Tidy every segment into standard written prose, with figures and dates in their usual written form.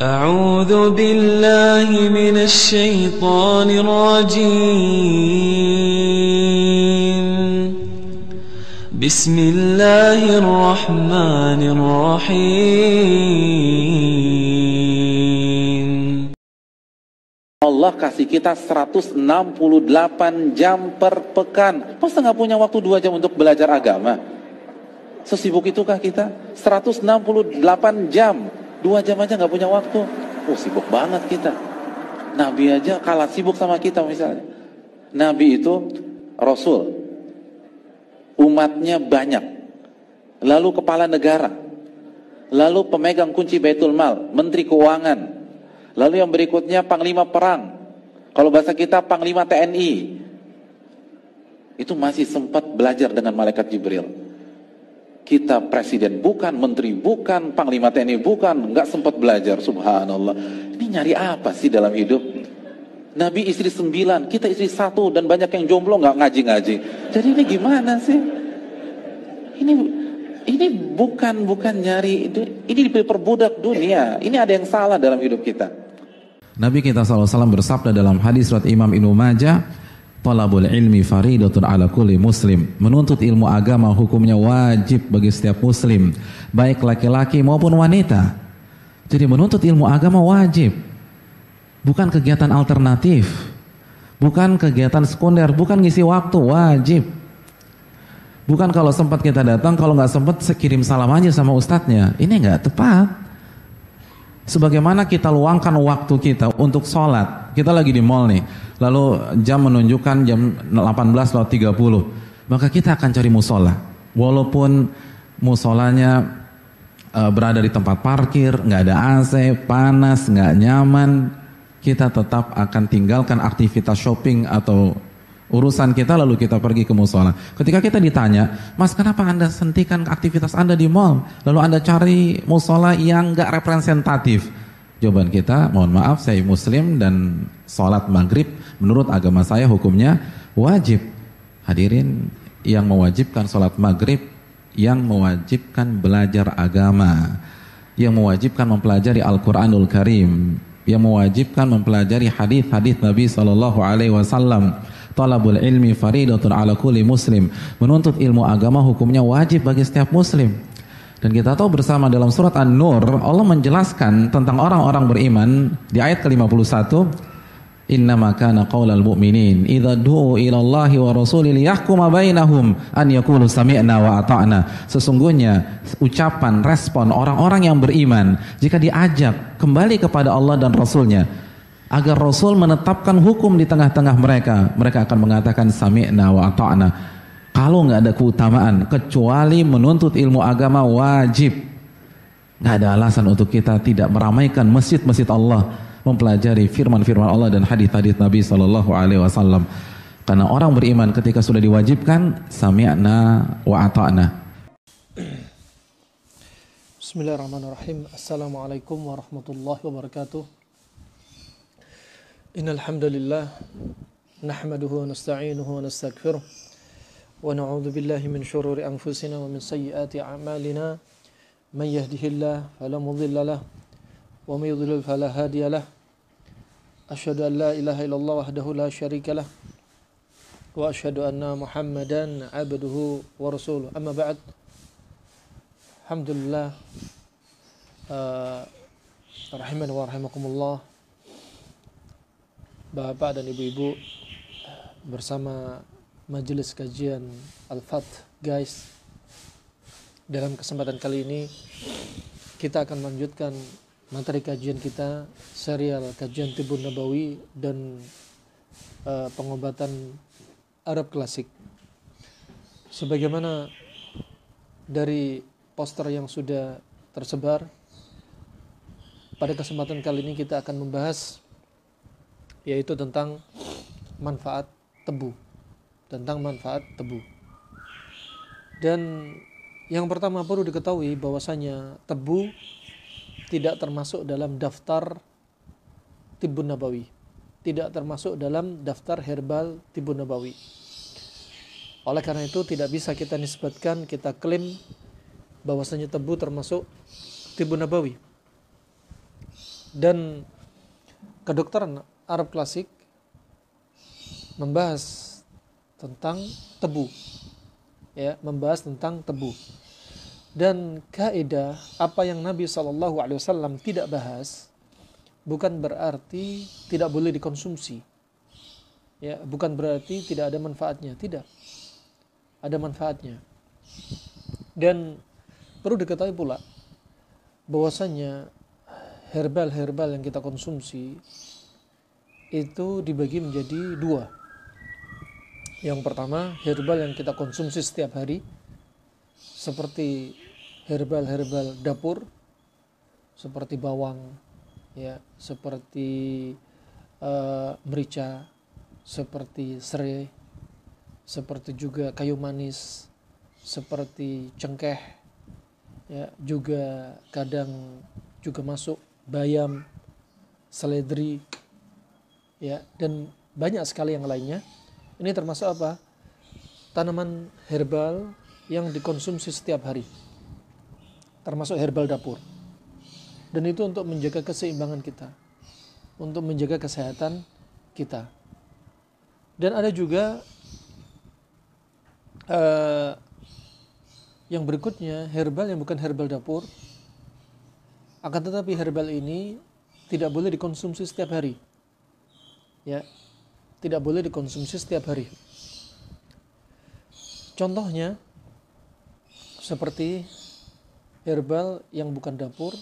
أعوذ بالله من الشيطان الرجيم بسم الله الرحمن الرحيم. Allah kasih kita 168 jam per pekan. Masa nggak punya waktu 2 jam untuk belajar agama? Sesibuk itukah kita? 168 jam, 2 jam aja nggak punya waktu. Oh, sibuk banget kita. Nabi aja kalah sibuk sama kita misalnya. Nabi itu Rasul, umatnya banyak, lalu kepala negara, lalu pemegang kunci Baitul Mal, menteri keuangan, lalu yang berikutnya panglima perang, kalau bahasa kita panglima TNI. Itu masih sempat belajar dengan malaikat Jibril. Kita presiden bukan, menteri bukan, panglima TNI bukan, nggak sempat belajar. Subhanallah. Ini nyari apa sih dalam hidup? Nabi istri 9, kita istri 1, dan banyak yang jomblo nggak ngaji-ngaji. Jadi ini gimana sih? Ini bukan nyari, ini diperbudak dunia. Ini ada yang salah dalam hidup kita. Nabi kita SAW bersabda dalam hadis riwayat Imam Ibnu Majah, "Talabul ilmi faridatun ala kulli muslim." Menuntut ilmu agama hukumnya wajib bagi setiap muslim, baik laki-laki maupun wanita. Jadi menuntut ilmu agama wajib. Bukan kegiatan alternatif, bukan kegiatan sekunder, bukan ngisi waktu, wajib. Bukan kalau sempat kita datang, kalau nggak sempat kirim salam aja sama ustadznya. Ini nggak tepat. Sebagaimana kita luangkan waktu kita untuk sholat, kita lagi di mall nih, lalu jam menunjukkan jam 18.30, maka kita akan cari musola. Walaupun musolanya berada di tempat parkir, nggak ada AC, panas, nggak nyaman, kita tetap akan tinggalkan aktivitas shopping atau urusan kita, lalu kita pergi ke musola. Ketika kita ditanya, "Mas, kenapa Anda hentikan aktivitas Anda di mall, lalu Anda cari musola yang nggak representatif?" Jawaban kita, "Mohon maaf, saya muslim dan sholat maghrib menurut agama saya hukumnya wajib." Hadirin, yang mewajibkan sholat maghrib, yang mewajibkan belajar agama, yang mewajibkan mempelajari Al-Quranul Karim, yang mewajibkan mempelajari hadis-hadis Nabi SAW. Talabul ilmi faridatun ala kulli muslim. Menuntut ilmu agama hukumnya wajib bagi setiap muslim. Dan kita tahu bersama dalam surat An-Nur, Allah menjelaskan tentang orang-orang beriman di ayat ke-51, "Innama kana qaulal mu'minin idza du'u ila Allahi wa rasulih liyahkuma bainahum an yaqulu sami'na wa ata'na." Sesungguhnya ucapan, respon orang-orang yang beriman jika diajak kembali kepada Allah dan Rasulnya, agar Rasul menetapkan hukum di tengah-tengah mereka, mereka akan mengatakan sami'na wa ata'na. Kalau nggak ada keutamaan kecuali menuntut ilmu agama wajib, nggak ada alasan untuk kita tidak meramaikan masjid-masjid Allah, mempelajari firman-firman Allah dan hadis-hadis Nabi SAW. Karena orang beriman ketika sudah diwajibkan sami'na wa ata'na. Bismillahirrahmanirrahim. Assalamualaikum warahmatullahi wabarakatuh. Innal hamdalillah nahmaduhu wa nasta'inuhu wa nastaghfiruh wa na'udzu billahi min shururi anfusina wa min sayyiati a'malina. May yahdihillahu fala mudilla lahu wa may yudlil fala hadiya lahu. Asyhadu an la ilaha illallah wahdahu la syarika lahu wa asyhadu anna Muhammadan 'abduhu wa rasuluh. Amma ba'd. Alhamdulillah, rahimani wa rahimakumullah, Bapak dan Ibu-ibu, bersama majelis kajian Al-Fath, guys. Dalam kesempatan kali ini kita akan melanjutkan materi kajian kita, serial kajian Tibbun Nabawi dan pengobatan Arab klasik. Sebagaimana dari poster yang sudah tersebar, pada kesempatan kali ini kita akan membahas yaitu tentang manfaat tebu, Dan yang pertama perlu diketahui bahwasanya tebu tidak termasuk dalam daftar Tibbun Nabawi, tidak termasuk dalam daftar herbal Tibbun Nabawi. Oleh karena itu tidak bisa kita nisbatkan, kita klaim bahwasanya tebu termasuk Tibbun Nabawi. Dan kedokteran Arab klasik membahas tentang tebu, ya, membahas tentang tebu. Dan kaidah apa yang Nabi SAW tidak bahas bukan berarti tidak boleh dikonsumsi, ya, bukan berarti tidak ada manfaatnya, tidak, ada manfaatnya. Dan perlu diketahui pula bahwasanya herbal-herbal yang kita konsumsi itu dibagi menjadi dua. Yang pertama, herbal yang kita konsumsi setiap hari, seperti herbal-herbal dapur, seperti bawang, ya, seperti merica, seperti serai, seperti juga kayu manis, seperti cengkeh, ya, juga kadang juga masuk bayam, seledri, ya, dan banyak sekali yang lainnya. Ini termasuk apa? Tanaman herbal yang dikonsumsi setiap hari, termasuk herbal dapur. Dan itu untuk menjaga keseimbangan kita, untuk menjaga kesehatan kita. Dan ada juga yang berikutnya, herbal yang bukan herbal dapur, akan tetapi herbal ini tidak boleh dikonsumsi setiap hari, ya, tidak boleh dikonsumsi setiap hari. Contohnya seperti herbal yang bukan dapur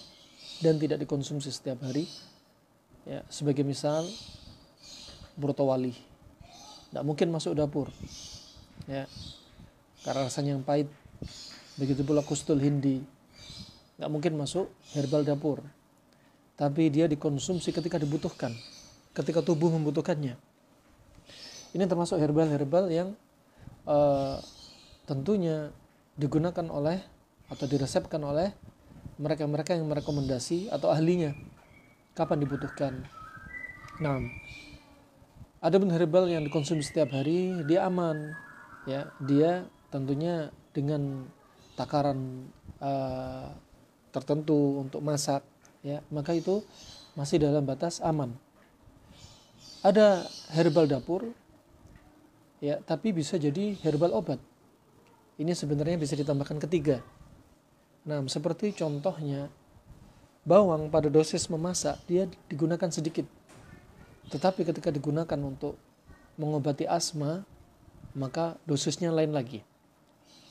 dan tidak dikonsumsi setiap hari, ya, sebagai misal brotowali, tidak mungkin masuk dapur, ya, karena rasanya yang pahit. Begitu pula kustul hindi, nggak mungkin masuk herbal dapur, tapi dia dikonsumsi ketika dibutuhkan, ketika tubuh membutuhkannya. Ini termasuk herbal-herbal yang tentunya digunakan oleh atau diresepkan oleh mereka-mereka yang merekomendasi atau ahlinya kapan dibutuhkan. Nah, ada pun herbal yang dikonsumsi setiap hari, dia aman, ya, dia tentunya dengan takaran tertentu untuk masak, ya, maka itu masih dalam batas aman. Ada herbal dapur, ya, tapi bisa jadi herbal obat. Ini sebenarnya bisa ditambahkan ketiga. Nah, seperti contohnya bawang pada dosis memasak dia digunakan sedikit, tetapi ketika digunakan untuk mengobati asma maka dosisnya lain lagi.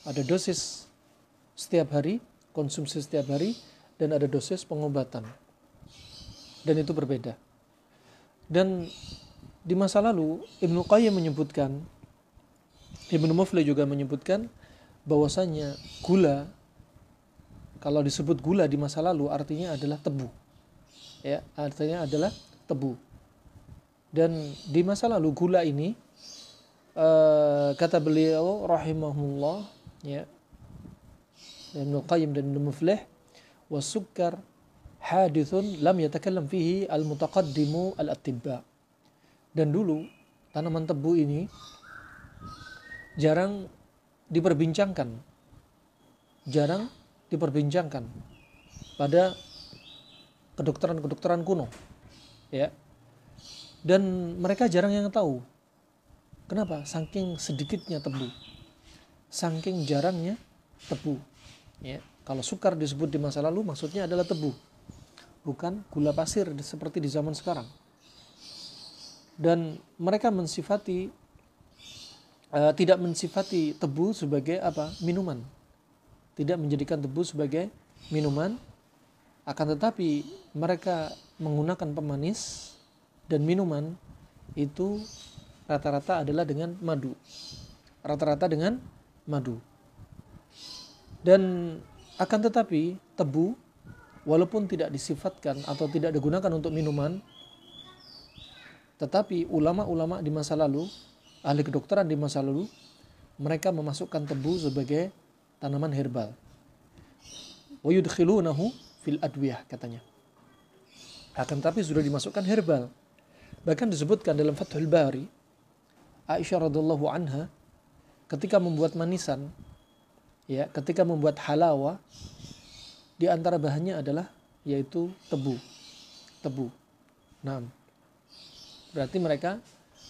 Ada dosis setiap hari, konsumsi setiap hari, dan ada dosis pengobatan, dan itu berbeda. Dan di masa lalu Ibnu Qayyim menyebutkan, Ibnu Muflih juga menyebutkan bahwasanya gula, kalau disebut gula di masa lalu artinya adalah tebu, ya, artinya adalah tebu. Dan di masa lalu gula ini kata beliau rahimahullah, ya, Ibnu Qayyim dan Ibnu Muflih, wasukkar hadithun lam yatakallam fihi al-mutaqaddimu al-attibba. Dan dulu tanaman tebu ini jarang diperbincangkan pada kedokteran kuno, ya, dan mereka jarang yang tahu. Kenapa? Saking sedikitnya tebu, saking jarangnya tebu, ya. Kalau sukar disebut di masa lalu maksudnya adalah tebu, bukan gula pasir seperti di zaman sekarang. Dan mereka tidak mensifati tebu sebagai apa? Minuman. Tidak menjadikan tebu sebagai minuman, akan tetapi mereka menggunakan pemanis, dan minuman itu rata-rata adalah dengan madu. Dan akan tetapi tebu walaupun tidak disifatkan atau tidak digunakan untuk minuman, tetapi ulama-ulama di masa lalu, ahli kedokteran di masa lalu, mereka memasukkan tebu sebagai tanaman herbal. Wa yudkhilunahu fil adwiyah, katanya. Akan tetapi sudah dimasukkan herbal. Bahkan disebutkan dalam Fathul Bari, Aisyah radhiyallahu anha ketika membuat manisan, ya, ketika membuat halawa, di antara bahannya adalah yaitu tebu. tebu. Nah, berarti mereka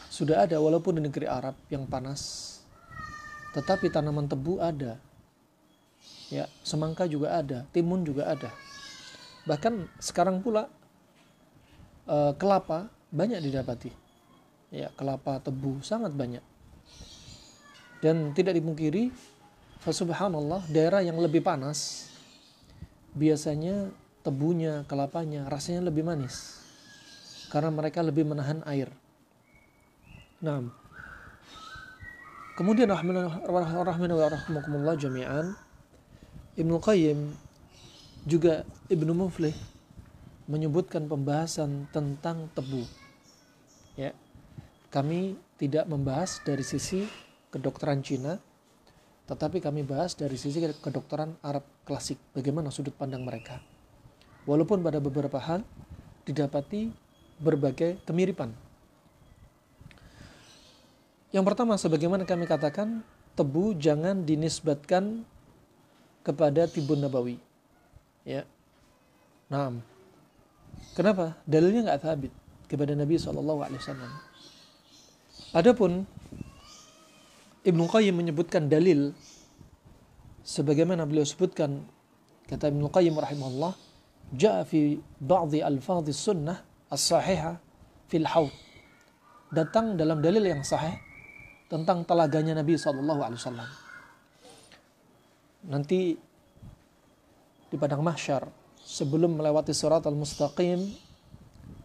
sudah ada walaupun di negeri Arab yang panas, tetapi tanaman tebu ada. Ya, semangka juga ada, timun juga ada. Bahkan sekarang pula kelapa banyak didapati. Ya, kelapa, tebu sangat banyak. Dan tidak dipungkiri, subhanallah, daerah yang lebih panas biasanya tebunya, kelapanya rasanya lebih manis karena mereka lebih menahan air. Nah, kemudian rahimahullah jami'an, Ibnu Qayyim juga Ibnu Muflih menyebutkan pembahasan tentang tebu. Ya, kami tidak membahas dari sisi kedokteran Cina, tetapi kami bahas dari sisi kedokteran Arab klasik, bagaimana sudut pandang mereka. Walaupun pada beberapa hal didapati berbagai kemiripan. Yang pertama, sebagaimana kami katakan, tebu jangan dinisbatkan kepada tibun nabawi. Ya. Nah, kenapa? Dalilnya nggak thabit kepada Nabi SAW. Adapun Ibnu Qayyim menyebutkan dalil sebagaimana beliau sebutkan, kata Ibnu Qayyim rahimahullah, ja'a fi ba'dhi alfadhi sunnah as-sahihah fil haud. Datang dalam dalil yang sahih tentang telaganya Nabi SAW. Nanti di padang mahsyar sebelum melewati sirat al-mustaqim,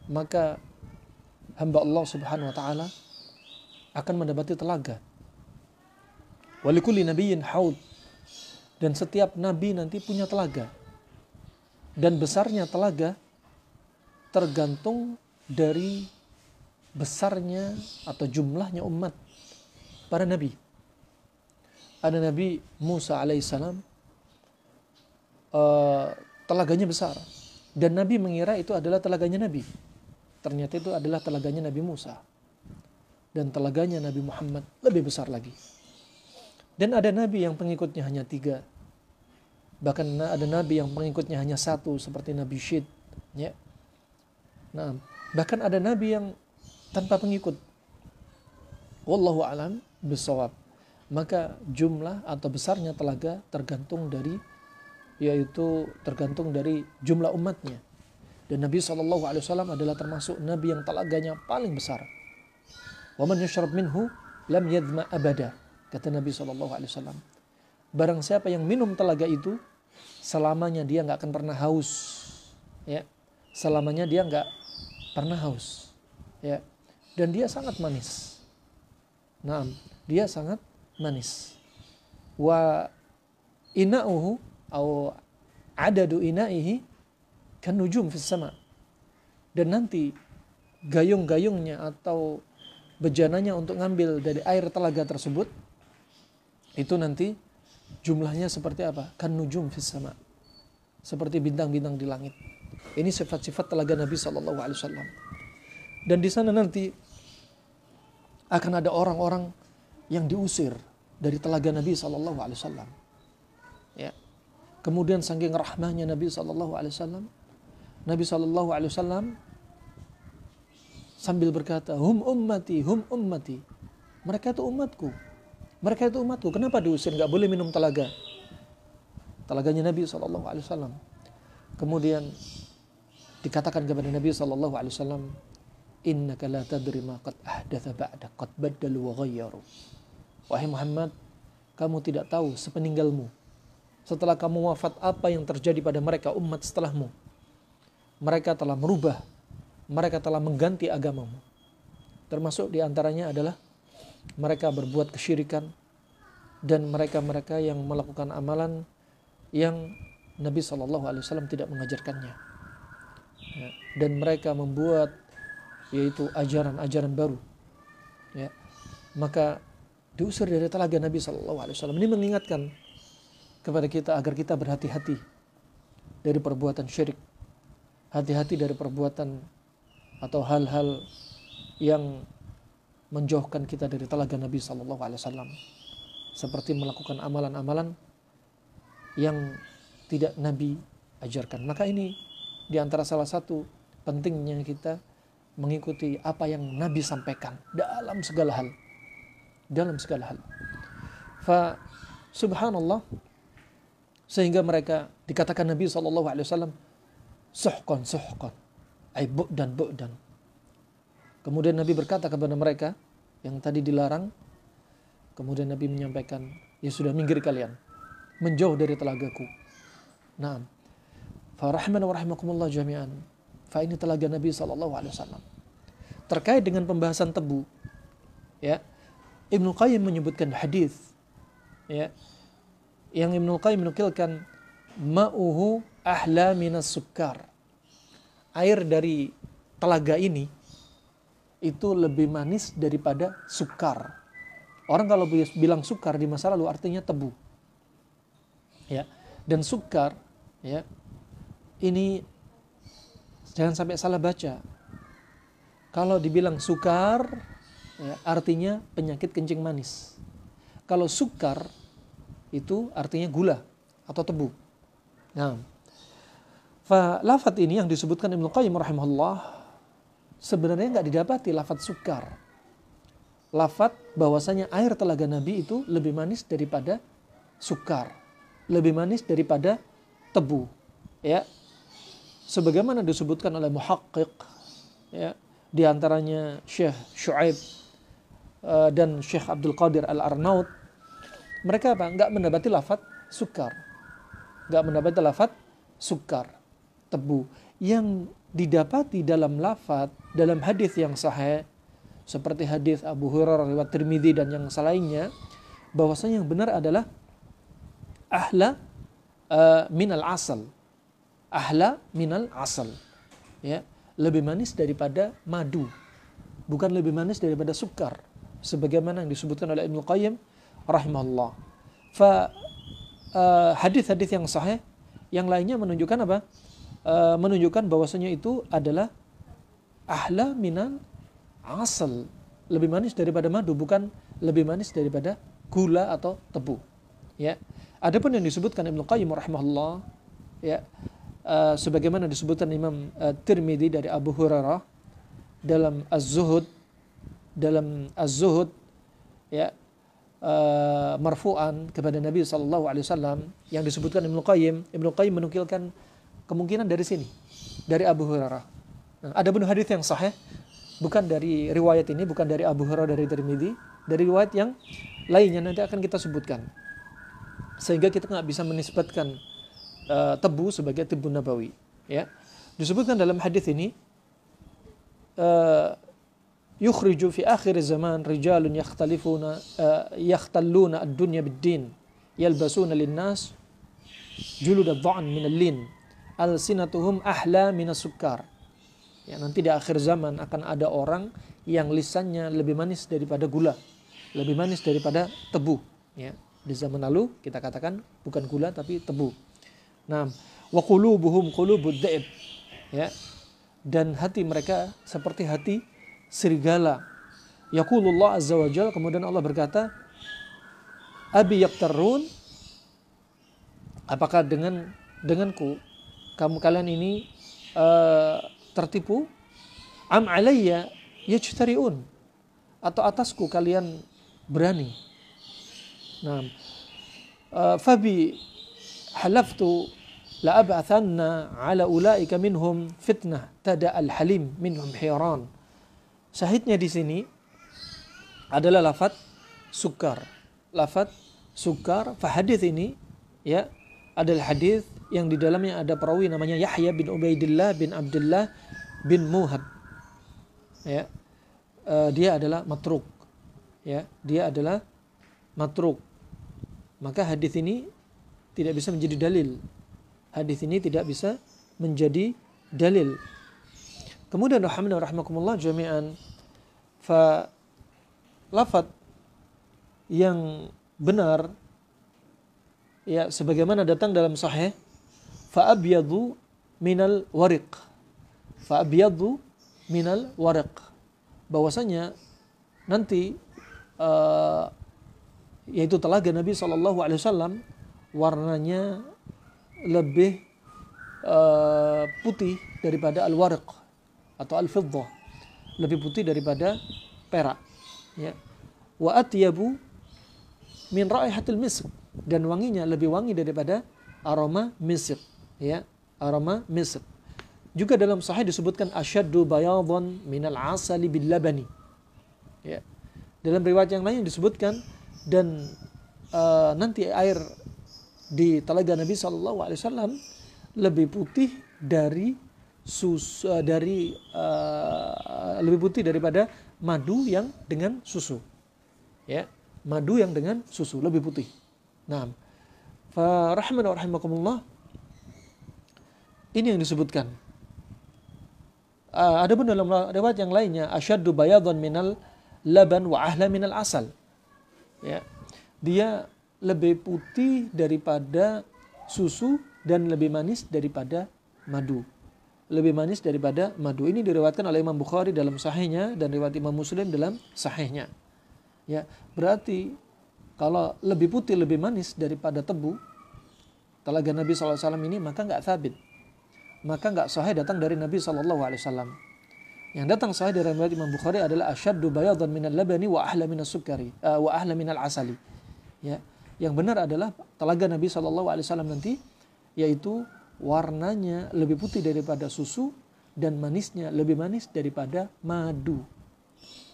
maka hamba Allah Subhanahu wa taala akan mendapati telaga. Walikulli nabiyyin haud, dan setiap nabi nanti punya telaga. Dan besarnya telaga tergantung dari besarnya atau jumlahnya umat para nabi. Ada Nabi Musa alaihissalam, telaganya besar, dan Nabi mengira itu adalah telaganya Nabi. Ternyata itu adalah telaganya Nabi Musa, dan telaganya Nabi Muhammad lebih besar lagi. Dan ada Nabi yang pengikutnya hanya 3, bahkan ada Nabi yang pengikutnya hanya 1, seperti Nabi Syed. Ya. Nah, bahkan ada Nabi yang tanpa pengikut. Wallahu a'lam bishawab. Maka jumlah atau besarnya telaga tergantung dari jumlah umatnya. Dan Nabi SAW adalah termasuk Nabi yang telaganya paling besar. Wa man yashrab minhu lam yadhma abada, kata Nabi SAW. Barang siapa yang minum telaga itu, selamanya dia nggak akan pernah haus. Ya, selamanya dia nggak pernah haus. Ya, dan dia sangat manis. Nah, dia sangat manis. Wa ina'uhu atau adadu ina'ihi kan nujum fis sama. Dan nanti gayung-gayungnya atau bejananya untuk ngambil dari air telaga tersebut, itu nanti jumlahnya seperti apa? Kan nujum fis sama. Seperti bintang-bintang di langit. Ini sifat-sifat telaga Nabi SAW. Dan di sana nanti akan ada orang-orang yang diusir dari telaga Nabi SAW. Ya. Kemudian saking rahmahnya Nabi SAW, Nabi SAW sambil berkata, hum ummati, hum ummati. Mereka itu umatku. Mereka itu umatku. Kenapa diusir? Gak boleh minum telaga. Telaganya Nabi SAW. Kemudian dikatakan kepada Nabi SAW, innaka la tadri ma qad ahdatha ba'da qad baddalu wa ghayyaru. Wahai Muhammad, kamu tidak tahu sepeninggalmu, setelah kamu wafat, apa yang terjadi pada mereka umat setelahmu. Mereka telah merubah, mereka telah mengganti agamamu. Termasuk diantaranya adalah mereka berbuat kesyirikan, dan mereka-mereka yang melakukan amalan yang Nabi SAW tidak mengajarkannya. Ya, dan mereka membuat yaitu ajaran-ajaran baru. Ya, maka diusir dari telaga Nabi SAW. Ini mengingatkan kepada kita agar kita berhati-hati dari perbuatan syirik, hati-hati dari perbuatan atau hal-hal yang menjauhkan kita dari telaga Nabi SAW, seperti melakukan amalan-amalan yang tidak Nabi ajarkan. Maka ini di antara salah satu pentingnya kita mengikuti apa yang Nabi sampaikan dalam segala hal. Dalam segala hal. Fa subhanallah, sehingga mereka dikatakan Nabi SAW suhqan, ay bu'dan. Kemudian Nabi berkata kepada mereka yang tadi dilarang, kemudian Nabi menyampaikan, ya sudah, minggir kalian, menjauh dari telagaku. Naam. Fa rahman wa rahimakumullah jami'an. Fa ini telaga Nabi SAW. Terkait dengan pembahasan tebu, ya, Ibnu Qayyim menyebutkan hadis, ya, yang Ibnu Qayyim menukilkan, ma'uhu ahla minas sukkar. Air dari telaga ini itu lebih manis daripada sukar. Orang kalau bilang sukar di masa lalu artinya tebu. Ya. Dan sukar, ya, ini jangan sampai salah baca. Kalau dibilang sukar, ya, artinya penyakit kencing manis. Kalau sukar itu artinya gula atau tebu. Nah, lafaz ini yang disebutkan Ibnu Qayyim rahimahullah sebenarnya nggak didapati lafaz sukar. Lafaz bahwasanya air telaga Nabi itu lebih manis daripada sukar, lebih manis daripada tebu. Ya, sebagaimana disebutkan oleh muhaqqiq, ya, di antaranya Syekh Syuaib dan Syekh Abdul Qadir Al-Arnaud, mereka apa? Nggak mendapati lafaz sukar, nggak mendapati lafaz sukar, tebu. Yang didapati dalam lafaz, dalam hadis yang sahih, seperti hadis Abu Hurairah riwayat Tirmidzi dan yang selainnya, bahwasanya yang benar adalah ahla minal asal, ahla minal asal, ya, lebih manis daripada madu, bukan lebih manis daripada sukar, sebagaimana yang disebutkan oleh Ibnu Qayyim rahimahullah. Hadis-hadis yang sahih yang lainnya menunjukkan apa? Menunjukkan bahwasanya itu adalah ahla minal asal, lebih manis daripada madu, bukan lebih manis daripada gula atau tebu. Ya. Adapun yang disebutkan Ibnu Qayyim rahimahullah, ya, sebagaimana disebutkan Imam Tirmidzi dari Abu Hurairah dalam Az-Zuhud, ya, marfu'an kepada Nabi SAW, yang disebutkan Ibnu Qayyim menukilkan kemungkinan dari sini, dari Abu Hurairah. Nah, ada pun hadis yang sahih bukan dari riwayat ini, bukan dari Abu Hurairah dari Tirmidzi, dari riwayat yang lainnya nanti akan kita sebutkan, sehingga kita nggak bisa menisbatkan tebu sebagai tebu nabawi. Ya, disebutkan dalam hadis ini, yukhriju fi akhir zaman rijalun yakhtalluna ad-dunya bid-din yalbasuna lin-nas julud ad-dha'n min al-lin alsinatuhum ahla min as-sukkar. Ya, nanti di akhir zaman akan ada orang yang lisannya lebih manis daripada gula, lebih manis daripada tebu. Ya, di zaman lalu kita katakan bukan gula tapi tebu. Nah, wa qulubuhum qulubud dha'ib. Ya, dan hati mereka seperti hati serigala. Yaqulullah azza wa jalla, kemudian Allah berkata, abi yaktarun, apakah denganku kalian ini tertipu? Am alayya yajtariun, atau atasku kalian berani? Nah, fabi halaftu la ab'athanna ala ulaika minhum fitnah tada al-halim minhum hiran. Syahidnya di sini adalah lafaz sukar. Lafaz sukar. Hadis ini, ya, adalah hadis yang di dalamnya ada perawi namanya Yahya bin Ubaidillah bin Abdullah bin Muhab. Ya, dia adalah matruk. Ya, dia adalah matruk. Maka hadis ini tidak bisa menjadi dalil. Hadis ini tidak bisa menjadi dalil. Kemudian rahimakumullah jami'an, lafaz yang benar, ya, sebagaimana datang dalam sahih, fa abyadu minal wariq, bahwasanya nanti yaitu telaga Nabi SAW warnanya lebih putih daripada al-wariq, atau al-fiddah, lebih putih daripada perak. Ya. Wa atyabu min raihatil misk, dan wanginya lebih wangi daripada aroma misk. Ya, aroma misk. Juga dalam sahih disebutkan asyaddu bayadhan minal asali bil labani. Ya. Dalam riwayat yang lain disebutkan dan nanti air di telaga Nabi SAW lebih putih dari lebih putih daripada madu yang dengan susu. Ya, madu yang dengan susu lebih putih. Nah, fa rahman wa rahimakumullah, ini yang disebutkan. Adapun dalam riwayat yang lainnya asyaddu bayadhan minal laban wa ahla minal asal. Ya. Dia lebih putih daripada susu dan lebih manis daripada madu. Lebih manis daripada madu. Ini diriwayatkan oleh Imam Bukhari dalam sahihnya dan riwayat Imam Muslim dalam sahihnya. Ya, berarti kalau lebih putih lebih manis daripada tebu telaga Nabi SAW ini, maka nggak sabit, maka nggak sahih datang dari Nabi SAW. Yang datang sahih dari riwayat Imam Bukhari adalah asyaddu bayadhan minal labani wa ahla minas sukari wa ahla minal asali. Ya, yang benar adalah telaga Nabi SAW nanti, yaitu warnanya lebih putih daripada susu dan manisnya lebih manis daripada madu.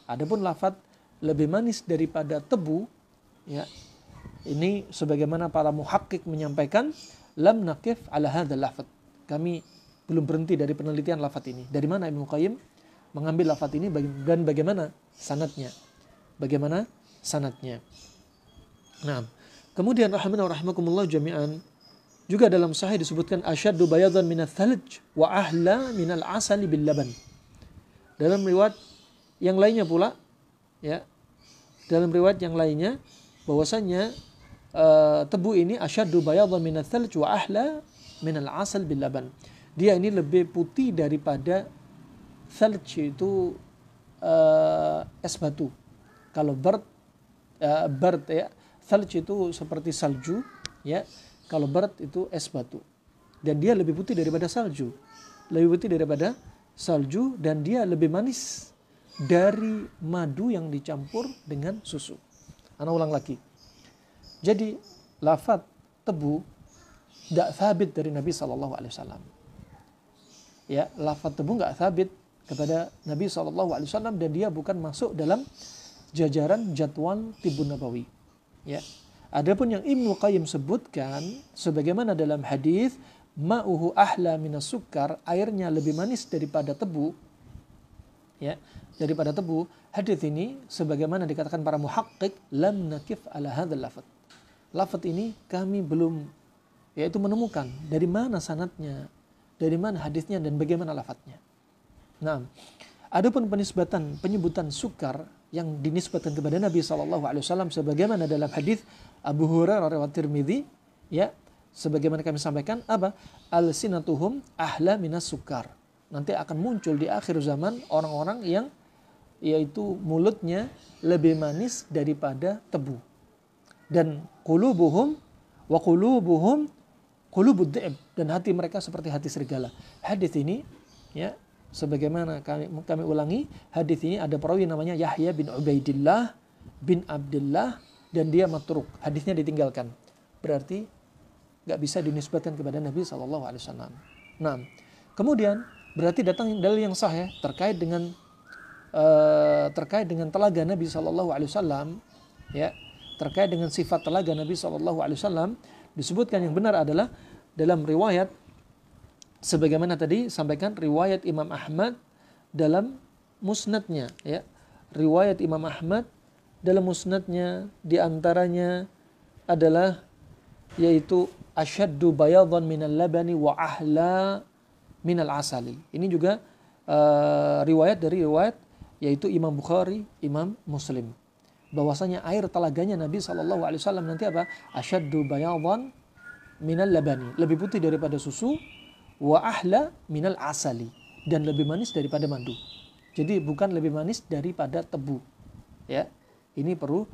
Adapun lafadz lebih manis daripada tebu, ya, ini sebagaimana para muhakkik menyampaikan, lam nakif ala hadzal lafadz. Kami belum berhenti dari penelitian lafadz ini. Dari mana Ibnu Qayyim mengambil lafadz ini dan bagaimana sanadnya? Bagaimana sanadnya? Nah, kemudian rahimana wa rahimakumullah jami'an, juga dalam sahih disebutkan asyaddu bayadhan minats thalj wa ahla minal asali bil laban. Dalam riwayat yang lainnya pula, ya, dalam riwayat yang lainnya bahwasanya tebu ini asyaddu bayadhan minats thalj wa ahla minal asal bil laban. Dia ini lebih putih daripada thalj itu es batu. Kalau bard ya, thalj itu seperti salju, ya. Kalau bard itu es batu. Dan dia lebih putih daripada salju. Lebih putih daripada salju dan dia lebih manis dari madu yang dicampur dengan susu. Ana ulang lagi. Jadi lafadz tebu tidak sabit dari Nabi SAW. Ya, lafadz tebu nggak sabit kepada Nabi SAW dan dia bukan masuk dalam jajaran jadwal Tibbun Nabawi. Ya. Adapun yang Ibnu Qayyim sebutkan sebagaimana dalam hadis ma'uhu ahla minas sukar, airnya lebih manis daripada tebu. Ya, daripada tebu. Hadis ini sebagaimana dikatakan para muhakkik, lam nakif ala hadzal lafadz. Lafadz ini kami belum yaitu menemukan dari mana sanadnya, dari mana hadisnya dan bagaimana lafadznya. Nah, adapun penyebutan sukar yang dinisbatkan kepada Nabi SAW sebagaimana dalam hadis Abu Hurairah riwayat Tirmidzi, ya, sebagaimana kami sampaikan, apa? Al-sinatuhum ahla minas sukar. Nanti akan muncul di akhir zaman orang-orang yang yaitu mulutnya lebih manis daripada tebu. Dan qulubuhum qulubud dhi'b, dan hati mereka seperti hati serigala. Hadis ini, ya, sebagaimana kami ulangi, hadis ini ada perawi namanya Yahya bin Ubaidillah bin Abdullah dan dia matruk, hadisnya ditinggalkan. Berarti nggak bisa dinisbatkan kepada Nabi SAW. Nah, kemudian berarti datang dalil yang sahih terkait dengan telaga Nabi SAW, ya, terkait dengan sifat telaga Nabi SAW disebutkan yang benar adalah dalam riwayat sebagaimana tadi sampaikan riwayat Imam Ahmad dalam musnadnya, ya. Riwayat Imam Ahmad dalam musnadnya diantaranya adalah yaitu asyaddu bayadhan minal labani wa ahla minal asali. Ini juga riwayat yaitu Imam Bukhari, Imam Muslim. Bahwasanya air telaganya Nabi SAW nanti apa? Asyaddu bayadhan minal labani, lebih putih daripada susu, wa ahla minal asali, dan lebih manis daripada madu. Jadi bukan lebih manis daripada tebu. Ya. Ini perlu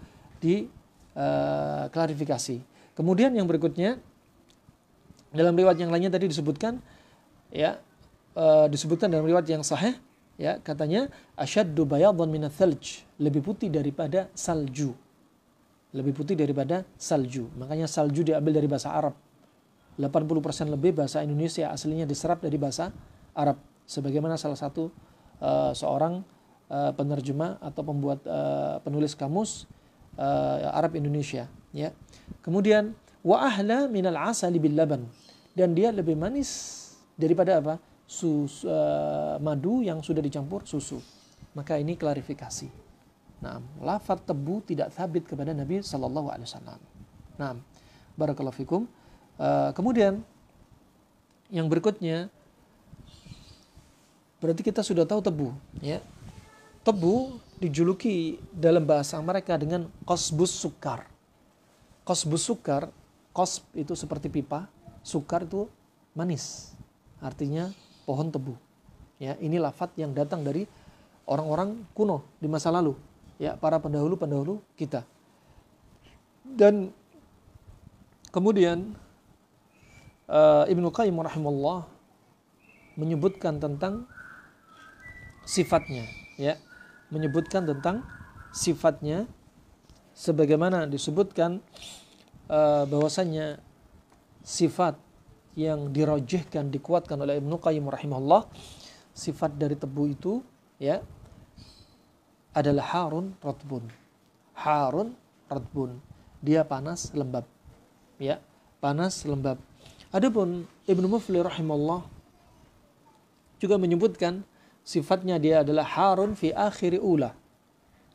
diklarifikasi. Kemudian yang berikutnya dalam riwayat yang lainnya tadi disebutkan, ya, disebutkan dalam riwayat yang sahih, Ya, katanya asyaddu bayadan minats thalj, lebih putih daripada salju. Lebih putih daripada salju. Makanya salju diambil dari bahasa Arab. 80% lebih bahasa Indonesia aslinya diserap dari bahasa Arab. Sebagaimana salah satu seorang penerjemah atau pembuat penulis kamus Arab Indonesia, ya. Kemudian wa ahla minal asali bil laban, dan dia lebih manis daripada apa? Madu yang sudah dicampur susu. Maka ini klarifikasi. Nah, lafaz tebu tidak sabit kepada Nabi sallallahu alaihi wasallam. Nah, barakallahu fikum. Kemudian yang berikutnya, berarti kita sudah tahu tebu, ya. Tebu dijuluki dalam bahasa mereka dengan qasbus sukar. Qasbus sukar, qasb itu seperti pipa, sukar itu manis. Artinya pohon tebu. Ya, ini lafaz yang datang dari orang-orang kuno di masa lalu, ya, para pendahulu-pendahulu kita. Dan kemudian Ibnu Qayyim rahimahullah menyebutkan tentang sifatnya, ya, menyebutkan tentang sifatnya sebagaimana disebutkan bahwasannya sifat yang dirajihkan, dikuatkan oleh Ibnu Qayyim rahimahullah, sifat dari tebu itu, ya, adalah harun ratbun. Harun ratbun, dia panas lembab, ya, panas lembab. Adapun Ibnu Mufli rahimahullah juga menyebutkan sifatnya dia adalah harun fi akhiri ula.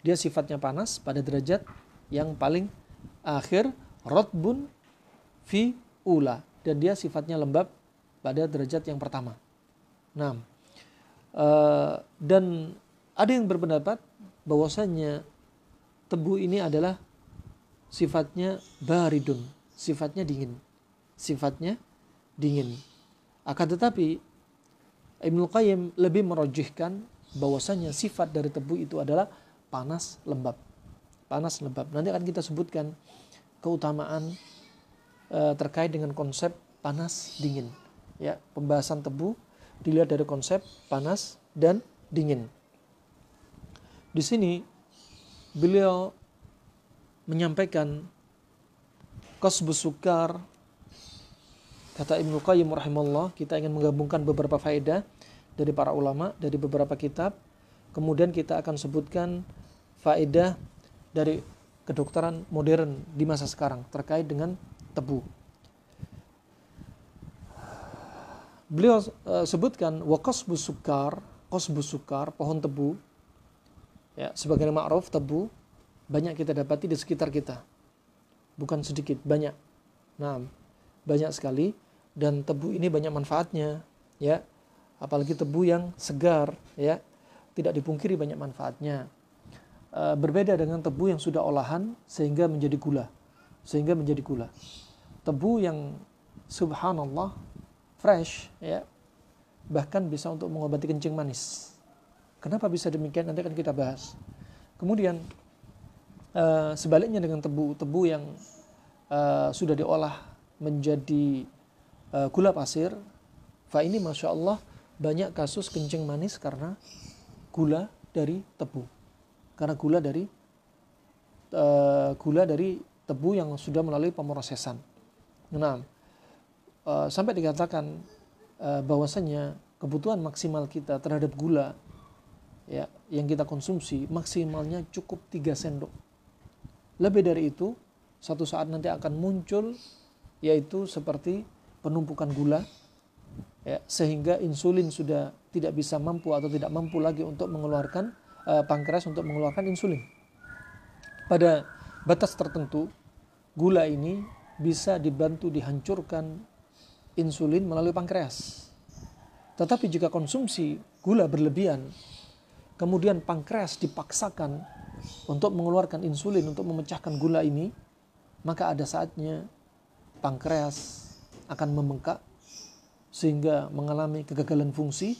Dia sifatnya panas pada derajat yang paling akhir, ratbun fi ula, dan dia sifatnya lembab pada derajat yang pertama. Nah, dan ada yang berpendapat bahwasanya tebu ini adalah sifatnya baridun, sifatnya dingin, sifatnya dingin. Akan tetapi Ibnu Qayyim lebih merojihkan bahwasanya sifat dari tebu itu adalah panas lembab, panas lembab. Nanti akan kita sebutkan keutamaan terkait dengan konsep panas dingin, ya. Pembahasan tebu dilihat dari konsep panas dan dingin. Di sini beliau menyampaikan qasbus sukar. Kata Ibnu Qayyim rahimahullah, kita ingin menggabungkan beberapa faedah dari para ulama, dari beberapa kitab. Kemudian kita akan sebutkan faedah dari kedokteran modern di masa sekarang terkait dengan tebu. Beliau sebutkan wa qasbus sukar, pohon tebu, ya, sebagai ma'ruf, tebu banyak kita dapati di sekitar kita, bukan sedikit, banyak. Nah, banyak sekali, dan tebu ini banyak manfaatnya, ya, apalagi tebu yang segar, ya, tidak dipungkiri banyak manfaatnya. Berbeda dengan tebu yang sudah olahan sehingga menjadi gula. Tebu yang subhanallah fresh, ya, bahkan bisa untuk mengobati kencing manis. Kenapa bisa demikian? Nanti akan kita bahas. Kemudian sebaliknya dengan tebu yang sudah diolah menjadi gula pasir, fa ini masya Allah banyak kasus kencing manis karena gula dari tebu, karena gula dari tebu yang sudah melalui pemrosesan. Nah, sampai dikatakan bahwasanya kebutuhan maksimal kita terhadap gula, ya, yang kita konsumsi maksimalnya cukup 3 sendok. Lebih dari itu satu saat nanti akan muncul, yaitu seperti penumpukan gula, ya, sehingga insulin sudah tidak bisa mampu atau tidak mampu lagi untuk mengeluarkan pankreas untuk mengeluarkan insulin. Pada batas tertentu gula ini bisa dibantu dihancurkan insulin melalui pankreas. Tetapi jika konsumsi gula berlebihan, kemudian pankreas dipaksakan untuk mengeluarkan insulin untuk memecahkan gula ini, maka ada saatnya pankreas akan membengkak sehingga mengalami kegagalan fungsi,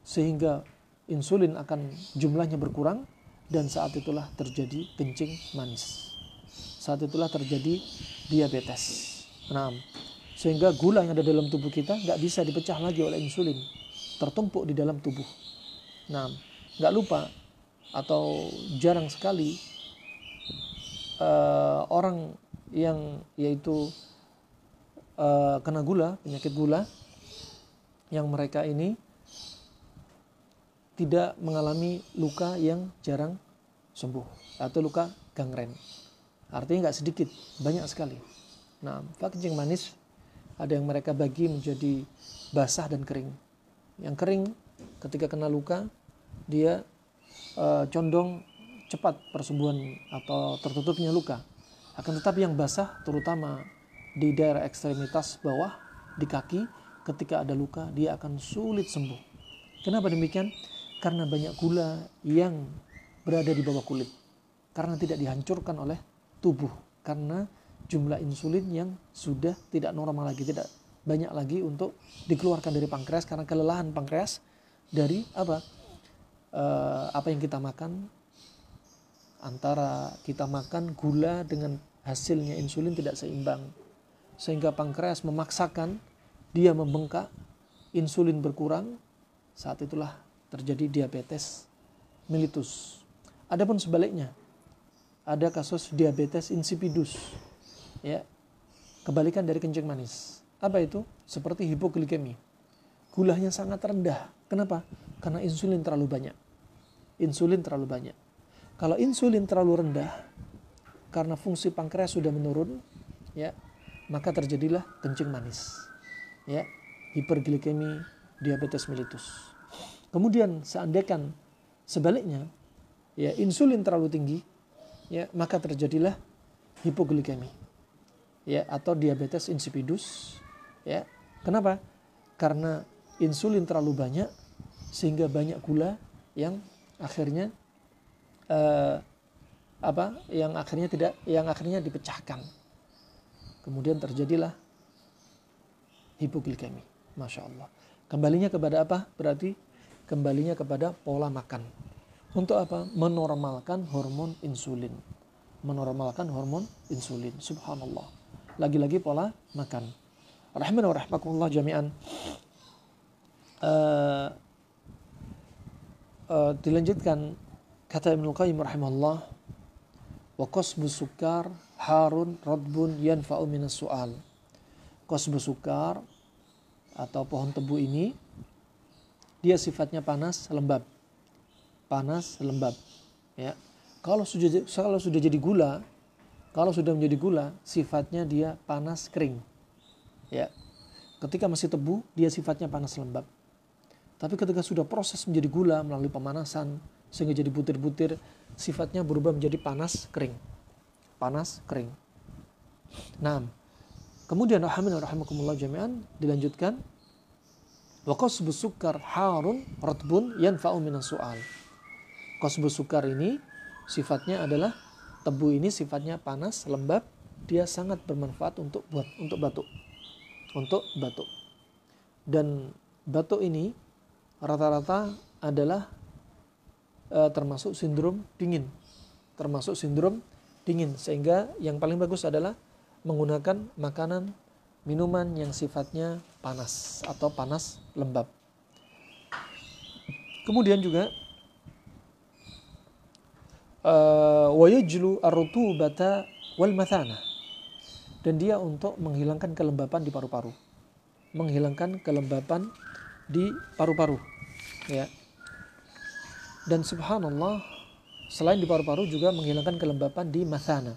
sehingga insulin akan jumlahnya berkurang, dan saat itulah terjadi kencing manis. Saat itulah terjadi diabetes. Nah, sehingga gula yang ada dalam tubuh kita nggak bisa dipecah lagi oleh insulin, tertumpuk di dalam tubuh. Nah, nggak lupa atau jarang sekali orang yang yaitu kena gula, penyakit gula, yang mereka ini tidak mengalami luka yang jarang sembuh atau luka gangren. Artinya nggak sedikit, banyak sekali. Nah, kencing manis ada yang mereka bagi menjadi basah dan kering. Yang kering ketika kena luka dia condong cepat persembuhan atau tertutupnya luka. Akan tetapi yang basah terutama di daerah ekstremitas bawah di kaki, ketika ada luka dia akan sulit sembuh. Kenapa demikian? Karena banyak gula yang berada di bawah kulit. Karena tidak dihancurkan oleh tubuh. Karena jumlah insulin yang sudah tidak normal lagi, tidak banyak lagi untuk dikeluarkan dari pankreas karena kelelahan pankreas dari apa yang kita makan. Antara kita makan gula dengan hasilnya insulin tidak seimbang, sehingga pankreas memaksakan dia membengkak, insulin berkurang, saat itulah terjadi diabetes mellitus. Adapun sebaliknya, ada kasus diabetes insipidus, ya, kebalikan dari kencing manis. Apa itu? Seperti hipoglikemi, gulanya sangat rendah. Kenapa? Karena insulin terlalu banyak. Insulin terlalu banyak. Kalau insulin terlalu rendah, karena fungsi pankreas sudah menurun, ya, maka terjadilah kencing manis, ya, hiperglikemi, diabetes mellitus. Kemudian seandainya sebaliknya, ya, insulin terlalu tinggi, ya, maka terjadilah hipoglikemi, ya, atau diabetes insipidus, ya. Kenapa? Karena insulin terlalu banyak sehingga banyak gula yang akhirnya yang akhirnya dipecahkan. Kemudian terjadilah hipoglikemi. Masya Allah. Kembalinya kepada apa? Berarti kembalinya kepada pola makan. Untuk apa? Menormalkan hormon insulin. Menormalkan hormon insulin. Subhanallah. Lagi-lagi pola makan. Rahimana wa rahmakumullah jami'an. Dilanjutkan kata Ibnu Qayyim rahimahullah, wa qasbu sukar harun radbun yanfa'u minas su'al. Qasbu sukar atau pohon tebu ini dia sifatnya panas lembab. Panas lembab, ya. Kalau sudah jadi gula, kalau sudah menjadi gula, sifatnya dia panas kering. Ya. Ketika masih tebu, dia sifatnya panas lembab. Tapi ketika sudah proses menjadi gula melalui pemanasan sehingga jadi butir-butir, sifatnya berubah menjadi panas kering. Panas kering. Nah, kemudian rahimakumullah jami'an dilanjutkan, wa qasbu sukar harun ratbun yanfa'u minas su'al. Qasbu sukar ini sifatnya adalah tebu ini sifatnya panas lembab, dia sangat bermanfaat untuk batuk. Untuk batuk. Dan batuk ini rata-rata adalah termasuk sindrom dingin. Termasuk sindrom dingin. Sehingga yang paling bagus adalah menggunakan makanan, minuman yang sifatnya panas atau panas lembab. Kemudian juga wa yajlu ar-rutubata wal mathana. Dan dia untuk menghilangkan kelembapan di paru-paru. Menghilangkan kelembapan di paru-paru. Ya. Dan subhanallah, selain di paru-paru juga menghilangkan kelembapan di mathana,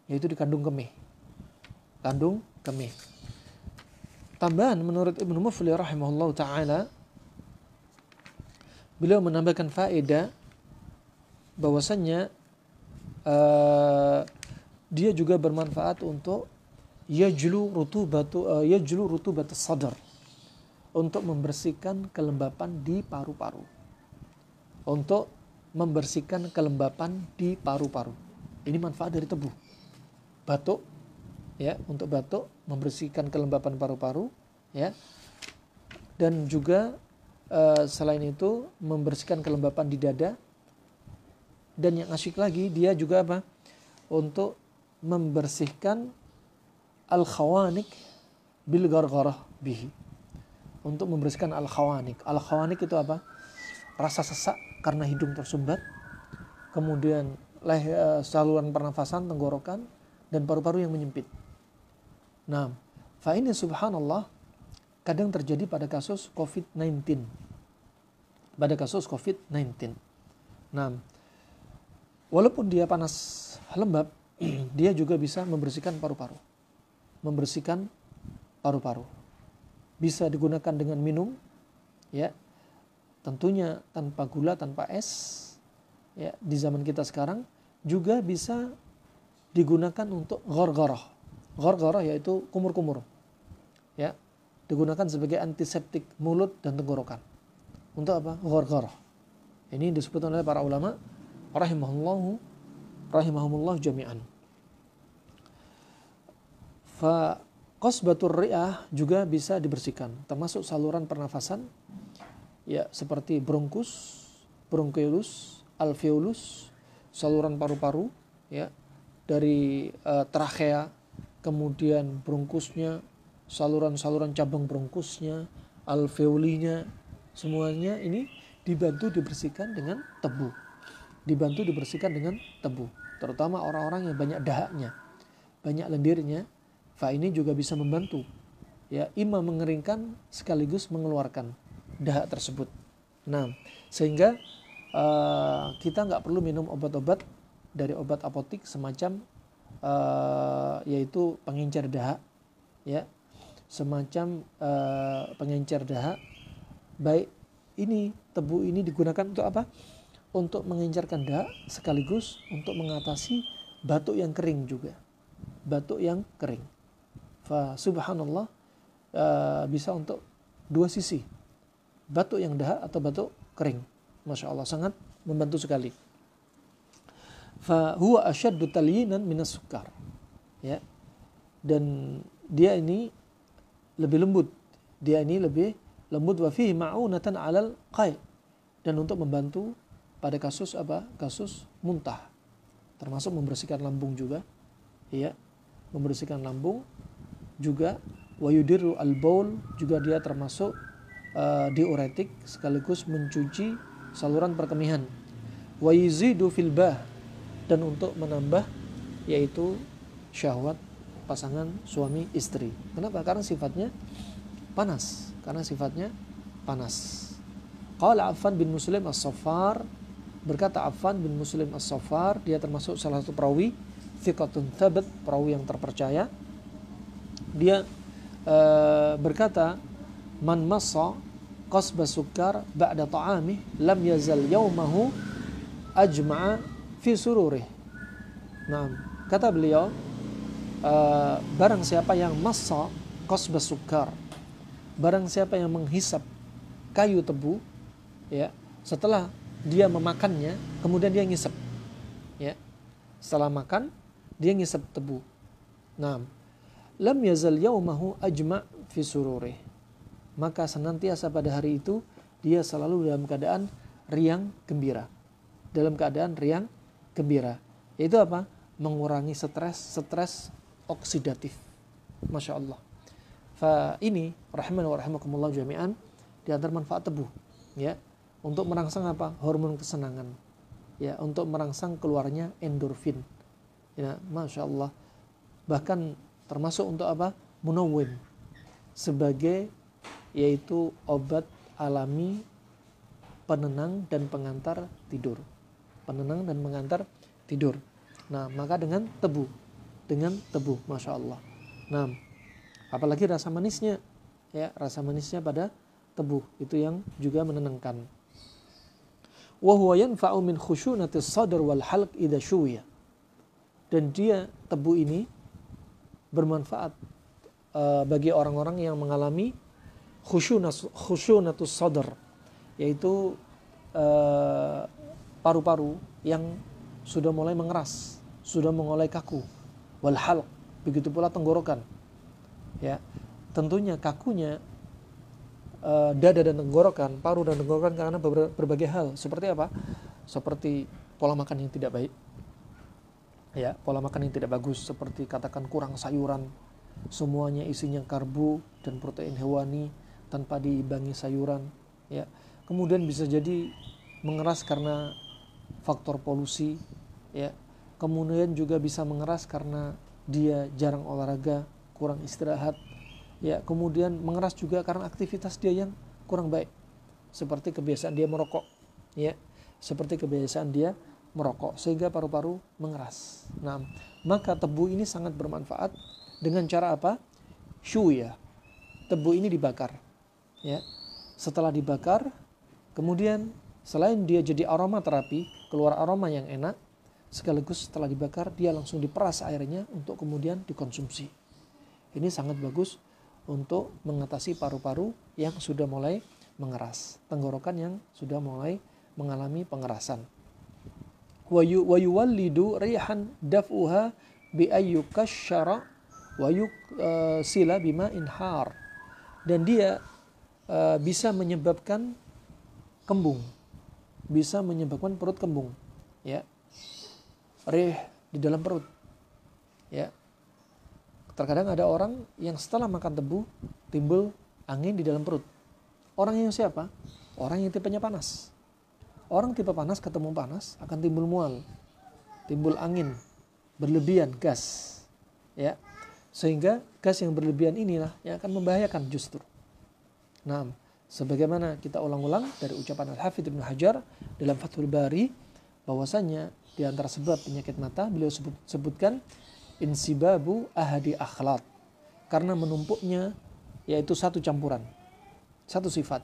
yaitu di kandung kemih. Kandung kemih. Tambahan menurut Ibnu Muflih rahimahullah ta'ala, beliau menambahkan faedah bahwasannya dia juga bermanfaat untuk yajlu rutubat sadar, untuk membersihkan kelembapan di paru-paru. Untuk membersihkan kelembapan di paru-paru. Ini manfaat dari tebu. Batuk, ya, untuk batuk, membersihkan kelembapan paru-paru, ya. Dan juga selain itu membersihkan kelembapan di dada. Dan yang asyik lagi, dia juga apa? Untuk membersihkan al-khawanik bil gargharah bihi. Untuk membersihkan al-khawanik. Al-khawanik itu apa? rasa sesak karena hidung tersumbat, kemudian saluran pernafasan, tenggorokan, dan paru-paru yang menyempit. Nah, fa ini subhanallah kadang terjadi pada kasus COVID-19. Pada kasus COVID-19. Nah, walaupun dia panas lembab, dia juga bisa membersihkan paru-paru. Membersihkan paru-paru. Bisa digunakan dengan minum, ya. Tentunya tanpa gula, tanpa es. Ya, di zaman kita sekarang juga bisa digunakan untuk ghargharah. Ghargharah yaitu kumur-kumur. Ya, digunakan sebagai antiseptik mulut dan tenggorokan. Untuk apa? Ghargharah. Ini disebut oleh para ulama rahimahumullah jami'an. Fa qasbatur ri'ah juga bisa dibersihkan, termasuk saluran pernafasan, ya, seperti bronkus, bronchiolus, alveolus, saluran paru-paru, ya, dari trachea, kemudian bronkusnya, saluran-saluran cabang bronkusnya, alveolinya, semuanya ini dibantu dibersihkan dengan tebu. Dibantu dibersihkan dengan tebu. Terutama orang-orang yang banyak dahaknya, banyak lendirnya, fa ini juga bisa membantu, ya, ima mengeringkan sekaligus mengeluarkan dahak tersebut. Nah, sehingga kita nggak perlu minum obat-obat dari obat apotik semacam yaitu pengencer dahak, ya, semacam pengencer dahak. Baik ini tebu ini digunakan untuk apa? Untuk mengencerkan dahak sekaligus untuk mengatasi batuk yang kering juga, batuk yang kering. Fa subhanallah bisa untuk dua sisi, batuk yang dahak atau batuk kering. Masya Allah, sangat membantu sekali. Fa huwa asyaddu talyinan minas sukar, ya, dan dia ini lebih lembut, dia ini lebih lembut, wa fihi ma'unatan 'alal qai', dan untuk membantu pada kasus apa? Kasus muntah, termasuk membersihkan lambung juga, ya, membersihkan lambung juga. Wa yudirru al-baul, juga dia termasuk diuretik sekaligus mencuci saluran perkemihan. Wa yuzidu fil bah, dan untuk menambah yaitu syahwat pasangan suami istri. Kenapa? Karena sifatnya panas. Qala Affan bin Muslim as-Saffar, berkata Affan bin Muslim as-Saffar, dia termasuk salah satu perawi thiqatun thabat, perawi yang terpercaya. Dia berkata, man massa qasba sukar ba'da ta'amih lam yazal yaumahu ajma'a fi sururih. Nah, kata beliau, barang siapa yang massa qasba sukar, barang siapa yang menghisap kayu tebu, ya, setelah dia memakannya, kemudian dia ngisap, ya, setelah makan dia ngisap tebu. Nah, lam yazal yaumahu ajma' fi sururih, maka senantiasa pada hari itu dia selalu dalam keadaan riang gembira. Dalam keadaan riang gembira. Yaitu apa? Mengurangi stres oksidatif. Masya Allah. Fa ini rahimani wa rahimakumullah jami'an, di antara manfaat tebu, ya, untuk merangsang apa? Hormon kesenangan. Ya, untuk merangsang keluarnya endorfin. Ya, Masya Allah. Bahkan termasuk untuk apa? Munawwim, sebagai yaitu obat alami penenang dan pengantar tidur. Penenang dan mengantar tidur. Nah, maka dengan tebu, Masya Allah. Nah, apalagi rasa manisnya, ya, rasa manisnya pada tebu itu yang juga menenangkan. Wa huwa yanfa'u min khushunatis sadr wal halq idza syuwiya. Dan dia, tebu ini bermanfaat bagi orang-orang yang mengalami khushunatus sadr, yaitu paru-paru yang sudah mulai mengeras, sudah mulai kaku. Wal halq, begitu pula tenggorokan. Ya, tentunya kakunya dada dan tenggorokan, paru dan tenggorokan karena berbagai hal. Seperti apa? Seperti pola makan yang tidak baik. Ya, pola makan yang tidak bagus, seperti katakan kurang sayuran, semuanya isinya karbo dan protein hewani tanpa diimbangi sayuran, ya. kemudian bisa jadi mengeras karena faktor polusi, ya. Kemudian juga bisa mengeras karena dia jarang olahraga, kurang istirahat, ya. Kemudian mengeras juga karena aktivitas dia yang kurang baik, seperti kebiasaan dia merokok, ya. Seperti kebiasaan dia merokok, sehingga paru-paru mengeras. Nah, maka tebu ini sangat bermanfaat dengan cara apa? Syuya. Tebu ini dibakar, ya. Setelah dibakar, kemudian selain dia jadi aroma terapi, keluar aroma yang enak, sekaligus setelah dibakar dia langsung diperas airnya untuk kemudian dikonsumsi. Ini sangat bagus untuk mengatasi paru-paru yang sudah mulai mengeras, tenggorokan yang sudah mulai mengalami pengerasan. Wa yuwallidu rihan daf'uha bi ayyukasyara wa yuksila bima inhar. Dan dia bisa menyebabkan kembung, bisa menyebabkan perut kembung, ya. Rih di dalam perut, ya. Terkadang ada orang yang setelah makan tebu timbul angin di dalam perut. Orang yang siapa? Orang yang tipenya panas. Orang tipe panas ketemu panas akan timbul mual, timbul angin berlebihan, gas, ya. Sehingga gas yang berlebihan inilah yang akan membahayakan justru. Nah, sebagaimana kita ulang-ulang dari ucapan Al-Hafidz Ibnu Hajar dalam Fathul Bari, bahwasanya di antara sebab penyakit mata beliau sebutkan insibabu ahadi akhlaq, karena menumpuknya yaitu satu campuran, satu sifat.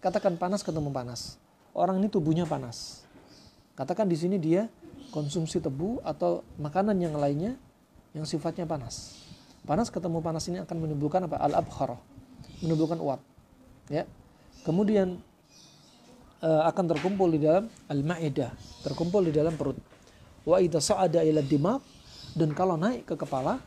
Katakan panas ketemu panas. Orang ini tubuhnya panas. Katakan di sini dia konsumsi tebu atau makanan yang lainnya yang sifatnya panas. Panas ketemu panas ini akan menimbulkan apa? Al-abkhar, menimbulkan uap. Ya. Kemudian akan terkumpul di dalam al-ma'idah, terkumpul di dalam perut. Wa idza sa'ada ila dimag, dan kalau naik ke kepala,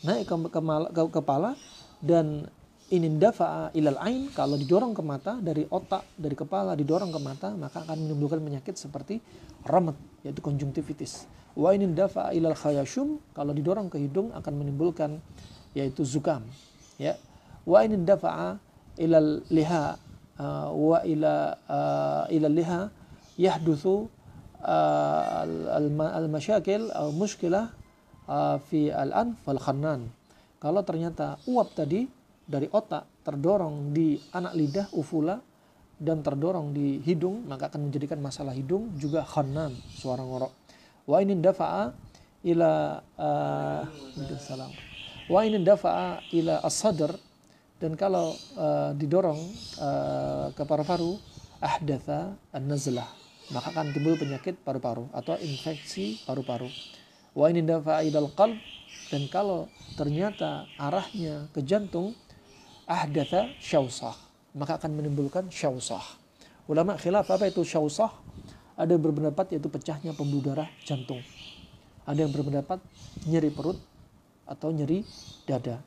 naik ke kepala, dan inin dafa'a ilal ain, kalau didorong ke mata, dari otak, dari kepala didorong ke mata, maka akan menimbulkan penyakit seperti ramat, yaitu konjungtivitis. Wa inin dafa'a ilal khayashum, kalau didorong ke hidung akan menimbulkan yaitu zukam, ya. Wa inin dafa'a ilal liha wa ilal liha yahdutsu al-masyakil atau muskilah fi al-anf wal khannan. Kalau ternyata uap tadi dari otak terdorong di anak lidah ufula dan terdorong di hidung, maka akan menjadikan masalah hidung, juga khannan, suara ngorok. Wa inin dafa'a ila wa inin dafa'a ila as-sadr, dan kalau didorong ke paru-paru, ahdatha an-nazlah, maka akan timbul penyakit paru-paru atau infeksi paru-paru. Wa inin dafa'a ila al-qalb, dan kalau ternyata arahnya ke jantung, ahdatha syausah, maka akan menimbulkan syausah. Ulama khilaf apa itu syausah. Ada yang berpendapat yaitu pecahnya pembuluh darah jantung. Ada yang berpendapat nyeri perut atau nyeri dada.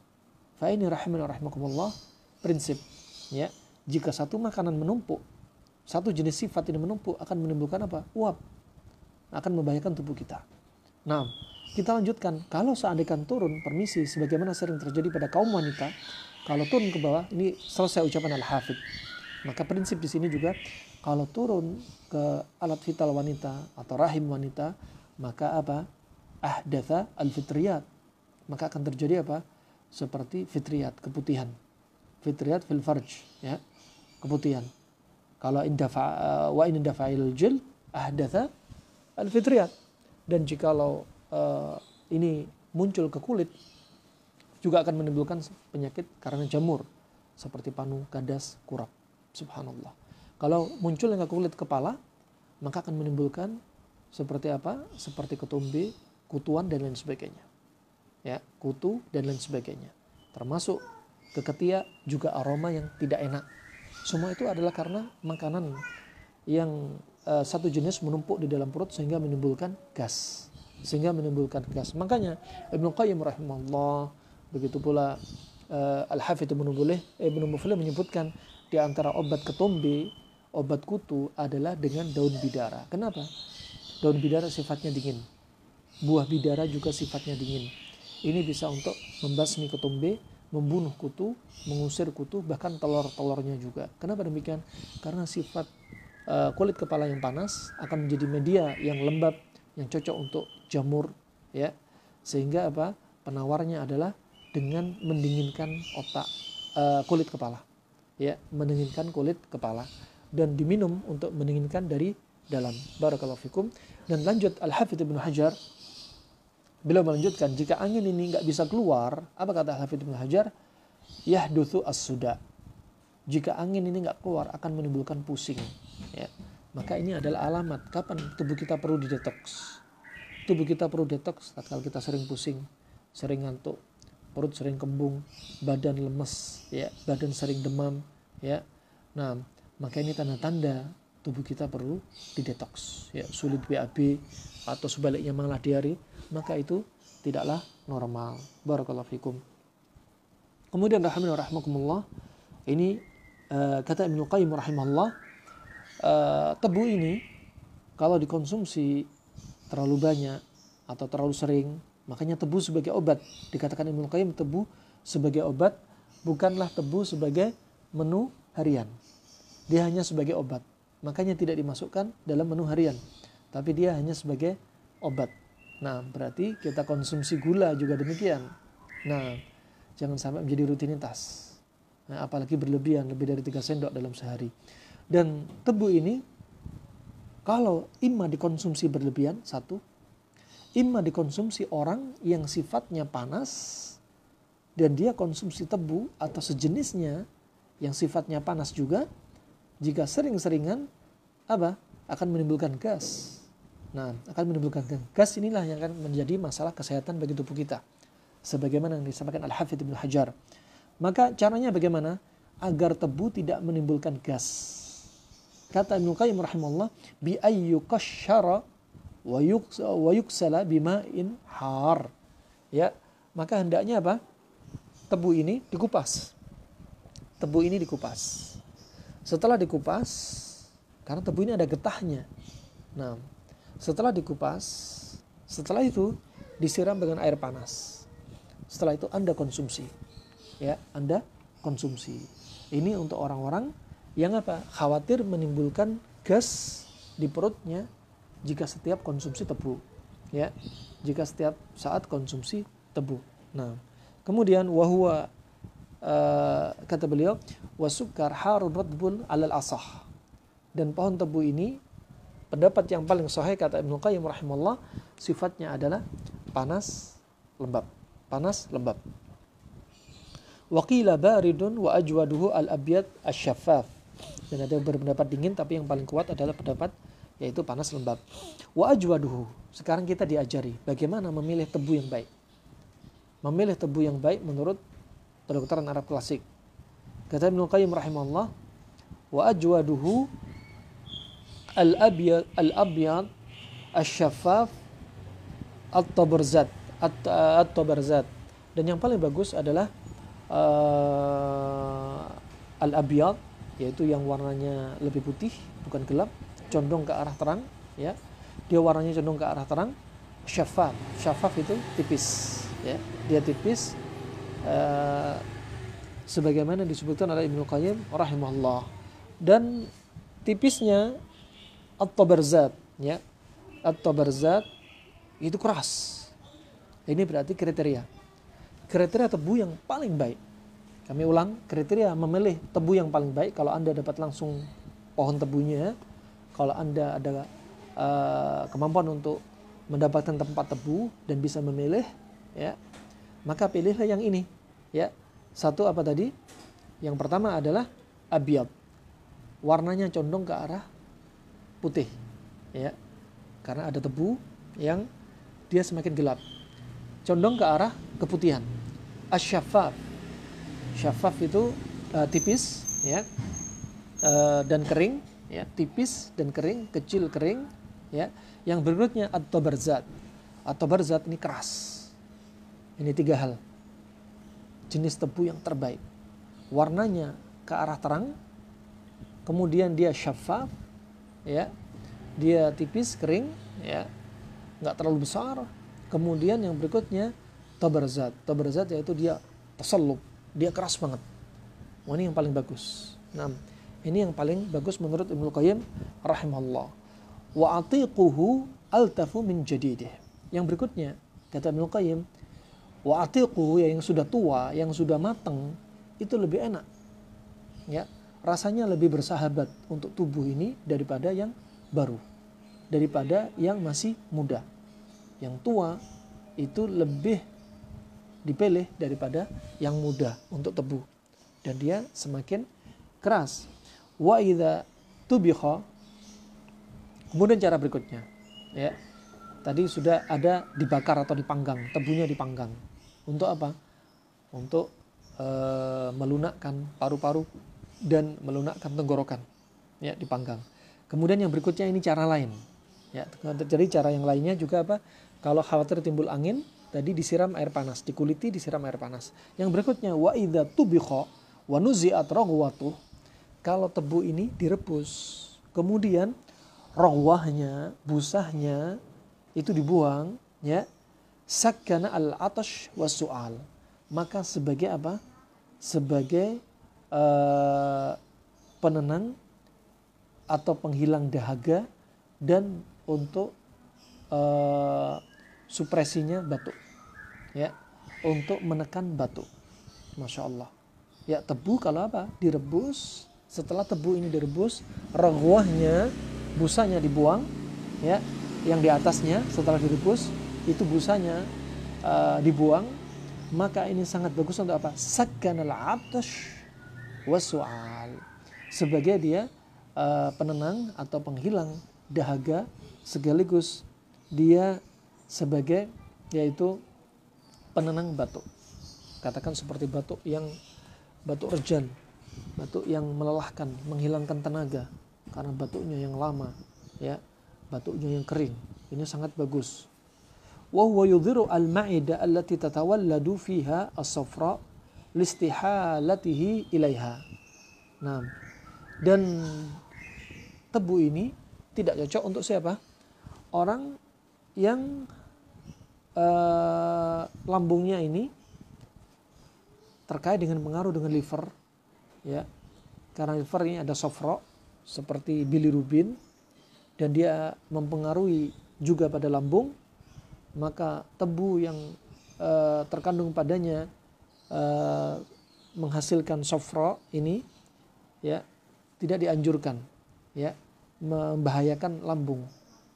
Fa ini rahimani rahimakumullah, prinsip, ya, jika satu makanan menumpuk, satu jenis sifat ini menumpuk, akan menimbulkan apa? Uap. Akan membahayakan tubuh kita. Nah, kita lanjutkan. Kalau seandainya turun, permisi, sebagaimana sering terjadi pada kaum wanita, kalau turun ke bawah, ini selesai ucapan Al-Hafidz. Maka prinsip di sini juga, kalau turun ke alat vital wanita atau rahim wanita, maka apa? Ahdatha al-fitriyat. Maka akan terjadi apa? Seperti fitriyat, keputihan. Fitriyat fil farj, ya, keputihan. Kalau wa in dafa'il jild ahdatha al-fitriyat. Dan jikalau ini muncul ke kulit, juga akan menimbulkan penyakit karena jamur seperti panu, gadas, kurap. Subhanallah. Kalau muncul ke kulit kepala, maka akan menimbulkan seperti apa? Seperti ketumbe, kutuan dan lain sebagainya. Ya, kutu dan lain sebagainya. Termasuk ke ketiak juga aroma yang tidak enak. Semua itu adalah karena makanan yang satu jenis menumpuk di dalam perut sehingga menimbulkan gas. Makanya Ibnu Qayyim rahimahullah, begitu pula Al-Hafidz Ibnu Muflih menyebutkan di antara obat ketombe, obat kutu adalah dengan daun bidara. Kenapa? Daun bidara sifatnya dingin. Buah bidara juga sifatnya dingin. Ini bisa untuk membasmi ketombe, membunuh kutu, mengusir kutu, bahkan telur-telurnya juga. Kenapa demikian? Karena sifat kulit kepala yang panas akan menjadi media yang lembab, yang cocok untuk jamur, ya. Sehingga apa? Penawarnya adalah dengan mendinginkan kulit kepala, ya, mendinginkan kulit kepala, dan diminum untuk mendinginkan dari dalam. Barakallahu fikum. Dan lanjut Al-Hafidz Ibnu Hajar, beliau melanjutkan, jika angin ini nggak bisa keluar, apa kata Al-Hafidz Ibnu Hajar? Yahdutsu as-suda. Jika angin ini nggak keluar akan menimbulkan pusing, ya. Maka ini adalah alamat kapan tubuh kita perlu didetoks. Tubuh kita perlu detoks kalau kita sering pusing, sering ngantuk, perut sering kembung, badan lemes, ya, badan sering demam, ya. Nah, maka ini tanda-tanda tubuh kita perlu didetoks, ya, sulit BAB atau sebaliknya malah diare, maka itu tidaklah normal. Barakallahu fikum. Kemudian rahimakumullah, ini kata Ibnu Qayyim rahimahullah, tebu ini kalau dikonsumsi terlalu banyak atau terlalu sering, makanya tebu sebagai obat. Dikatakan Ibnu Qayyim tebu sebagai obat, bukanlah tebu sebagai menu harian. Dia hanya sebagai obat. Makanya tidak dimasukkan dalam menu harian, tapi dia hanya sebagai obat. Nah, berarti kita konsumsi gula juga demikian. Nah, jangan sampai menjadi rutinitas. Nah, apalagi berlebihan, lebih dari 3 sendok dalam sehari. Dan tebu ini kalau imma dikonsumsi berlebihan, satu, imma dikonsumsi orang yang sifatnya panas dan dia konsumsi tebu atau sejenisnya yang sifatnya panas juga, jika sering-seringan akan menimbulkan gas. Nah, akan menimbulkan gas, inilah yang akan menjadi masalah kesehatan bagi tubuh kita. Sebagaimana yang disampaikan Al-Hafidz Ibnu Hajar. Maka caranya bagaimana? Agar tebu tidak menimbulkan gas. Kata Ibnu Qayyim rahimahullah, bi ayyuqashshara wa yuksala bima'in har. Ya, maka hendaknya apa? Tebu ini dikupas. Tebu ini dikupas. Setelah dikupas, karena tebu ini ada getahnya. Nah, setelah dikupas, setelah itu disiram dengan air panas. Setelah itu Anda konsumsi. Ya, Anda konsumsi. Ini untuk orang-orang yang khawatir menimbulkan gas di perutnya jika setiap konsumsi tebu. Ya, jika setiap saat konsumsi tebu. Nah, kemudian wahwa kata beliau, wasukar harun radbun alal asah. Dan pohon tebu ini, pendapat yang paling sahih kata Ibnu Qayyim rahimahullah, sifatnya adalah panas lembab. Panas lembab. Waqila baridun wa ajwaduhu al-abyad asy-syaffaf. Dan ada berpendapat dingin, tapi yang paling kuat adalah pendapat yaitu panas lembab. Wa ajwaduhu. Sekarang kita diajari bagaimana memilih tebu yang baik. Memilih tebu yang baik menurut kedokteran Arab klasik. Kata Ibnu Qayyim rahimahullah, wa ajwaduhu al-abyad asy-syaffaf at-tabarzat. Dan yang paling bagus adalah al-abyad, yaitu yang warnanya lebih putih, bukan gelap, condong ke arah terang, ya. Dia warnanya condong ke arah terang. Syaffaf. Syaffaf itu tipis, ya. Dia tipis, sebagaimana disebutkan oleh Ibnu Qayyim rahimahullah. Dan tipisnya at-tabarzat, ya. At-tabarzat itu keras. Ini berarti kriteria tebu yang paling baik. Kami ulang, kriteria memilih tebu yang paling baik. Kalau Anda dapat langsung pohon tebunya, kalau Anda ada kemampuan untuk mendapatkan tempat tebu dan bisa memilih, ya, maka pilihlah yang ini, ya. Satu apa tadi? Yang pertama adalah abyad, warnanya condong ke arah putih, ya, karena ada tebu yang dia semakin gelap, condong ke arah keputihan. Asy-syaffaf, syaffaf itu tipis, ya, dan kering, ya, tipis dan kering, kecil kering, ya. Yang berikutnya at-tabarzat. At-tabarzat ini keras. Ini 3 hal. Jenis tebu yang terbaik. Warnanya ke arah terang, kemudian dia syaffaf, ya, dia tipis kering, ya, nggak terlalu besar. Kemudian yang berikutnya tabarzat. Tabarzat yaitu dia tasallub, dia keras banget. Wah, ini yang paling bagus. Nah, ini yang paling bagus menurut Ibnu Qayyim rahimahullah. Wa atiquhu altafu min jadidih. Yang berikutnya kata Ibnu Qayyim, wa atiquhu, yang sudah tua, yang sudah matang itu lebih enak. Ya, rasanya lebih bersahabat untuk tubuh ini daripada yang baru, daripada yang masih muda. Yang tua itu lebih dipilih daripada yang muda untuk tebu, dan dia semakin keras. Wa idza tubikha, kemudian cara berikutnya, ya tadi sudah ada dibakar atau dipanggang, tebunya dipanggang. Untuk apa? Untuk melunakkan paru-paru dan melunakkan tenggorokan, ya dipanggang. Kemudian yang berikutnya ini cara lain, ya. Jadi cara yang lainnya juga apa? Kalau khawatir timbul angin, tadi disiram air panas, dikuliti disiram air panas. Yang berikutnya wa idza tubikha wa nuzi'at raghwatuh, kalau tebu ini direbus, kemudian raghwahnya, busahnya itu dibuang, ya, sakkana al-atash was-su'al, maka sebagai apa? Sebagai penenang atau penghilang dahaga dan untuk supresinya batuk, ya, untuk menekan batuk. Masya Allah. Ya, tebu kalau apa? Direbus. Setelah tebu ini direbus, raghwahnya, busanya dibuang, ya, yang di atasnya setelah direbus itu busanya dibuang, maka ini sangat bagus untuk apa? Sakkanal atash wasu'al, sebagai dia penenang atau penghilang dahaga, sekaligus dia sebagai yaitu penenang batuk. Katakan seperti batuk rejan, batuk yang melelahkan, menghilangkan tenaga karena batuknya yang lama, ya, batuknya yang kering. Ini sangat bagus. Wa huwa yudhiru al-ma'ida allati tatawalladu fiha as-safra listihalatihi ilaiha. Nah, dan tebu ini tidak cocok untuk siapa? Orang yang lambungnya ini terkait dengan pengaruh dengan liver, ya, karena liver ini ada sofro seperti bilirubin dan dia mempengaruhi juga pada lambung, maka tebu yang terkandung padanya menghasilkan sofro ini, ya, tidak dianjurkan, ya, membahayakan lambung.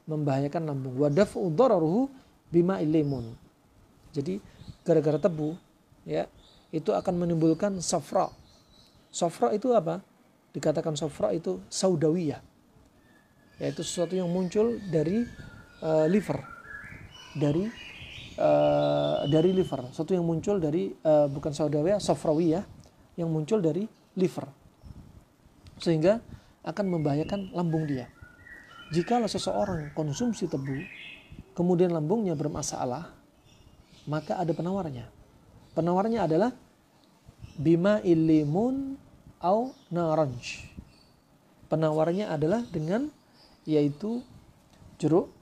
Wadaf'u dararuhu bima ilimun. Jadi gara-gara tebu, ya, itu akan menimbulkan sofra. Sofra itu apa? Dikatakan sofra itu saudawiyah, yaitu sesuatu yang muncul dari liver, dari liver, sesuatu yang muncul dari bukan saudawiyah, sofrawiyah, yang muncul dari liver, sehingga akan membahayakan lambung dia. Jikalau seseorang konsumsi tebu, kemudian lambungnya bermasalah, maka ada penawarnya. Penawarnya adalah bima ilimun au naranj. Penawarnya adalah dengan yaitu jeruk,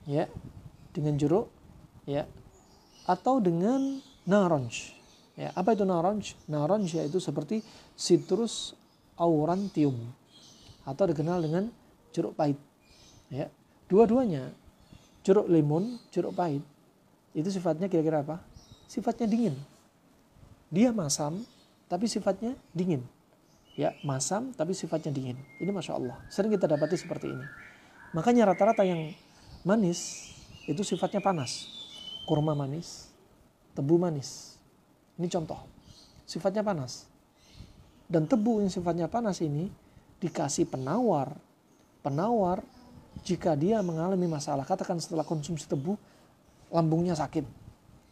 ya, dengan jeruk, ya, atau dengan naranj. Ya, apa itu naranj? Naranj yaitu seperti citrus aurantium atau dikenal dengan jeruk pahit. Ya, dua-duanya, jeruk lemon, jeruk pahit, itu sifatnya kira-kira apa? Sifatnya dingin. Dia masam, tapi sifatnya dingin. Ya, masam, tapi sifatnya dingin. Ini Masya Allah, sering kita dapati seperti ini. Makanya rata-rata yang manis, itu sifatnya panas. Kurma manis, tebu manis. Ini contoh, sifatnya panas. Dan tebu yang sifatnya panas ini, dikasih penawar jika dia mengalami masalah, katakan setelah konsumsi tebu, lambungnya sakit,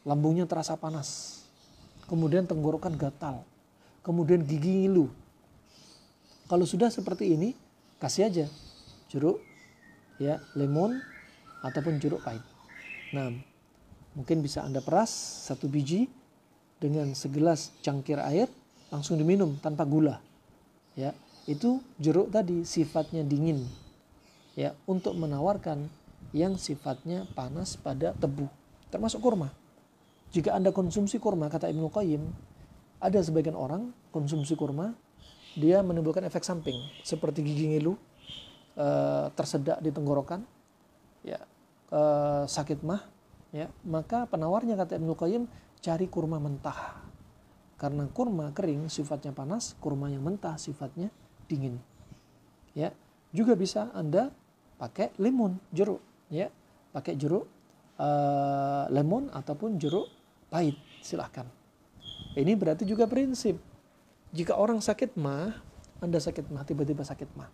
lambungnya terasa panas, kemudian tenggorokan gatal, kemudian gigi ngilu. Kalau sudah seperti ini, kasih aja jeruk, ya, lemon, ataupun jeruk pahit. Nah, mungkin bisa Anda peras 1 biji dengan segelas cangkir air, langsung diminum tanpa gula. Ya, itu jeruk tadi sifatnya dingin, ya, untuk menawarkan yang sifatnya panas pada tebu, termasuk kurma. Jika Anda konsumsi kurma, kata Ibnu Qayyim, ada sebagian orang konsumsi kurma dia menimbulkan efek samping seperti gigi ngilu, tersedak di tenggorokan, ya, sakit mah, ya. Maka penawarnya kata Ibnu Qayyim, cari kurma mentah. Karena kurma kering sifatnya panas, kurma yang mentah sifatnya dingin. Ya, juga bisa Anda pakai lemon, jeruk, ya. Pakai jeruk lemon ataupun jeruk pahit, silahkan. Ini berarti juga prinsip. Jika orang sakit mah, Anda sakit mah, tiba-tiba sakit mah,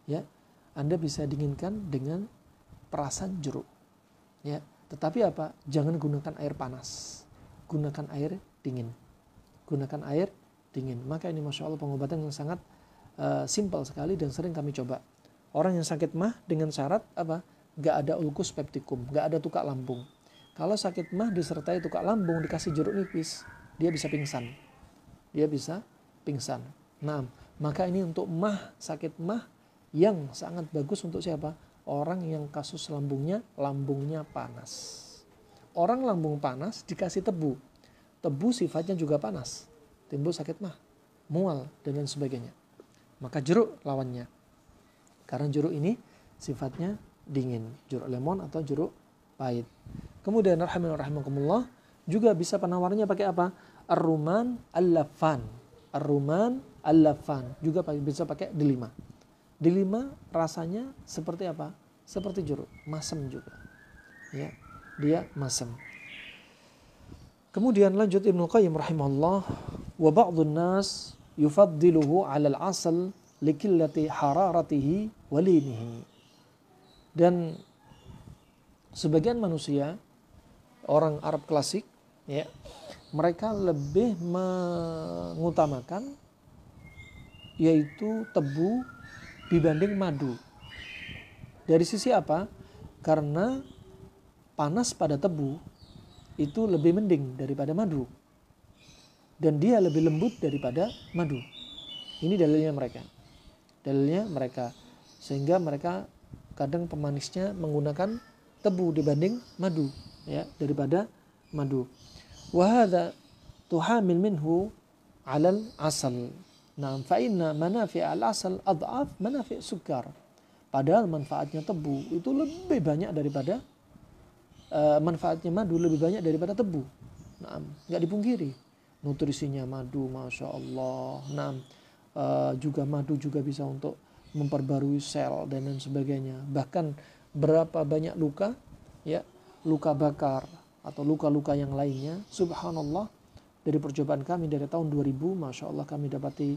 ya, Anda bisa dinginkan dengan perasan jeruk, ya. Tetapi apa? Jangan gunakan air panas, gunakan air dingin, gunakan air dingin. Maka ini masya Allah pengobatan yang sangat simpel sekali dan sering kami coba. Orang yang sakit mah dengan syarat apa? Gak ada ulkus peptikum, gak ada tukak lambung. Kalau sakit mah disertai tukak lambung, dikasih jeruk nipis, dia bisa pingsan. Dia bisa pingsan. Nah, maka ini untuk mah, sakit mah yang sangat bagus untuk siapa? Orang yang kasus lambungnya panas. Orang lambung panas dikasih tebu. Tebu sifatnya juga panas. Timbul sakit mah, mual, dan lain sebagainya. Maka jeruk lawannya. Karena jeruk ini sifatnya dingin. Jeruk lemon atau jeruk pahit. Kemudian rahimakumullah juga bisa penawarnya pakai apa? Ar-rumman al-lafan. Ar-rumman al-lafan. Juga bisa pakai delima. Delima rasanya seperti apa? Seperti jeruk, masam juga. Ya, dia masam. Kemudian lanjut Ibnu Qayyim rahimahullah, wa ba'dun nas yufaddiluhu 'ala al-'asal likillati hararatihi wa linihi. Dan sebagian manusia, orang Arab klasik, ya, mereka lebih mengutamakan yaitu tebu dibanding madu. Dari sisi apa? Karena panas pada tebu itu lebih mending daripada madu. Dan dia lebih lembut daripada madu. Ini dalilnya mereka. Dalilnya mereka. Sehingga mereka kadang pemanisnya menggunakan tebu dibanding madu, ya, daripada madu. Wa hadza tuhamil minhu 'alal 'asal. Nah, fa inna manafi' al-'asal adhaf manafi' sukar. Padahal manfaatnya tebu itu lebih banyak daripada manfaatnya madu lebih banyak daripada tebu. Nah, enggak dipungkiri. Nutrisinya madu, masya Allah. Nah, juga madu juga bisa untuk memperbarui sel dan lain sebagainya. Bahkan berapa banyak luka, ya, luka bakar atau luka-luka yang lainnya, subhanallah, dari percobaan kami dari tahun 2000, masya Allah kami dapati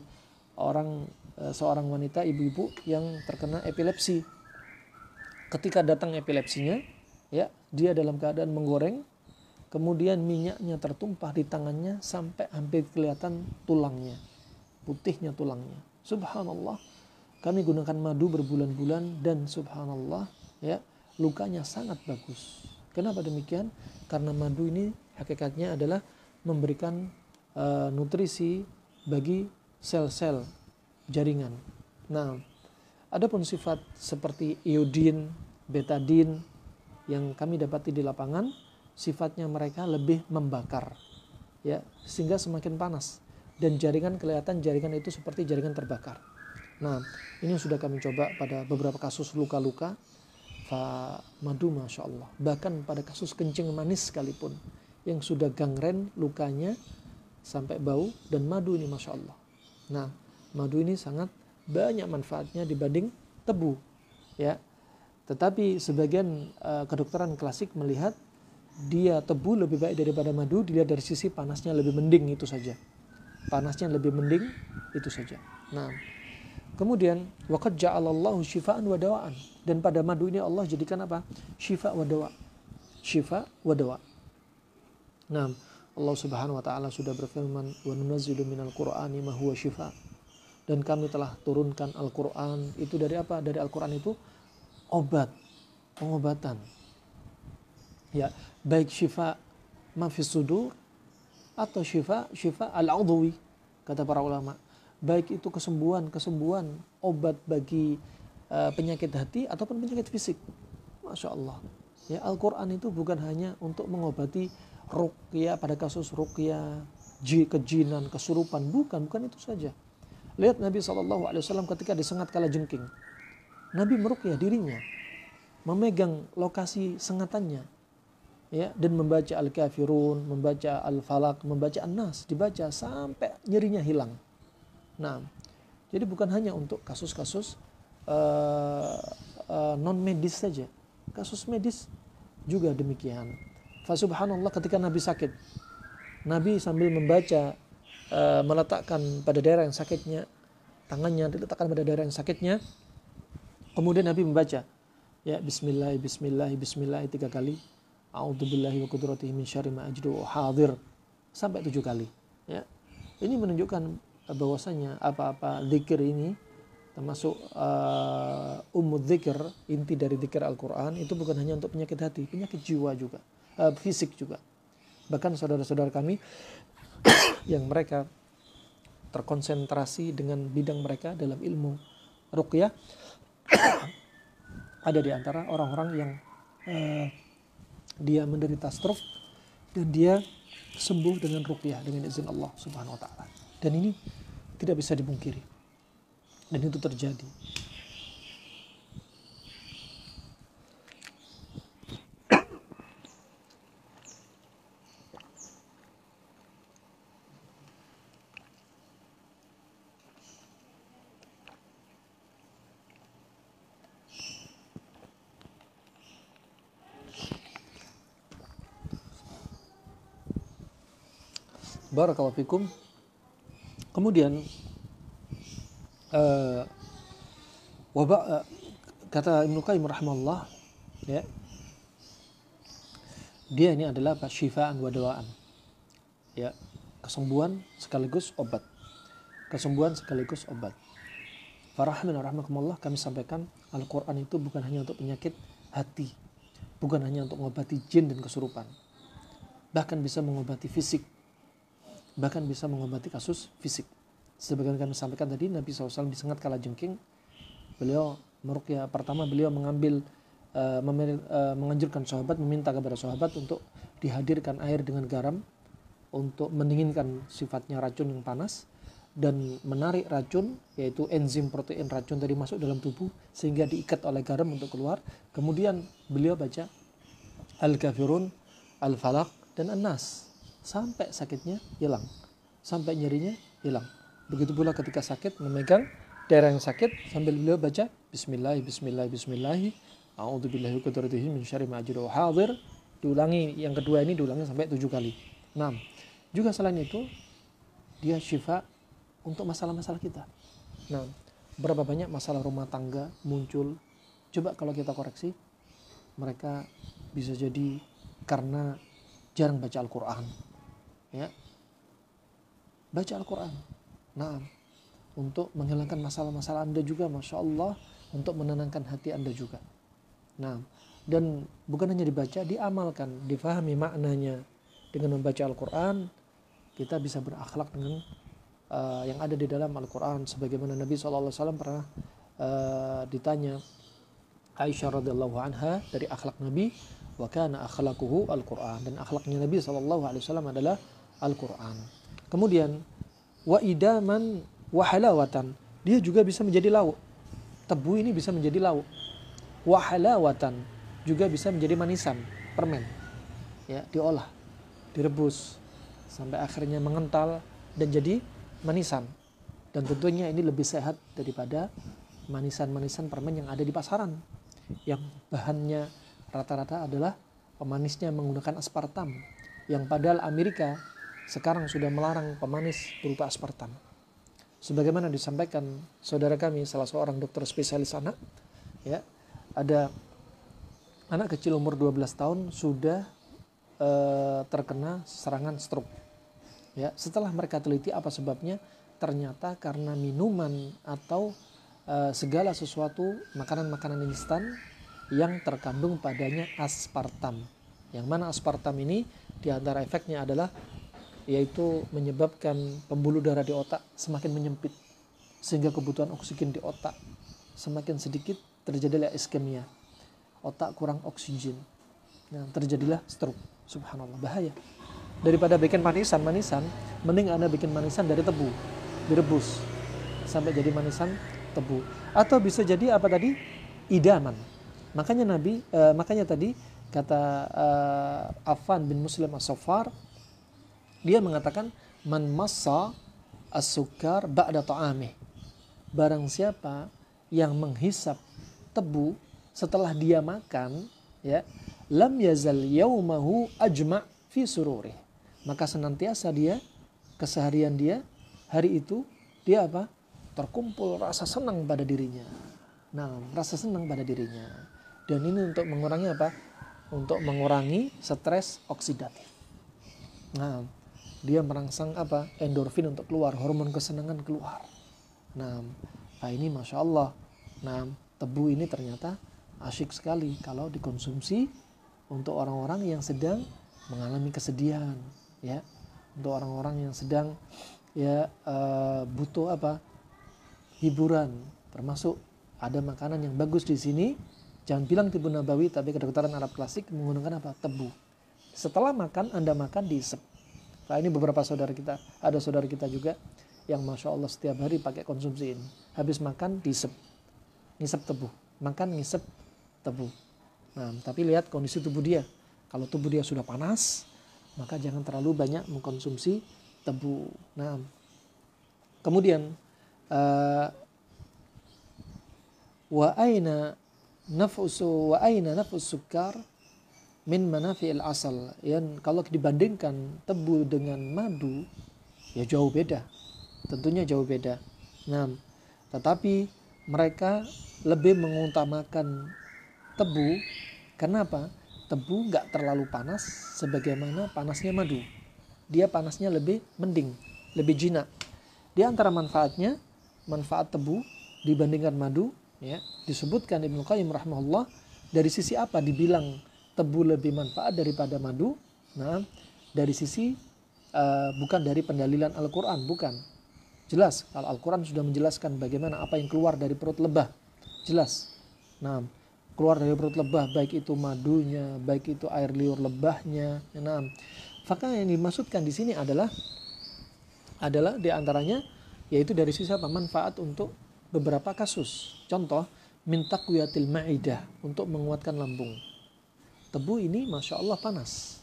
seorang wanita ibu-ibu yang terkena epilepsi. Ketika datang epilepsinya, ya, dia dalam keadaan menggoreng, kemudian minyaknya tertumpah di tangannya sampai hampir kelihatan tulangnya, putihnya tulangnya. Subhanallah, kami gunakan madu berbulan-bulan dan subhanallah, ya, lukanya sangat bagus. Kenapa demikian? Karena madu ini hakikatnya adalah memberikan nutrisi bagi sel-sel jaringan. Nah, adapun sifat seperti iodin, betadin yang kami dapati di lapangan, sifatnya mereka lebih membakar, ya, sehingga semakin panas dan jaringan kelihatan jaringan itu seperti jaringan terbakar. Nah, ini sudah kami coba pada beberapa kasus luka-luka. Madu masya Allah. Bahkan pada kasus kencing manis sekalipun yang sudah gangren lukanya sampai bau, dan madu ini masya Allah. Nah, madu ini sangat banyak manfaatnya dibanding tebu, ya. Tetapi sebagian kedokteran klasik melihat dia tebu lebih baik daripada madu, dilihat dari sisi panasnya lebih mending, itu saja. Panasnya lebih mending, itu saja. Nah, kemudian waqad ja'alallahu syifaan wa dawaan, dan pada madu ini Allah jadikan apa? Syifa wa dawa. Syifa wa dawa. Nah, Allah Subhanahu wa taala sudah berfirman, wa nunazzilu minal qur'ani ma huwa syifa. Dan kami telah turunkan Al-Qur'an itu dari apa? Dari Al-Qur'an itu obat, pengobatan. Ya, baik syifa ma fis sudur atau syifa al-udwi, kata para ulama. Baik itu kesembuhan obat bagi penyakit hati ataupun penyakit fisik. Masya Allah. Ya, Al-Quran itu bukan hanya untuk mengobati ruqyah, pada kasus ruqyah, kejinan, kesurupan. Bukan itu saja. Lihat Nabi SAW ketika disengat kala jengking. Nabi meruqyah dirinya, memegang lokasi sengatannya, ya, dan membaca Al-Kafirun, membaca Al-Falaq, membaca An-Nas, dibaca sampai nyerinya hilang. Nah, jadi bukan hanya untuk kasus-kasus non medis saja, kasus medis juga demikian. Fasubhanallah, ketika Nabi sakit, Nabi sambil membaca, meletakkan pada daerah yang sakitnya, tangannya diletakkan pada daerah yang sakitnya, kemudian Nabi membaca, ya, Bismillah, Bismillah, Bismillah 3 kali, A'udzubillahi wa qudratihi min syarri ma ajidu hadir sampai 7 kali. Ya, ini menunjukkan bahwasanya apa-apa zikir ini, termasuk dzikir, inti dari zikir Al-Quran itu bukan hanya untuk penyakit hati, penyakit jiwa juga, fisik juga. Bahkan saudara-saudara kami yang mereka terkonsentrasi dengan bidang mereka dalam ilmu ruqyah, ada di antara orang-orang yang dia menderita stroke dan dia sembuh dengan ruqyah, dengan izin Allah Subhanahu wa taala. Dan ini tidak bisa dipungkiri. Dan itu terjadi. Barakallahu fikum. Kemudian kata Ibnu Qayyim rahimahullah, ya, dia ini adalah syifaan wa dawaan, ya, kesembuhan sekaligus obat, kesembuhan sekaligus obat. Farahman rahmakumullah, kami sampaikan Al-Quran itu bukan hanya untuk penyakit hati, bukan hanya untuk mengobati jin dan kesurupan, bahkan bisa mengobati fisik, bahkan bisa mengobati kasus fisik. Sebagaimana kami sampaikan tadi, Nabi SAW disengat kala jengking. Beliau meruqyah, pertama beliau menganjurkan sahabat, meminta kepada sahabat untuk dihadirkan air dengan garam untuk mendinginkan sifatnya racun yang panas dan menarik racun, yaitu enzim protein racun tadi masuk dalam tubuh sehingga diikat oleh garam untuk keluar. Kemudian beliau baca Al-Kafirun, Al-Falaq dan An-Nas sampai sakitnya hilang, sampai nyerinya hilang. Begitu pula ketika sakit, memegang daerah yang sakit sambil beliau baca Bismillah, Bismillah, Bismillah, A'udzubillahi wa qudratihi min syarri ma ajidu hadir. Diulangi, yang kedua ini diulangi sampai 7 kali. Nah, juga selain itu dia syifa untuk masalah-masalah kita. Nah, berapa banyak masalah rumah tangga muncul? Coba kalau kita koreksi, mereka bisa jadi karena jarang baca Al-Quran, ya, baca Al-Quran. Nah, untuk menghilangkan masalah-masalah Anda juga, Masya Allah, untuk menenangkan hati Anda juga. Nah, dan bukan hanya dibaca, diamalkan, difahami maknanya. Dengan membaca Al-Quran, kita bisa berakhlak dengan yang ada di dalam Al-Quran. Sebagaimana Nabi SAW pernah ditanya Aisyah radhiyallahu anha dari akhlak Nabi, wa kana akhlaquhu Al-Quran, dan akhlaknya Nabi SAW adalah Al-Quran. Kemudian wa idaman wa halawatan, dia juga bisa menjadi lauk. Tebu ini bisa menjadi lauk. Wa halawatan, juga bisa menjadi manisan, permen, ya, diolah, direbus sampai akhirnya mengental dan jadi manisan. Dan tentunya ini lebih sehat daripada manisan-manisan permen yang ada di pasaran, yang bahannya rata-rata adalah pemanisnya menggunakan aspartam, yang padahal Amerika sekarang sudah melarang pemanis berupa aspartam. Sebagaimana disampaikan saudara kami, salah seorang dokter spesialis anak, ya, ada anak kecil umur 12 tahun sudah terkena serangan stroke. Ya, setelah mereka teliti apa sebabnya, ternyata karena minuman atau segala sesuatu makanan-makanan instan yang terkandung padanya aspartam. Yang mana aspartam ini diantara efeknya adalah yaitu menyebabkan pembuluh darah di otak semakin menyempit, sehingga kebutuhan oksigen di otak semakin sedikit, terjadilah iskemia, otak kurang oksigen. Nah, terjadilah stroke. Subhanallah, bahaya. daripada bikin manisan, mending Anda bikin manisan dari tebu, direbus sampai jadi manisan tebu. Atau bisa jadi apa tadi? Idaman. Makanya tadi kata Affan bin Muslim As-Saffar, dia mengatakan man massa as-sukar ba'da ta'amih. Barang siapa yang menghisap tebu setelah dia makan, ya, lam yazal yaumahu ajma' fi sururih. Maka senantiasa dia, keseharian dia, hari itu dia apa? Terkumpul rasa senang pada dirinya. Nah, rasa senang pada dirinya. Dan ini untuk mengurangi apa? Untuk mengurangi stres oksidatif. Nah, dia merangsang apa? Endorfin untuk keluar, hormon kesenangan keluar. Nah, ini Masya Allah. Nah, tebu ini ternyata asyik sekali kalau dikonsumsi untuk orang-orang yang sedang mengalami kesedihan, ya, untuk orang-orang yang sedang butuh apa? Hiburan. Termasuk ada makanan yang bagus di sini. Jangan bilang tibu nabawi, tapi kedokteran Arab klasik menggunakan apa? Tebu. Setelah makan, Anda makan diisep. Nah, ini beberapa saudara kita, ada saudara kita juga yang Masya Allah setiap hari pakai konsumsi ini. Habis makan diisep, ngisep tebu, makan ngisep tebu. Nah, tapi lihat kondisi tubuh dia. Kalau tubuh dia sudah panas, maka jangan terlalu banyak mengkonsumsi tebu. Nah, kemudian wa aina naf'us sukar min manafi'il asal. Yang kalau dibandingkan tebu dengan madu, ya jauh beda. Tentunya jauh beda. Nah, tetapi mereka lebih mengutamakan tebu. Kenapa? Tebu nggak terlalu panas sebagaimana panasnya madu. Dia panasnya lebih mending, lebih jinak. Di antara manfaatnya, manfaat tebu dibandingkan madu, ya, disebutkan Ibnu Qayyim rahimahullah, dari sisi apa dibilang tebu lebih manfaat daripada madu? Nah, dari sisi bukan dari pendalilan Al-Quran, bukan. Jelas, kalau Al-Quran sudah menjelaskan bagaimana apa yang keluar dari perut lebah. Jelas. Nah, keluar dari perut lebah, baik itu madunya, baik itu air liur lebahnya. Nah, maka yang dimaksudkan di sini adalah diantaranya yaitu dari sisi apa? Manfaat untuk beberapa kasus. Contoh, min taqwiyatil ma'idah, untuk menguatkan lambung. Tebu ini Masya Allah panas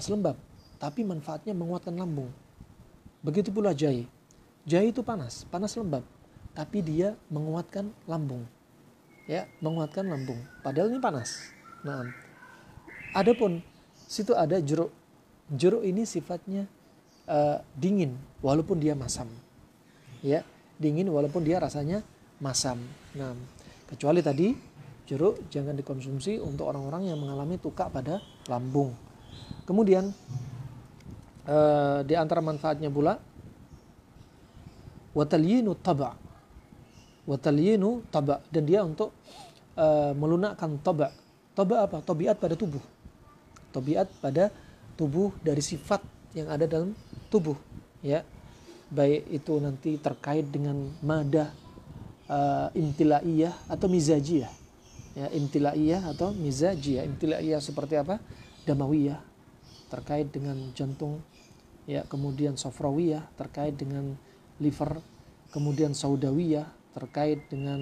lembab, tapi manfaatnya menguatkan lambung. Begitu pula jahe. Jahe itu panas lembab, tapi dia menguatkan lambung. Ya, menguatkan lambung. Padahal ini panas. Nah, adapun situ ada jeruk. Jeruk ini sifatnya dingin walaupun dia masam. Ya, dingin walaupun dia rasanya masam. Nah, kecuali tadi jeruk jangan dikonsumsi untuk orang-orang yang mengalami tukak pada lambung. Kemudian di antara manfaatnya pula watalyinu taba'. Watalyinu taba', dan dia untuk melunakkan taba'. Taba' apa? Tabiat pada tubuh. Tabiat pada tubuh dari sifat yang ada dalam tubuh, ya. Baik itu nanti terkait dengan madah imtilaiyah atau mizajiyah. Ya, imtilaiyah atau mizajiyah. Imtilaiyah seperti apa? Damawiyah, terkait dengan jantung, ya, kemudian sofrawiyah terkait dengan liver, kemudian saudawiyah terkait dengan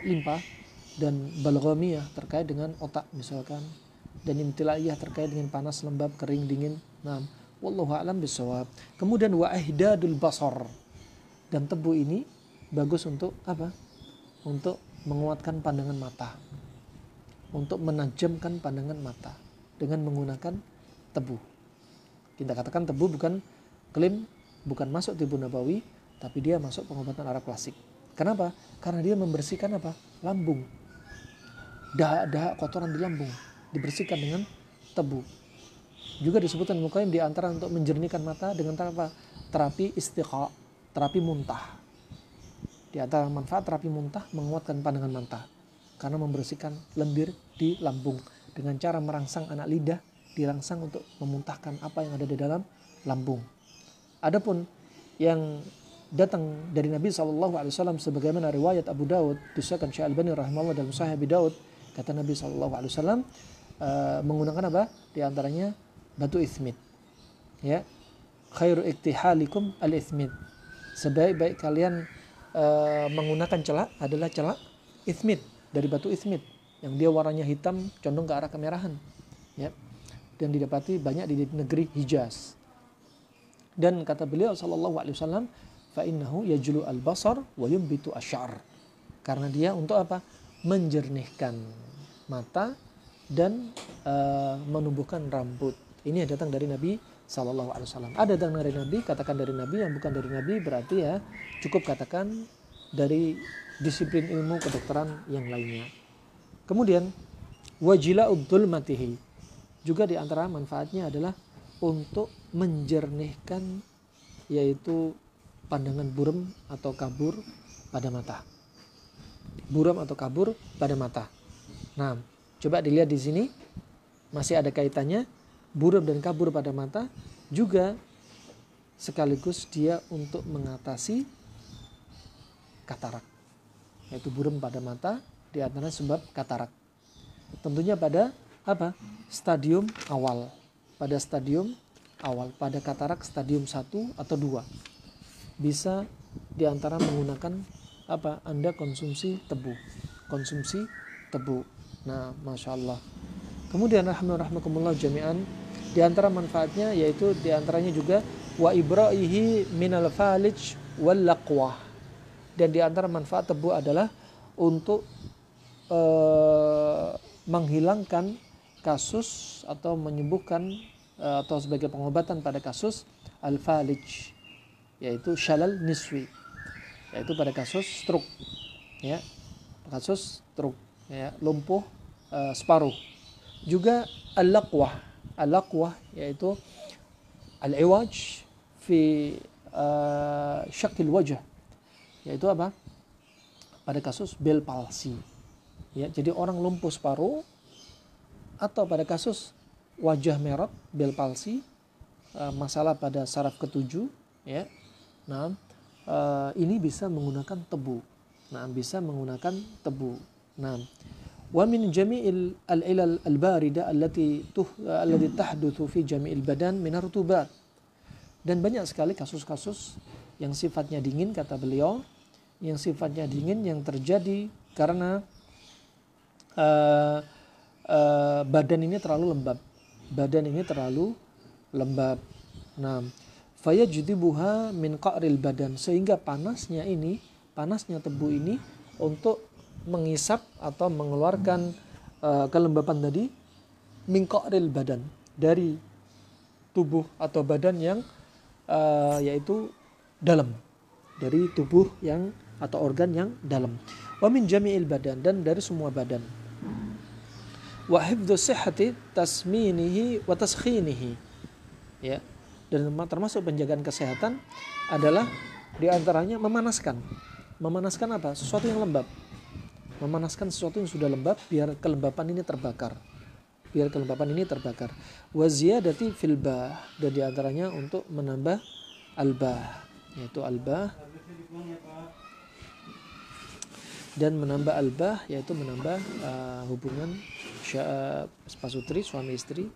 limpa, dan balghamiyah terkait dengan otak misalkan, dan imtilaiyah terkait dengan panas, lembab, kering, dingin. Nah, wallahu a'lam bishawab. Kemudian wa ihdadul basar, dan tebu ini bagus untuk apa? Untuk menguatkan pandangan mata, untuk menajamkan pandangan mata dengan menggunakan tebu. Kita katakan tebu bukan klaim, bukan masuk tibu nabawi, tapi dia masuk pengobatan Arab klasik. Kenapa? Karena dia membersihkan apa? Lambung. Dahak-dahak kotoran di lambung dibersihkan dengan tebu. Juga disebutkan Ibnu Qayyim di antara untuk menjernihkan mata dengan apa? Terapi istiqa, terapi muntah. Di antara manfaat terapi muntah menguatkan pandangan mata karena membersihkan lendir di lambung dengan cara merangsang anak lidah, dirangsang untuk memuntahkan apa yang ada di dalam lambung. Adapun yang datang dari Nabi SAW sebagaimana riwayat Abu Daud, disahkan Syekh Albani rahimahullah dalam Sahih Abi Daud, kata Nabi SAW, menggunakan apa? Di antaranya batu ismid. Ya. Khairu iktihalikum al-ismid. Sebaik-baik kalian menggunakan celak adalah celak ismid, dari batu ismid yang dia warnanya hitam condong ke arah kemerahan. Ya. Dan didapati banyak di negeri Hijaz. Dan kata beliau sallallahu alaihi wasallam, fa innahu yajlu al-basar wa yumbitu asy'ar. Karena dia untuk apa? Menjernihkan mata dan menumbuhkan rambut. Ini yang datang dari Nabi sallallahu alaihi wasallam. Ada datang dari Nabi, katakan dari Nabi, yang bukan dari Nabi berarti ya cukup katakan dari disiplin ilmu kedokteran yang lainnya. Kemudian wajila'ud dzulmatihi. Juga di antara manfaatnya adalah untuk menjernihkan yaitu pandangan buram atau kabur pada mata. Buram atau kabur pada mata. Nah, coba dilihat di sini masih ada kaitannya. Buram dan kabur pada mata juga sekaligus dia untuk mengatasi katarak. Yaitu buram pada mata di antara sebab katarak. Tentunya pada apa? Stadium awal. Pada stadium awal, pada katarak stadium 1 atau 2. Bisa di antara menggunakan apa? Anda konsumsi tebu. Konsumsi tebu. Nah, Masya Allah. Kemudian rahmatullah jami'an, di antara manfaatnya yaitu di antaranya juga wa ibra'ihi minal falij wal laqwah. Dan di antara manfaat tebu adalah untuk menghilangkan kasus atau menyembuhkan atau sebagai pengobatan pada kasus al-falij, yaitu syalal niswi, yaitu pada kasus stroke, ya, kasus stroke, ya, lumpuh separuh. Juga al-laqwah yaitu al-iwaj fi syakil wajah, yaitu apa? Pada kasus Bell palsy. Ya, jadi orang lumpuh separuh atau pada kasus wajah merah Bell palsy, masalah pada saraf ketujuh, ya. Nah, ini bisa menggunakan tebu. Nah, bisa menggunakan tebu. Nah, wa min jami'il al-ilal al-barida allati tahdutsu fi jami'il badan min ar-rutubat. Dan banyak sekali kasus-kasus yang sifatnya dingin, kata beliau, yang sifatnya dingin yang terjadi karena badan ini terlalu lembab. Badan ini terlalu lembab. Nah, fayajdibuha min qa'ril badan, sehingga panasnya tebu ini untuk mengisap atau mengeluarkan kelembapan tadi min qa'ril badan, dari tubuh atau badan yang yaitu dalam, dari tubuh yang atau organ yang dalam. Wa min jami'il badan, dan dari semua badan. Wa hifdzu sihhati tasminihi wa taskhinihi. Ya. Dan termasuk penjagaan kesehatan adalah di antaranya memanaskan. Memanaskan apa? Sesuatu yang lembab. Memanaskan sesuatu yang sudah lembab biar kelembapan ini terbakar. Biar kelembapan ini terbakar. Wa ziyadati fil bah, dan di antaranya untuk menambah al-bah, yaitu al-bah. Dan menambah al-bah yaitu menambah hubungan pasutri, suami istri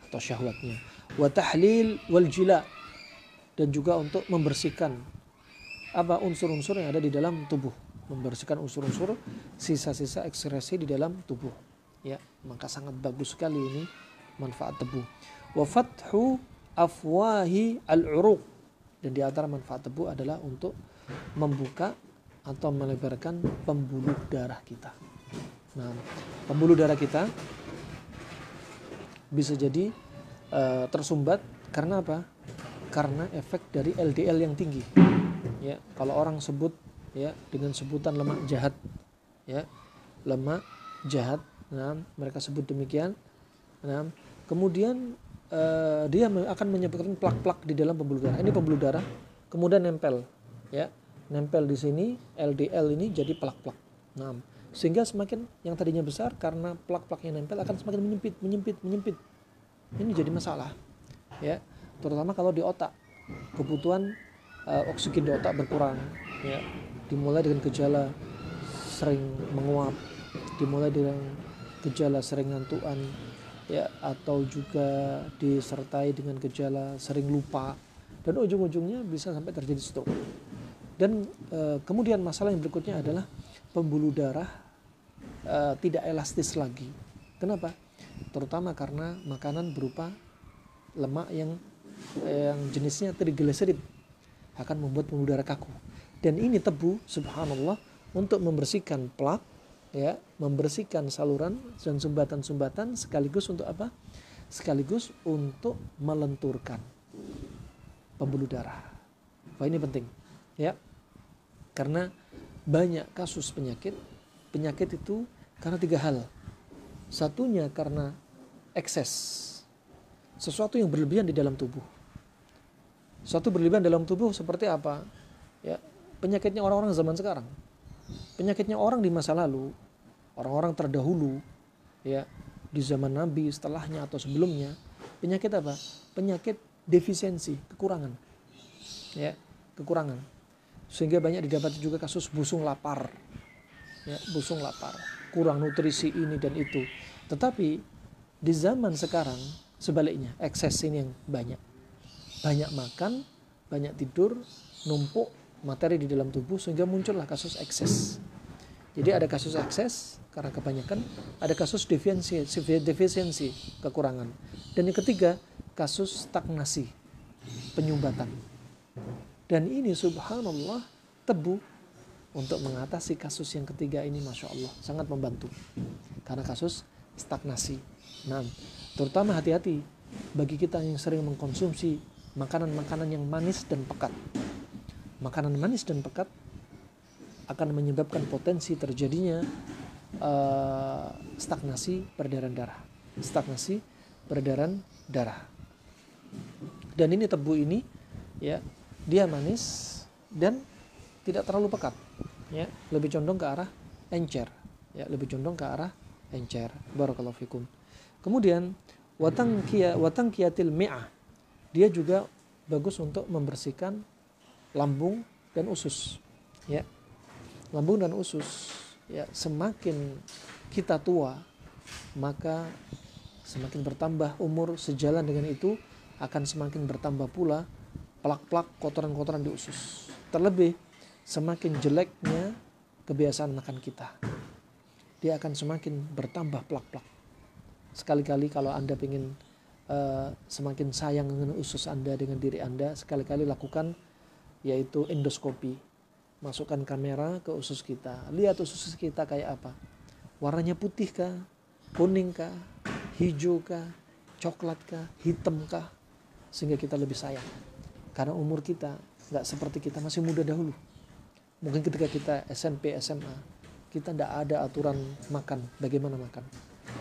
atau syahwatnya. Wa tahlil wal jila, dan juga untuk membersihkan apa unsur-unsur yang ada di dalam tubuh, membersihkan unsur-unsur sisa-sisa ekskresi di dalam tubuh. Ya, maka sangat bagus sekali ini manfaat tebu. Wa fathu afwahi al-uruq, dan di antara manfaat tebu adalah untuk membuka atau melebarkan pembuluh darah kita. Nah, pembuluh darah kita bisa jadi tersumbat karena apa? Karena efek dari LDL yang tinggi. Ya, kalau orang sebut ya dengan sebutan lemak jahat, ya, lemak jahat. Nah, mereka sebut demikian. Nah, kemudian dia akan menyebabkan plak-plak di dalam pembuluh darah. Ini pembuluh darah, kemudian nempel, ya. Nempel di sini, LDL ini jadi plak-plak. Nah, sehingga semakin yang tadinya besar karena plak-plaknya nempel akan semakin menyempit. Ini jadi masalah, ya. Terutama kalau di otak, kebutuhan oksigen di otak berkurang, ya. Dimulai dengan gejala sering menguap, dimulai dengan gejala sering ngantuan, ya, atau juga disertai dengan gejala sering lupa, dan ujung-ujungnya bisa sampai terjadi stroke. Dan kemudian masalah yang berikutnya adalah pembuluh darah tidak elastis lagi. Kenapa? Terutama karena makanan berupa lemak yang jenisnya trigliserid akan membuat pembuluh darah kaku. Dan ini tebu, subhanallah, untuk membersihkan plak, ya, membersihkan saluran dan sumbatan-sumbatan, sekaligus untuk apa? Sekaligus untuk melenturkan pembuluh darah. Wah, ini penting, ya. Karena banyak kasus penyakit itu karena 3 hal. Satunya karena ekses, sesuatu yang berlebihan di dalam tubuh. Suatu berlebihan dalam tubuh seperti apa? Ya, penyakitnya orang-orang zaman sekarang. Penyakitnya orang di masa lalu, orang-orang terdahulu, ya, di zaman Nabi, setelahnya atau sebelumnya, penyakit apa? Penyakit defisiensi, kekurangan. Ya, kekurangan. Sehingga banyak didapati juga kasus busung lapar. Ya, busung lapar, kurang nutrisi ini dan itu. Tetapi di zaman sekarang sebaliknya, ekses ini yang banyak. Banyak makan, banyak tidur, numpuk materi di dalam tubuh, sehingga muncullah kasus ekses. Jadi ada kasus ekses karena kebanyakan, ada kasus defisiensi, kekurangan. Dan yang ketiga, kasus stagnasi, penyumbatan. Dan ini subhanallah tebu untuk mengatasi kasus yang ketiga ini, Masya Allah, sangat membantu. Karena kasus stagnasi. Nah, terutama hati-hati bagi kita yang sering mengkonsumsi makanan-makanan yang manis dan pekat. Makanan manis dan pekat akan menyebabkan potensi terjadinya stagnasi peredaran darah. Stagnasi peredaran darah. Dan ini tebu ini, ya, dia manis dan tidak terlalu pekat, ya, lebih condong ke arah encer, ya, lebih condong ke arah encer. Barakallahu fikum. Kemudian watangkiyatil mi'ah, dia juga bagus untuk membersihkan lambung dan usus, ya. Lambung dan usus, ya, semakin kita tua maka semakin bertambah umur, sejalan dengan itu akan semakin bertambah pula plak-plak, kotoran-kotoran di usus. Terlebih semakin jeleknya kebiasaan makan kita, dia akan semakin bertambah plak-plak. Sekali-kali kalau Anda ingin semakin sayang dengan usus Anda, dengan diri Anda, sekali-kali lakukan yaitu endoskopi. Masukkan kamera ke usus kita, lihat usus kita kayak apa. Warnanya putih kah, kuning kah, hijau kah, coklat kah, hitam kah, sehingga kita lebih sayang. Karena umur kita nggak seperti kita masih muda dahulu. Mungkin ketika kita SMP, SMA, kita tidak ada aturan makan, bagaimana makan.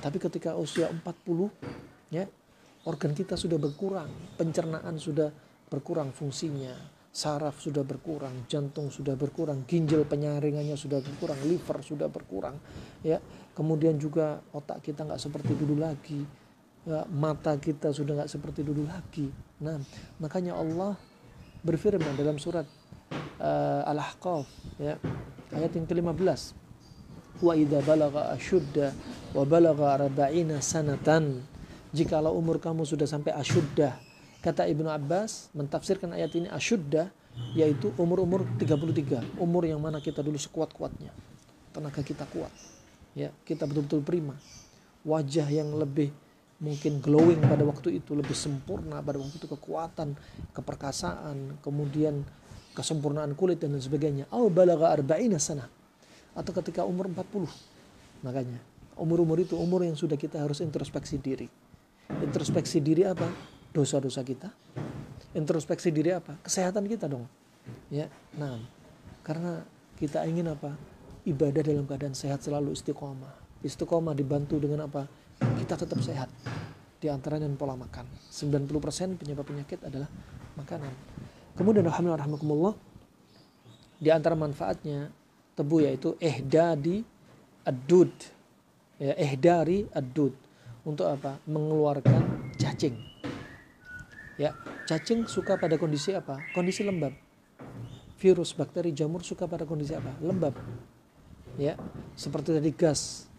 Tapi ketika usia 40, ya, organ kita sudah berkurang, pencernaan sudah berkurang fungsinya, saraf sudah berkurang, jantung sudah berkurang, ginjal penyaringannya sudah berkurang, liver sudah berkurang, ya. Kemudian juga otak kita nggak seperti dulu lagi, ya, mata kita sudah nggak seperti dulu lagi. Nah, makanya Allah berfirman dalam surat Al-Ahqaf, ya, ayat yang ke-15, wa idza balagha asyudda wa balagha 40 sanatan, jikalau umur kamu sudah sampai asyuddah. Kata Ibnu Abbas mentafsirkan ayat ini, asyuddah yaitu umur-umur 33, umur yang mana kita dulu sekuat-kuatnya, tenaga kita kuat, ya, kita betul-betul prima, wajah yang lebih mungkin glowing pada waktu itu, lebih sempurna pada waktu itu, kekuatan, keperkasaan, kemudian kesempurnaan kulit dan lain sebagainya. Aw balagha 40 sanah, atau ketika umur 40. Makanya umur-umur itu umur yang sudah kita harus introspeksi diri. Introspeksi diri apa? Dosa-dosa kita. Introspeksi diri apa? Kesehatan kita dong. Ya, nah, karena kita ingin apa? Ibadah dalam keadaan sehat selalu, istiqomah. Istiqomah dibantu dengan apa? Kita tetap sehat. Di antaranya pola makan. 90% penyebab penyakit adalah makanan. Kemudian alhamdulillah, di antara manfaatnya tebu yaitu ihdari ad-dud. Ya, ihdari ad-dud. Untuk apa? Mengeluarkan cacing. Ya, cacing suka pada kondisi apa? Kondisi lembab. Virus, bakteri, jamur suka pada kondisi apa? Lembab. Ya, seperti tadi gas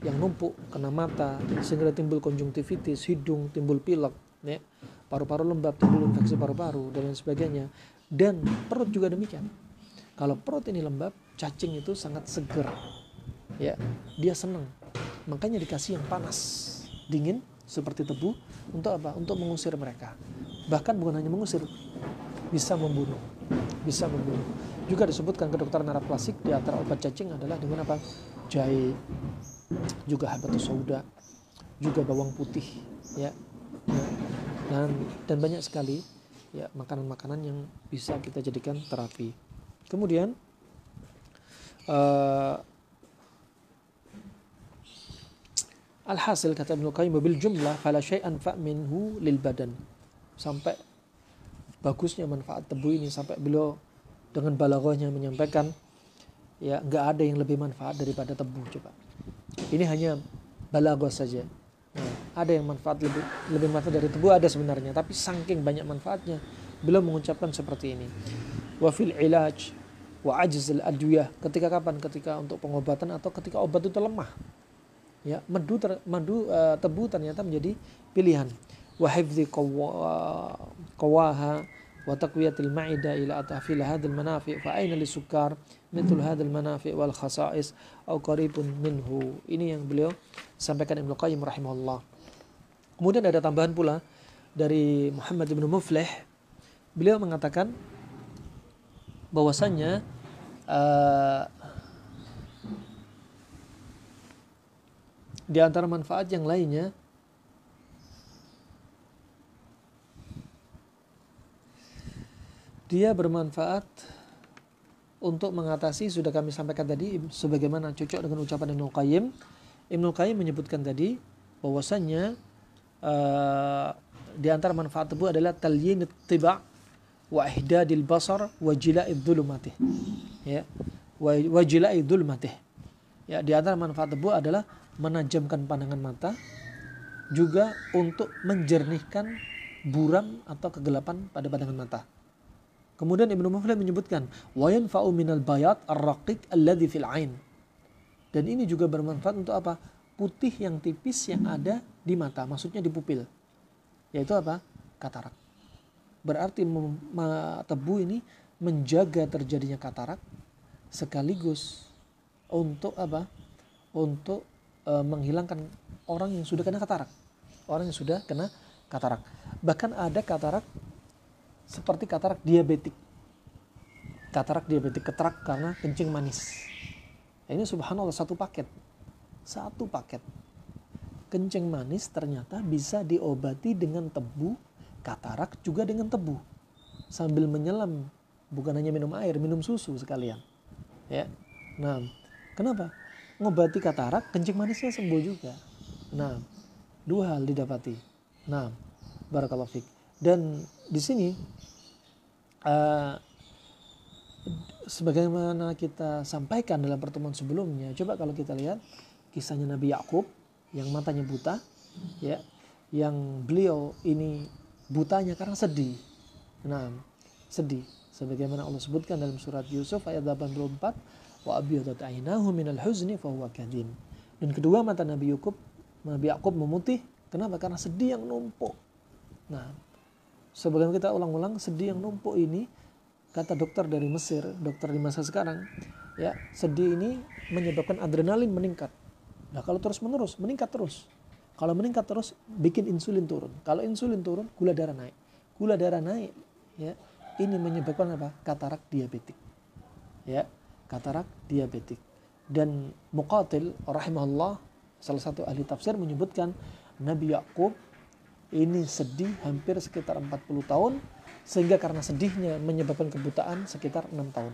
yang numpuk kena mata sehingga timbul konjungtivitis, hidung timbul pilek, ya, paru-paru lembab timbul infeksi paru-paru dan lain sebagainya. Dan perut juga demikian. Kalau perut ini lembab, cacing itu sangat seger, ya, dia senang. Makanya dikasih yang panas, dingin seperti tebu untuk apa? Untuk mengusir mereka. Bahkan bukan hanya mengusir, bisa membunuh. Bisa membunuh. Juga disebutkan kedokteran Arab klasik di antara obat cacing adalah dengan apa? Jahe, juga habatus sauda, juga bawang putih, ya. Dan banyak sekali ya makanan-makanan yang bisa kita jadikan terapi. Kemudian alhasil kata Ibnu Qayyim bil jumlah fala syai'an fa minhu lil badan. Sampai bagusnya manfaat tebu ini sampai beliau dengan balaghahnya menyampaikan ya enggak ada yang lebih manfaat daripada tebu. Coba. Ini hanya balaghah saja. Nah, ada yang manfaat lebih manfaat dari tebu ada sebenarnya, tapi saking banyak manfaatnya beliau mengucapkan seperti ini. Wa fil ilaj wa ajz al adwiyah. Ketika kapan? Ketika untuk pengobatan atau ketika obat itu lemah. Ya, tebu ternyata menjadi pilihan. Wa hifdzi qawaha wa taqwiyatil ma'ida ila atafil hadzal manafi' fa aina lisukar mithlu hadzal manafi' wal khasa'is aw qaribun minhu. Ini yang beliau sampaikan Ibnu Qayyim rahimahullah. Kemudian ada tambahan pula dari Muhammad bin Muflih. Beliau mengatakan bahwasannya di antara manfaat yang lainnya dia bermanfaat untuk mengatasi, sudah kami sampaikan tadi sebagaimana cocok dengan ucapan Ibnu Qayyim. Ibnu Qayyim menyebutkan tadi bahwasannya di antara manfaat tebu adalah talyinut tiba' wa ihdadil basar wa jila'id dhulumatih. Ya, wa jila'id dhulumatih. Ya, di antara manfaat tebu adalah menajamkan pandangan mata, juga untuk menjernihkan buram atau kegelapan pada pandangan mata. Kemudian Ibnu Muflih menyebutkan wa yanfa'u minal bayat ar-raqiq alladhi fil 'ain. Dan ini juga bermanfaat untuk apa? Putih yang tipis yang ada di mata, maksudnya di pupil. Yaitu apa? Katarak. Berarti tebu ini menjaga terjadinya katarak sekaligus untuk apa? Untuk menghilangkan orang yang sudah kena katarak. Orang yang sudah kena katarak. Bahkan ada katarak seperti katarak diabetik. Katarak diabetik, katarak karena kencing manis. Ini subhanallah satu paket. Satu paket. Kencing manis ternyata bisa diobati dengan tebu, katarak juga dengan tebu. Sambil menyelam, bukan hanya minum air, minum susu sekalian. Ya. Nah, kenapa? Ngobati katarak, kencing manisnya sembuh juga. Nah, dua hal didapati. Nah, barakallahu fiik. Dan di sini sebagaimana kita sampaikan dalam pertemuan sebelumnya, coba kalau kita lihat kisahnya Nabi Yakub yang matanya buta, ya, yang beliau ini butanya karena sedih. Nah, sedih. Sebagaimana Allah sebutkan dalam surat Yusuf ayat 84, wa abyadat aynahu minal huzni fa huwa kadhim. Dan kedua mata Nabi Yakub memutih. Kenapa? Karena sedih yang numpuk. Nah, sebagaimana kita ulang-ulang, sedih yang numpuk ini, kata dokter dari Mesir, dokter di masa sekarang, ya, sedih ini menyebabkan adrenalin meningkat. Nah, kalau terus-menerus meningkat terus. Kalau meningkat terus, bikin insulin turun. Kalau insulin turun, gula darah naik. Gula darah naik, ya, ini menyebabkan apa? Katarak diabetik. Ya, katarak diabetik. Dan Muqatil rahimahullah, salah satu ahli tafsir, menyebutkan Nabi Yakub ini sedih hampir sekitar 40 tahun, sehingga karena sedihnya menyebabkan kebutaan sekitar 6 tahun.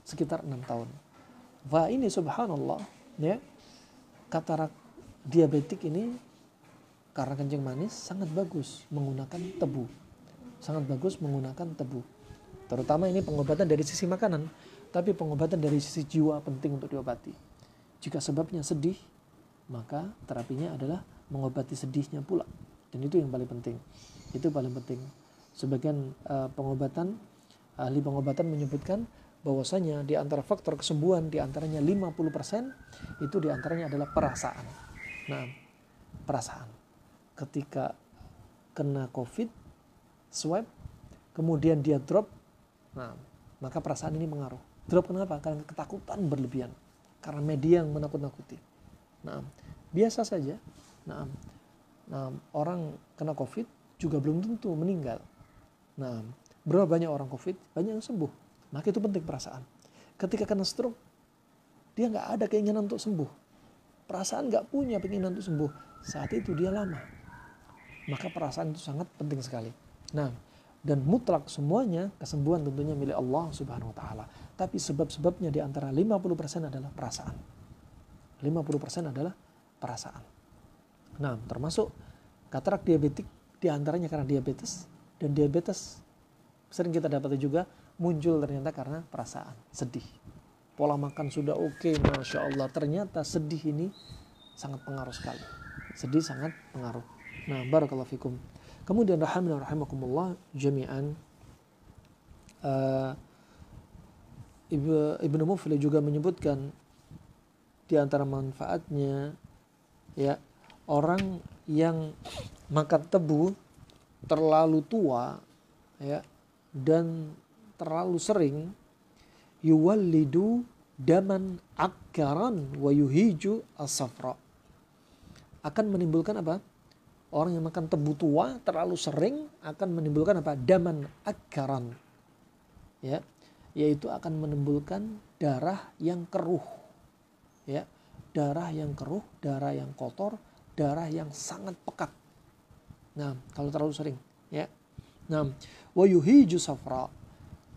Sekitar 6 tahun. Wah, ini subhanallah, ya. Katarak diabetik ini karena kencing manis sangat bagus menggunakan tebu. Sangat bagus menggunakan tebu. Terutama ini pengobatan dari sisi makanan, tapi pengobatan dari sisi jiwa penting untuk diobati. Jika sebabnya sedih, maka terapinya adalah mengobati sedihnya pula. Dan itu yang paling penting. Itu paling penting. Sebagian ahli pengobatan menyebutkan bahwasanya di antara faktor kesembuhan di antaranya 50% itu di antaranya adalah perasaan. Nah, perasaan. Ketika kena COVID, swab, kemudian dia drop, nah, maka perasaan ini mengaruh. Drop kenapa? Karena ketakutan berlebihan. Karena media yang menakut-nakuti. Nah, biasa saja. Nah, orang kena COVID juga belum tentu meninggal. Nah, berapa banyak orang COVID? Banyak yang sembuh. Maka itu penting perasaan. Ketika kena stroke, dia nggak ada keinginan untuk sembuh. Perasaan nggak punya keinginan untuk sembuh. Saat itu dia lama. Maka perasaan itu sangat penting sekali. Nah, dan mutlak semuanya kesembuhan tentunya milik Allah Subhanahu wa taala. Tapi sebab-sebabnya di antara 50% adalah perasaan. 50% adalah perasaan. Nah, termasuk katarak diabetik di antaranya karena diabetes, dan diabetes sering kita dapati juga muncul ternyata karena perasaan, sedih. Pola makan sudah oke, Masya Allah, ternyata sedih ini sangat pengaruh sekali. Sedih sangat pengaruh. Nah, barakallahu fikum. Kemudian rahimakumullah jami'an, Ibnu Muflih juga menyebutkan di antara manfaatnya, ya, orang yang makan tebu terlalu tua, ya, dan terlalu sering, yuwallidu daman akkaran wa yuhiju as-safra, akan menimbulkan apa? Orang yang makan tebu tua terlalu sering akan menimbulkan apa? Daman akkaran, ya, yaitu akan menimbulkan darah yang keruh, ya, darah yang keruh, darah yang kotor, darah yang sangat pekat. Nah, kalau terlalu sering, ya. Nah, wa yuhiju safra,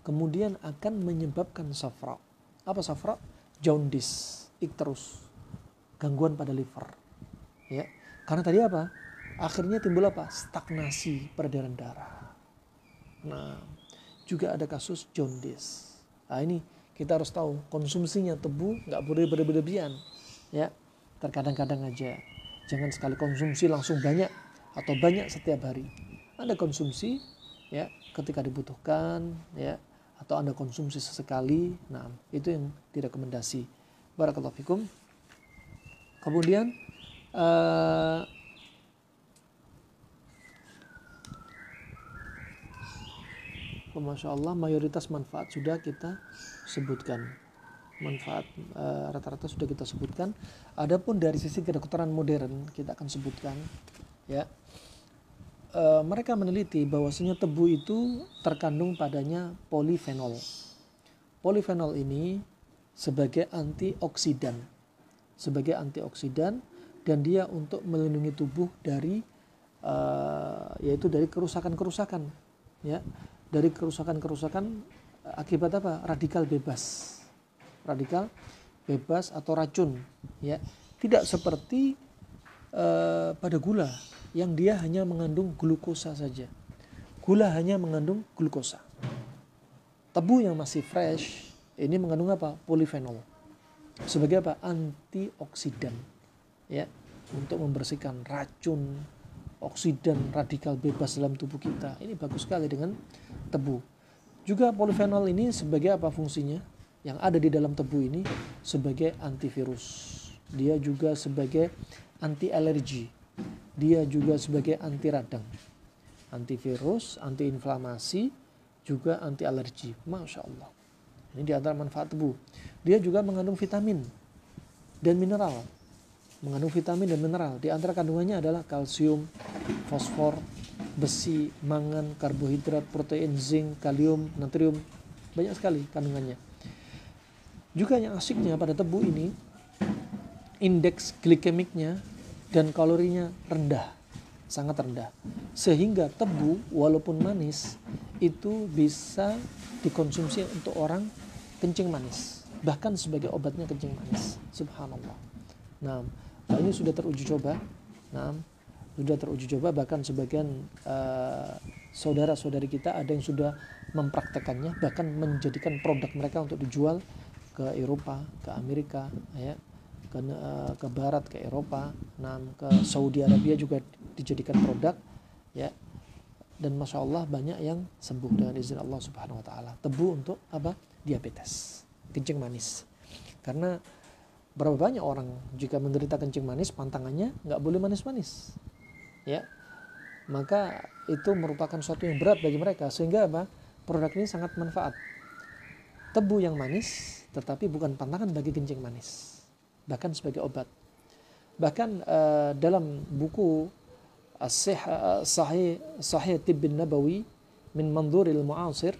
kemudian akan menyebabkan safra. Apa safra? Jaundice, ikterus, gangguan pada liver, ya. Karena tadi apa? Akhirnya timbul apa? Stagnasi peredaran darah. Nah, juga ada kasus jaundice. Nah, ini kita harus tahu konsumsinya tebu nggak boleh berlebihan, ya. Terkadang-kadang aja. Jangan sekali konsumsi langsung banyak atau banyak setiap hari. Anda konsumsi, ya, ketika dibutuhkan, ya, atau Anda konsumsi sesekali. Nah, itu yang direkomendasi. Barakallahu fikum. Kemudian Masya Allah, mayoritas manfaat sudah kita sebutkan. Manfaat rata-rata sudah kita sebutkan. Adapun dari sisi kedokteran modern kita akan sebutkan, ya. Mereka meneliti bahwasanya tebu itu terkandung padanya polifenol. Polifenol ini sebagai antioksidan, dan dia untuk melindungi tubuh dari yaitu dari kerusakan-kerusakan, ya. Dari kerusakan-kerusakan akibat apa? Radikal bebas atau racun, ya. Tidak seperti pada gula yang dia hanya mengandung glukosa saja. Gula hanya mengandung glukosa. Tebu yang masih fresh ini mengandung apa? Polifenol. Sebagai apa? Antioksidan, ya, untuk membersihkan racun, oksidan, radikal bebas dalam tubuh kita. Ini bagus sekali dengan tebu. Juga polifenol ini sebagai apa fungsinya? Yang ada di dalam tebu ini sebagai antivirus. Dia juga sebagai anti alergi. Dia juga sebagai anti radang. Antivirus, antiinflamasi, juga anti alergi. Masya Allah. Ini di antara manfaat tebu. Dia juga mengandung vitamin dan mineral. Di antara kandungannya adalah kalsium, fosfor, besi, mangan, karbohidrat, protein, zinc, kalium, natrium. Banyak sekali kandungannya. Juga yang asiknya pada tebu ini, indeks glikemiknya dan kalorinya rendah, sangat rendah. Sehingga tebu walaupun manis itu bisa dikonsumsi untuk orang kencing manis. Bahkan sebagai obatnya kencing manis. Subhanallah. Nah, ini sudah teruji coba. Bahkan sebagian saudara-saudari kita ada yang sudah mempraktekannya, bahkan menjadikan produk mereka untuk dijual ke Eropa, ke Amerika, ya, ke Barat, ke Eropa, ke Saudi Arabia juga dijadikan produk, ya. Dan Masya Allah banyak yang sembuh dengan izin Allah Subhanahu Wa Taala. Tebu untuk apa? Diabetes, kencing manis. Karena Berapa banyak orang jika menderita kencing manis pantangannya nggak boleh manis-manis, ya. Maka itu merupakan sesuatu yang berat bagi mereka, sehingga apa? Produk ini sangat manfaat. Tebu yang manis, tetapi bukan pantangan bagi kencing manis, bahkan sebagai obat. Bahkan dalam buku Sahih Tibbin Nabawi min Manzuril Mu'asir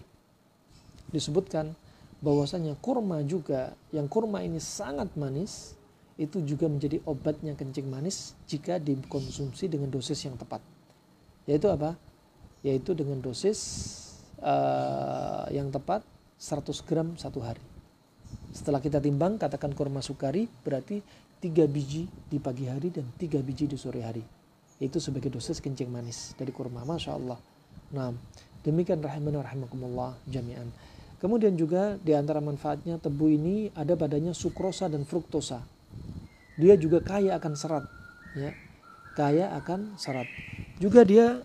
disebutkan bahwasanya kurma juga, yang kurma ini sangat manis, itu juga menjadi obatnya kencing manis jika dikonsumsi dengan dosis yang tepat. Yaitu apa? Yaitu dengan dosis yang tepat 100 gram satu hari. Setelah kita timbang, katakan kurma sukari berarti 3 biji di pagi hari dan 3 biji di sore hari. Itu sebagai dosis kencing manis dari kurma. Masya Allah. Nah, demikian rahimana rahimakumullah jami'an. Kemudian juga di antara manfaatnya tebu ini ada padanya sukrosa dan fruktosa. Dia juga kaya akan serat, ya. Kaya akan serat. Juga dia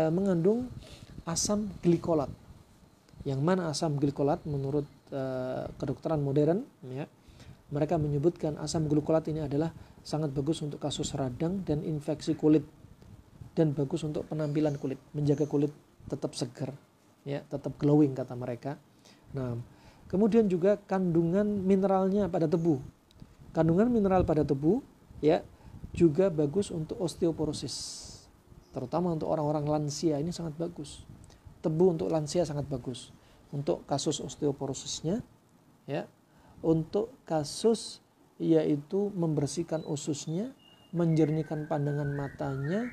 mengandung asam glikolat. Yang mana asam glikolat menurut kedokteran modern, ya, mereka menyebutkan asam glikolat ini adalah sangat bagus untuk kasus radang dan infeksi kulit, dan bagus untuk penampilan kulit, menjaga kulit tetap segar, ya, tetap glowing kata mereka. Nah, kemudian juga kandungan mineralnya pada tebu. Kandungan mineral pada tebu, ya, juga bagus untuk osteoporosis. Terutama untuk orang-orang lansia ini sangat bagus. Tebu untuk lansia sangat bagus. Untuk kasus osteoporosisnya, ya, untuk kasus yaitu membersihkan ususnya, menjernihkan pandangan matanya,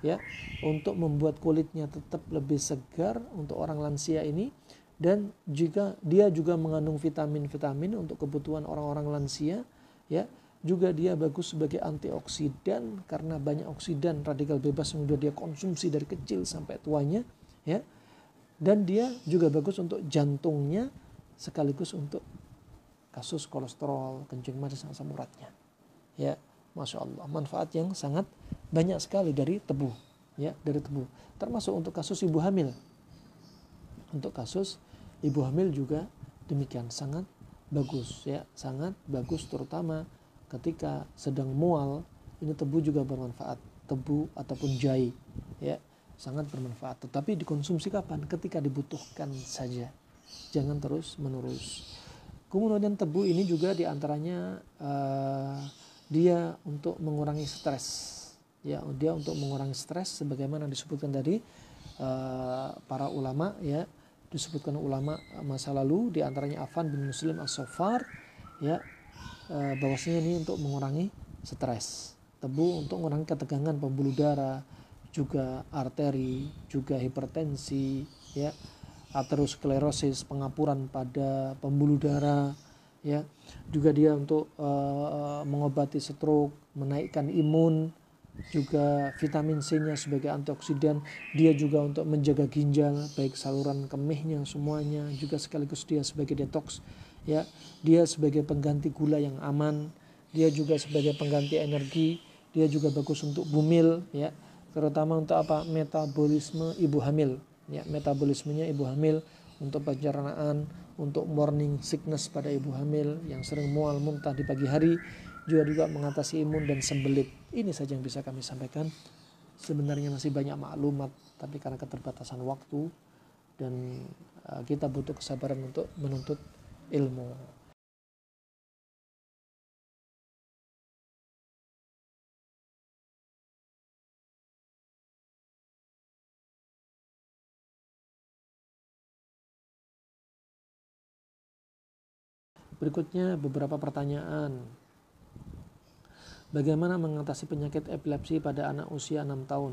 ya, untuk membuat kulitnya tetap lebih segar untuk orang lansia ini. Dan jika dia juga mengandung vitamin-vitamin untuk kebutuhan orang-orang lansia, ya, juga dia bagus sebagai antioksidan karena banyak oksidan radikal bebas yang sudah dia konsumsi dari kecil sampai tuanya, ya. Dan dia juga bagus untuk jantungnya sekaligus untuk kasus kolesterol, kencing manis, asam uratnya, ya. Masya Allah, manfaat yang sangat banyak sekali dari tebu, ya, dari tebu. Termasuk untuk kasus ibu hamil. Untuk kasus ibu hamil juga demikian, sangat bagus, ya, sangat bagus, terutama ketika sedang mual. Ini tebu juga bermanfaat, tebu ataupun jahe, ya, sangat bermanfaat. Tetapi dikonsumsi kapan? Ketika dibutuhkan saja, jangan terus menerus. Kemudian tebu ini juga diantaranya dia untuk mengurangi stres, ya, dia untuk mengurangi stres sebagaimana disebutkan tadi para ulama, ya. Disebutkan ulama masa lalu, diantaranya Affan bin Muslim As-Saffar, ya, bahwasanya ini untuk mengurangi stres. Tebu untuk mengurangi ketegangan pembuluh darah, juga arteri, juga hipertensi, ya, aterosklerosis, pengapuran pada pembuluh darah, ya. Juga dia untuk mengobati stroke, menaikkan imun, juga vitamin C-nya sebagai antioksidan. Dia juga untuk menjaga ginjal, baik saluran kemihnya semuanya, juga sekaligus dia sebagai detox, ya. Dia sebagai pengganti gula yang aman, dia juga sebagai pengganti energi, dia juga bagus untuk bumil, ya, terutama untuk apa? Metabolisme ibu hamil, ya, metabolismenya ibu hamil, untuk pencernaan, untuk morning sickness pada ibu hamil yang sering mual muntah di pagi hari, juga mengatasi imun dan sembelit. Ini saja yang bisa kami sampaikan. Sebenarnya masih banyak maklumat, tapi karena keterbatasan waktu dan kita butuh kesabaran untuk menuntut ilmu. Berikutnya beberapa pertanyaan. Bagaimana mengatasi penyakit epilepsi pada anak usia 6 tahun?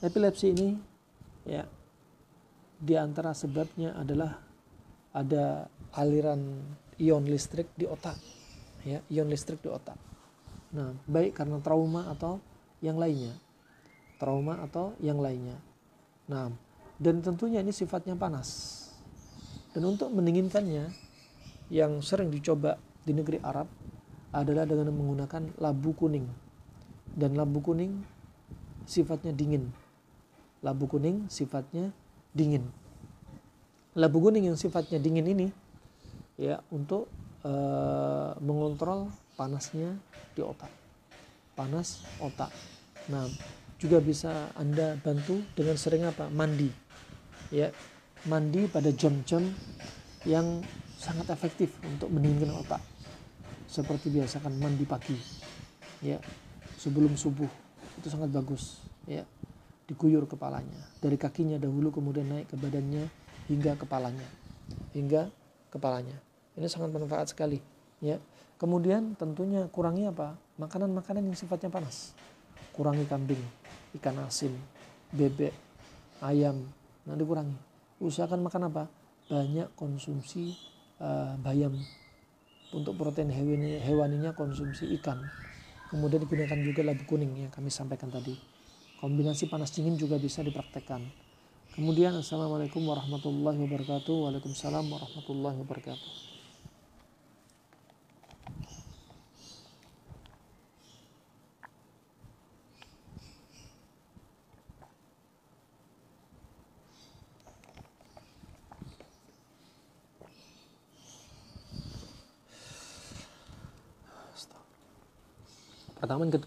Epilepsi ini, ya, di antara sebabnya adalah ada aliran ion listrik di otak, ya, ion listrik di otak. Nah, baik karena trauma atau yang lainnya. Trauma atau yang lainnya. Nah, dan tentunya ini sifatnya panas. Dan untuk mendinginkannya, yang sering dicoba di negeri Arab adalah dengan menggunakan labu kuning. Dan labu kuning sifatnya dingin. Labu kuning sifatnya dingin. Labu kuning yang sifatnya dingin ini, ya, untuk mengontrol panasnya di otak. Panas otak. Nah, juga bisa Anda bantu dengan sering apa? Mandi. Ya, mandi pada jam-jam yang sangat efektif untuk mendinginkan otak. Seperti biasakan mandi pagi. Ya, sebelum subuh. Itu sangat bagus, ya. Diguyur kepalanya. Dari kakinya dahulu kemudian naik ke badannya hingga kepalanya. Ini sangat bermanfaat sekali, ya. Kemudian tentunya kurangi apa? Makanan-makanan yang sifatnya panas. Kurangi kambing, ikan asin, bebek, ayam. Nah, dikurangi. Usahakan makan apa? Banyak konsumsi bayam. Untuk protein hewaninya konsumsi ikan. Kemudian digunakan juga labu kuning yang kami sampaikan tadi. Kombinasi panas dingin juga bisa dipraktekkan. Kemudian assalamualaikum warahmatullahi wabarakatuh. Waalaikumsalam warahmatullahi wabarakatuh.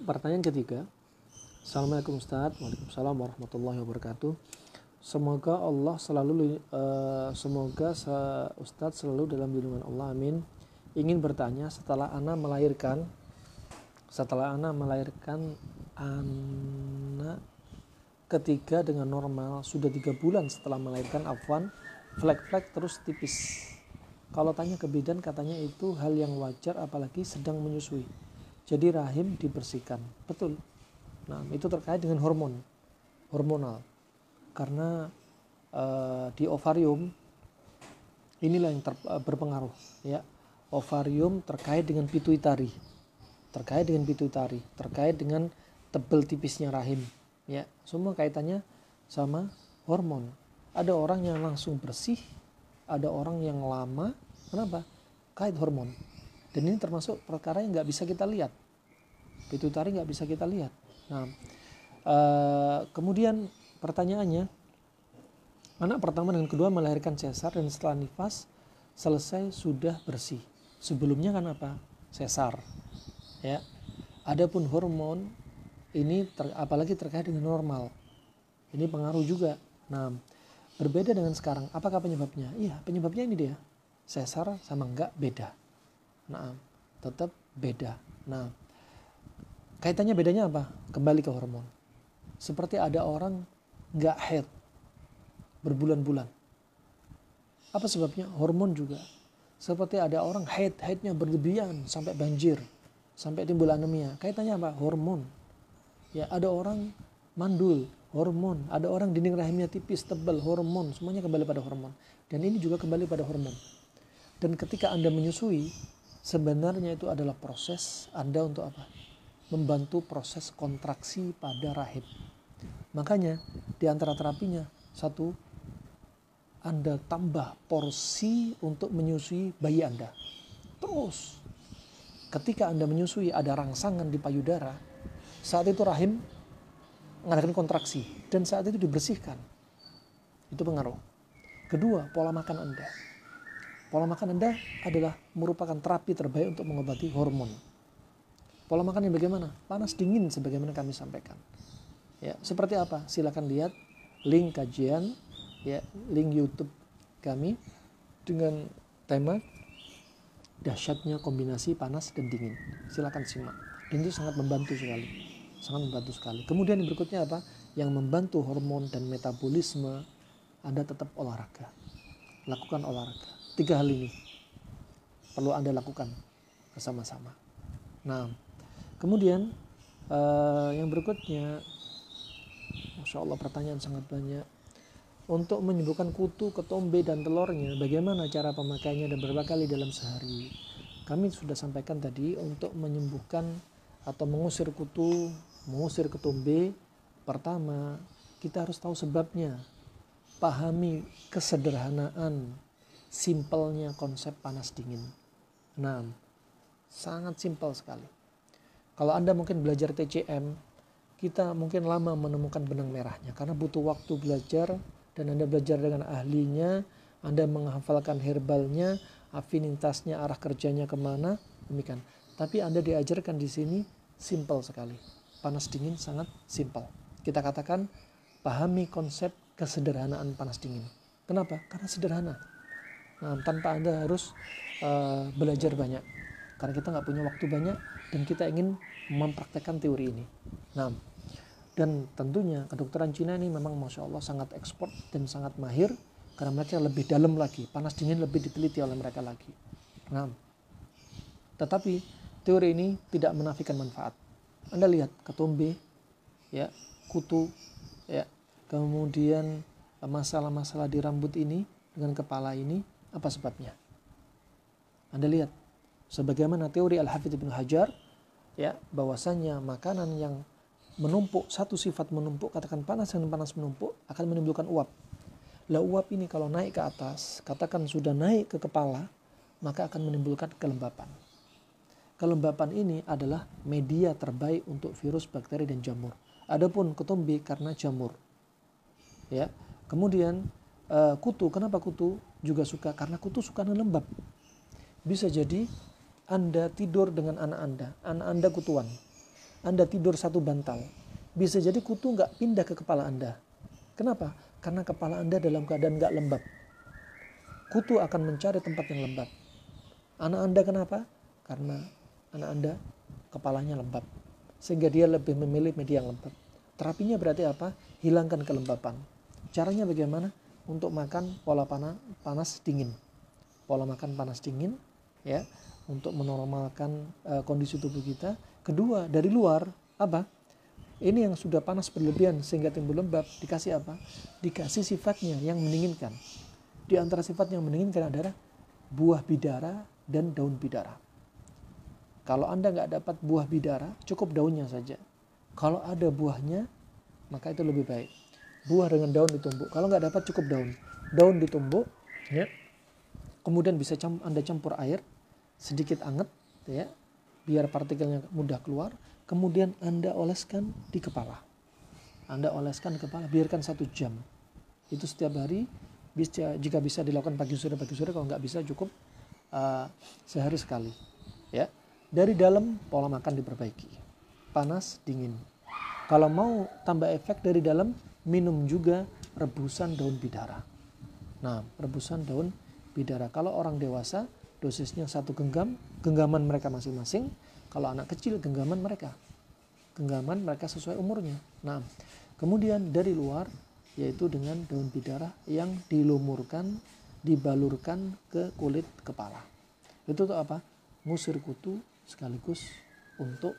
Pertanyaan ketiga. Assalamualaikum Ustaz. Waalaikumsalam warahmatullahi wabarakatuh. Semoga Ustaz selalu dalam lindungan Allah, amin. Ingin bertanya, setelah ana melahirkan anak ketiga dengan normal, sudah 3 bulan setelah melahirkan, flek-flek terus tipis. Kalau tanya ke bidan katanya itu hal yang wajar apalagi sedang menyusui. Jadi rahim dibersihkan. Betul. Nah, itu terkait dengan hormonal. Karena di ovarium inilah yang berpengaruh, ya. Ovarium terkait dengan pituitari, terkait dengan tebal tipisnya rahim, ya. Semua kaitannya sama hormon. Ada orang yang langsung bersih, ada orang yang lama. Kenapa? Kait hormon. Dan ini termasuk perkara yang nggak bisa kita lihat. Pituitari nggak bisa kita lihat. Nah, kemudian pertanyaannya, anak pertama dan kedua melahirkan sesar dan setelah nifas selesai sudah bersih. Sebelumnya kan apa? Sesar. Ya. Adapun hormon ini apalagi terkait dengan normal. Ini pengaruh juga. Nah, berbeda dengan sekarang. Apakah penyebabnya? Iya, penyebabnya ini dia. Sesar sama enggak beda. Nah, tetap beda. Nah, kaitannya bedanya apa? Kembali ke hormon. Seperti ada orang enggak haid berbulan-bulan. Apa sebabnya? Hormon juga. Seperti ada orang haidnya berlebihan sampai banjir, sampai timbul anemia. Kaitannya apa? Hormon. Ya, ada orang mandul, hormon. Ada orang dinding rahimnya tipis, tebal, hormon. Semuanya kembali pada hormon. Dan ini juga kembali pada hormon. Dan ketika Anda menyusui, sebenarnya itu adalah proses Anda untuk apa? Membantu proses kontraksi pada rahim. Makanya di antara terapinya, satu, Anda tambah porsi untuk menyusui bayi Anda. Terus ketika Anda menyusui ada rangsangan di payudara, saat itu rahim mengadakan kontraksi dan saat itu dibersihkan. Itu pengaruh. Kedua, pola makan Anda. Pola makan Anda adalah merupakan terapi terbaik untuk mengobati hormon. Pola makan yang bagaimana? Panas dingin sebagaimana kami sampaikan. Ya, seperti apa? Silakan lihat link kajian, ya, link YouTube kami dengan tema dahsyatnya kombinasi panas dan dingin. Silakan simak. Dan itu sangat membantu sekali. Sangat membantu sekali. Kemudian yang berikutnya apa? Yang membantu hormon dan metabolisme, Anda tetap olahraga. Lakukan olahraga. 3 hal ini perlu Anda lakukan bersama-sama. Nah, kemudian yang berikutnya, Masya Allah pertanyaan sangat banyak. Untuk menyembuhkan kutu, ketombe, dan telurnya, bagaimana cara pemakaiannya dan berapa kali dalam sehari? Kami sudah sampaikan tadi, untuk menyembuhkan atau mengusir kutu, mengusir ketombe, pertama kita harus tahu sebabnya. Pahami kesederhanaan, simpelnya konsep panas dingin. Nah, sangat simpel sekali. Kalau Anda mungkin belajar TCM, kita mungkin lama menemukan benang merahnya karena butuh waktu belajar, dan Anda belajar dengan ahlinya, Anda menghafalkan herbalnya, afinitasnya, arah kerjanya kemana, demikian. Tapi Anda diajarkan di sini simple sekali. Panas dingin sangat simple. Kita katakan pahami konsep kesederhanaan panas dingin. Kenapa? Karena sederhana. Nah, tanpa Anda harus belajar banyak. Karena kita nggak punya waktu banyak dan kita ingin mempraktekkan teori ini. Nah, dan tentunya kedokteran Cina ini memang Masya Allah sangat ekspor dan sangat mahir. Karena mereka lebih dalam lagi. Panas dingin lebih diteliti oleh mereka lagi. Nah, tetapi teori ini tidak menafikan manfaat. Anda lihat ketombe, ya, kutu, ya, kemudian masalah-masalah di rambut ini dengan kepala ini, apa sebabnya? Anda lihat, sebagaimana teori Al-Hafidz Ibnu Hajar, ya, bahwasanya makanan yang menumpuk, satu sifat menumpuk, katakan panas dan panas menumpuk, akan menimbulkan uap. Lah uap ini kalau naik ke atas, katakan sudah naik ke kepala, maka akan menimbulkan kelembapan. Kelembapan ini adalah media terbaik untuk virus, bakteri, dan jamur. Adapun ketombe karena jamur. Ya. Kemudian kutu, kenapa kutu juga suka? Karena kutu suka lembab. Bisa jadi Anda tidur dengan anak Anda kutuan. Anda tidur satu bantal. Bisa jadi kutu nggak pindah ke kepala Anda. Kenapa? Karena kepala Anda dalam keadaan nggak lembab. Kutu akan mencari tempat yang lembab. Anak Anda kenapa? Karena anak Anda kepalanya lembab. Sehingga dia lebih memilih media yang lembab. Terapinya berarti apa? Hilangkan kelembapan. Caranya bagaimana? Untuk makan pola panas dingin. Pola makan panas dingin, ya, untuk menormalkan kondisi tubuh kita. Kedua, dari luar apa? Ini yang sudah panas berlebihan sehingga timbul lembab, dikasih apa? Dikasih sifatnya yang mendinginkan. Di antara sifat yang mendinginkan adalah buah bidara dan daun bidara. Kalau Anda nggak dapat buah bidara, cukup daunnya saja. Kalau ada buahnya, maka itu lebih baik. Buah dengan daun ditumbuk. Kalau nggak dapat, cukup daun. Daun ditumbuk, ya. Kemudian bisa Anda campur air, sedikit anget, ya, biar partikelnya mudah keluar. Kemudian Anda oleskan di kepala. Anda oleskan di kepala, biarkan 1 jam. Itu setiap hari, jika bisa dilakukan pagi sore. Kalau nggak bisa, cukup sehari sekali. Ya. Dari dalam pola makan diperbaiki. Panas, dingin. Kalau mau tambah efek dari dalam, minum juga rebusan daun bidara. Nah, rebusan daun bidara. Kalau orang dewasa, dosisnya 1 genggam, genggaman mereka masing-masing. Kalau anak kecil, genggaman mereka sesuai umurnya. Nah, kemudian dari luar, yaitu dengan daun bidara yang dilumurkan, dibalurkan ke kulit kepala. Itu tuh apa? Ngusir kutu sekaligus untuk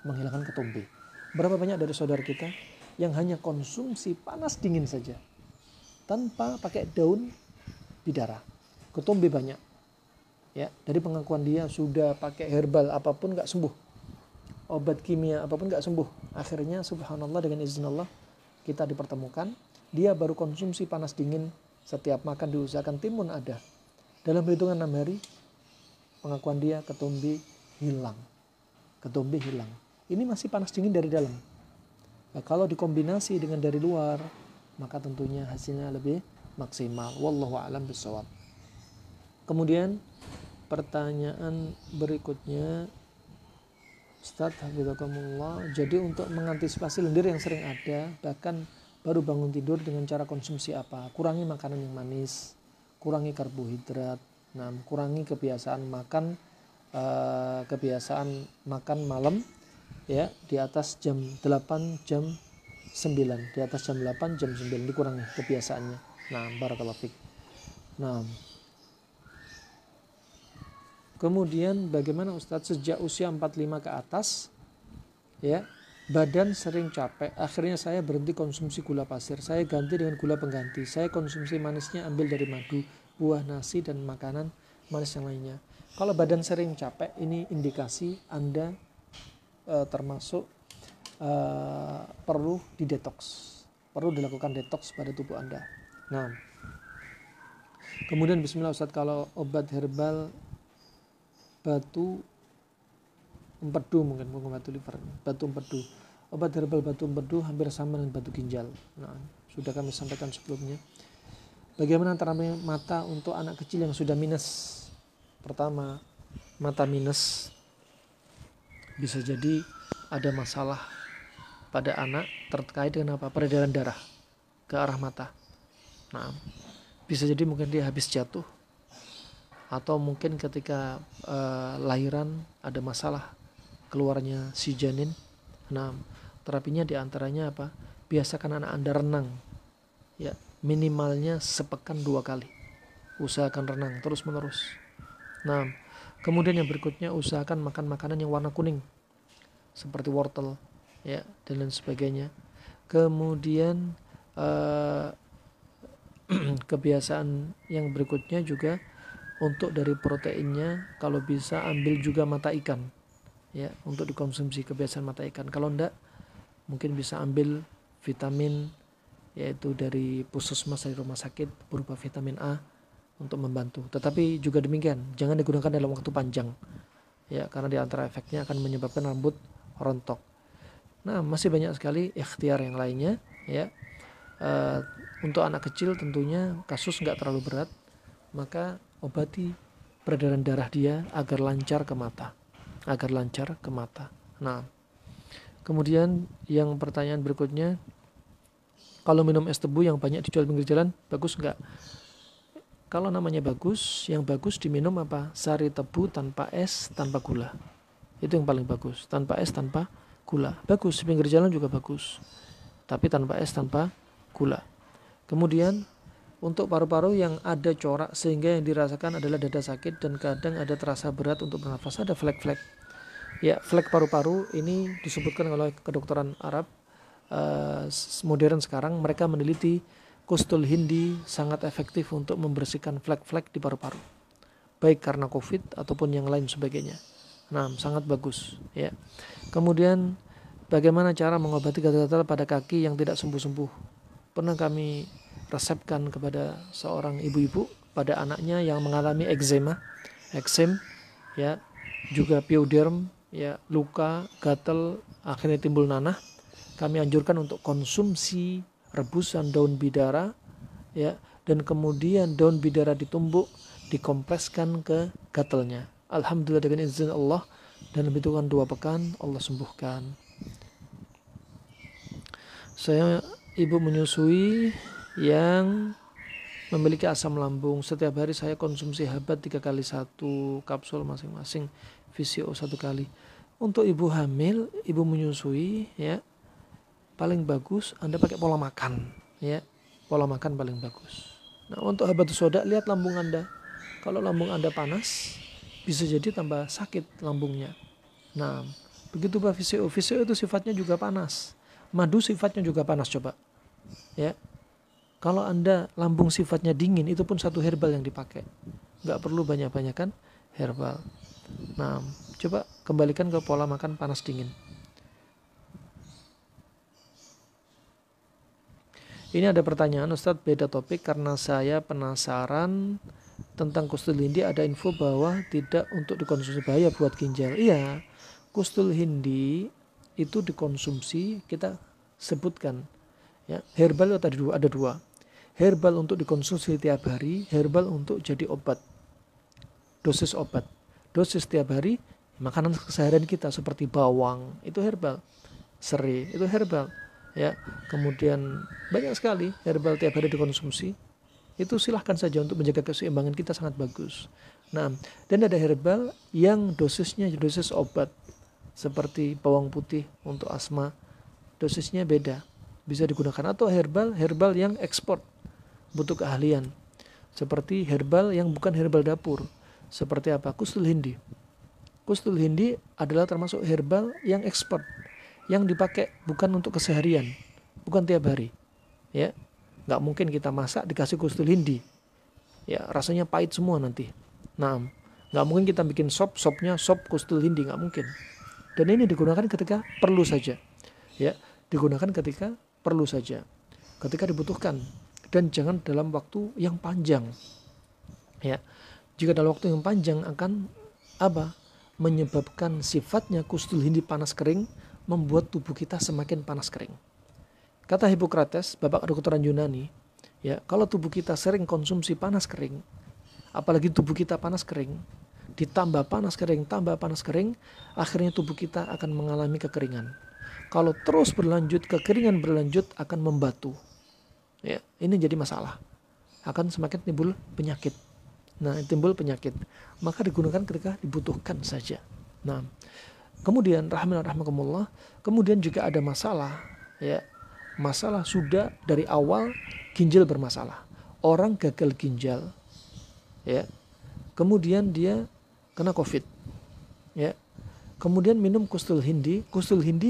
menghilangkan ketombe. Berapa banyak dari saudara kita yang hanya konsumsi panas dingin saja tanpa pakai daun bidara. Ketombe banyak. Ya, dari pengakuan dia sudah pakai herbal apapun nggak sembuh. Obat kimia apapun nggak sembuh. Akhirnya subhanallah dengan izin Allah kita dipertemukan. Dia baru konsumsi panas dingin, setiap makan diusahakan timun ada. Dalam hitungan 6 hari pengakuan dia ketombe hilang. Ini masih panas dingin dari dalam. Nah, kalau dikombinasi dengan dari luar, maka tentunya hasilnya lebih maksimal. Wallahu a'lam bishawab. Kemudian pertanyaan berikutnya, Ustaz hafizakumullah, jadi untuk mengantisipasi lendir yang sering ada, bahkan baru bangun tidur, dengan cara konsumsi apa? Kurangi makanan yang manis, kurangi karbohidrat, kurangi kebiasaan makan malam, ya, di atas jam 8, jam 9, di atas jam 8, jam 9 dikurangi kebiasaannya. Barakallahu fiik. Kemudian bagaimana Ustadz sejak usia 45 ke atas, ya, badan sering capek, akhirnya saya berhenti konsumsi gula pasir, saya ganti dengan gula pengganti, saya konsumsi manisnya ambil dari madu, buah, nasi, dan makanan manis yang lainnya. Kalau badan sering capek, ini indikasi Anda termasuk perlu dilakukan detox pada tubuh Anda. Kemudian bismillah Ustadz, kalau obat herbal batu empedu, mungkin bukan batu liver, batu empedu, obat herbal batu empedu hampir sama dengan batu ginjal. Sudah kami sampaikan sebelumnya. Bagaimana terapi mata untuk anak kecil yang sudah minus? Pertama, mata minus Bisa jadi ada masalah pada anak terkait dengan apa? Peredaran darah ke arah mata. Nah, bisa jadi mungkin dia habis jatuh, atau mungkin ketika lahiran ada masalah keluarnya si janin. Nah, terapinya diantaranya apa? Biasakan anak Anda renang, ya, minimalnya sepekan 2 kali. Usahakan renang terus menerus. Nah, kemudian yang berikutnya, usahakan makan makanan yang warna kuning seperti wortel, ya, dan lain sebagainya. Kemudian kebiasaan yang berikutnya juga, untuk dari proteinnya kalau bisa ambil juga mata ikan, ya, untuk dikonsumsi, kebiasaan mata ikan. Kalau enggak, mungkin bisa ambil vitamin, yaitu dari puskesmas, dari rumah sakit, berupa vitamin A untuk membantu. Tetapi juga demikian, jangan digunakan dalam waktu panjang, ya, karena di antara efeknya akan menyebabkan rambut rontok. Nah, masih banyak sekali ikhtiar yang lainnya, ya. Untuk anak kecil tentunya kasus nggak terlalu berat, maka obati peredaran darah dia agar lancar ke mata, Nah, kemudian yang pertanyaan berikutnya, kalau minum es tebu yang banyak dijual pinggir jalan, bagus nggak? Kalau namanya bagus, yang bagus diminum apa? Sari tebu tanpa es, tanpa gula. Itu yang paling bagus. Tanpa es, tanpa gula. Bagus, di pinggir jalan juga bagus. Tapi tanpa es, tanpa gula. Kemudian untuk paru-paru yang ada corak sehingga yang dirasakan adalah dada sakit dan kadang ada terasa berat untuk bernafas, ada flek-flek. Ya, flek paru-paru ini disebutkan oleh kedokteran Arab modern sekarang. Mereka meneliti Kustul Hindi sangat efektif untuk membersihkan flek-flek di paru-paru, baik karena COVID ataupun yang lain sebagainya. Nah, sangat bagus, ya. Kemudian bagaimana cara mengobati gatal-gatal pada kaki yang tidak sembuh-sembuh? Pernah kami resepkan kepada seorang ibu-ibu pada anaknya yang mengalami eksem, ya, juga pioderm, ya, luka, gatal, akhirnya timbul nanah. Kami anjurkan untuk konsumsi rebusan daun bidara, ya, dan kemudian daun bidara ditumbuk, dikompreskan ke gatalnya. Alhamdulillah dengan izin Allah, dan membutuhkan 2 pekan Allah sembuhkan. Saya ibu menyusui yang memiliki asam lambung. Setiap hari saya konsumsi habat 3 kali 1 kapsul masing-masing, VCO 1 kali. Untuk ibu hamil, ibu menyusui, ya, paling bagus Anda pakai pola makan, ya, pola makan paling bagus. Nah, untuk habatus soda, lihat lambung Anda. Kalau lambung Anda panas, bisa jadi tambah sakit lambungnya. Nah, begitu Pak VCO. VCO itu sifatnya juga panas. Madu sifatnya juga panas, coba, ya. Kalau Anda lambung sifatnya dingin, itu pun satu herbal yang dipakai. Nggak perlu banyak-banyakan herbal. Nah, coba kembalikan ke pola makan panas dingin. Ini ada pertanyaan, Ustadz, beda topik karena saya penasaran tentang kustul hindi. Ada info bahwa tidak untuk dikonsumsi, bahaya buat ginjal. Iya, kustul hindi itu dikonsumsi, kita sebutkan, ya, herbal itu ada dua. Herbal untuk dikonsumsi tiap hari, herbal untuk jadi obat, dosis obat. Dosis tiap hari, makanan keseharian kita seperti bawang, itu herbal. Serai, itu herbal. Ya, kemudian banyak sekali herbal tiap hari dikonsumsi. Itu silahkan saja untuk menjaga keseimbangan kita, sangat bagus. Nah, dan ada herbal yang dosisnya dosis obat, seperti bawang putih untuk asma, dosisnya beda, bisa digunakan. Atau herbal yang ekspor, butuh keahlian, seperti herbal yang bukan herbal dapur. Seperti apa? Kustul hindi. Kustul hindi adalah termasuk herbal yang ekspor, yang dipakai bukan untuk keseharian, bukan tiap hari, ya. Nggak mungkin kita masak dikasih kustul hindi, ya, rasanya pahit semua nanti. Nah, nggak mungkin kita bikin sopnya sop kustul hindi, nggak mungkin. Dan ini digunakan ketika perlu saja, ya, digunakan ketika perlu saja, ketika dibutuhkan, dan jangan dalam waktu yang panjang, ya. Jika dalam waktu yang panjang akan apa? Menyebabkan sifatnya kustul hindi panas kering, membuat tubuh kita semakin panas kering. Kata Hippocrates, bapak kedokteran Yunani, ya, kalau tubuh kita sering konsumsi panas kering, apalagi tubuh kita panas kering, ditambah panas kering, tambah panas kering, akhirnya tubuh kita akan mengalami kekeringan. Kalau terus berlanjut, kekeringan berlanjut akan membatu. Ya, ini jadi masalah. Akan semakin timbul penyakit. Nah, timbul penyakit. Maka digunakan ketika dibutuhkan saja. Nah, kemudian rahimakumullah, kemudian juga ada masalah, ya. Masalah sudah dari awal ginjal bermasalah. Orang gagal ginjal, ya. Kemudian dia kena COVID, ya. Kemudian minum kustul hindi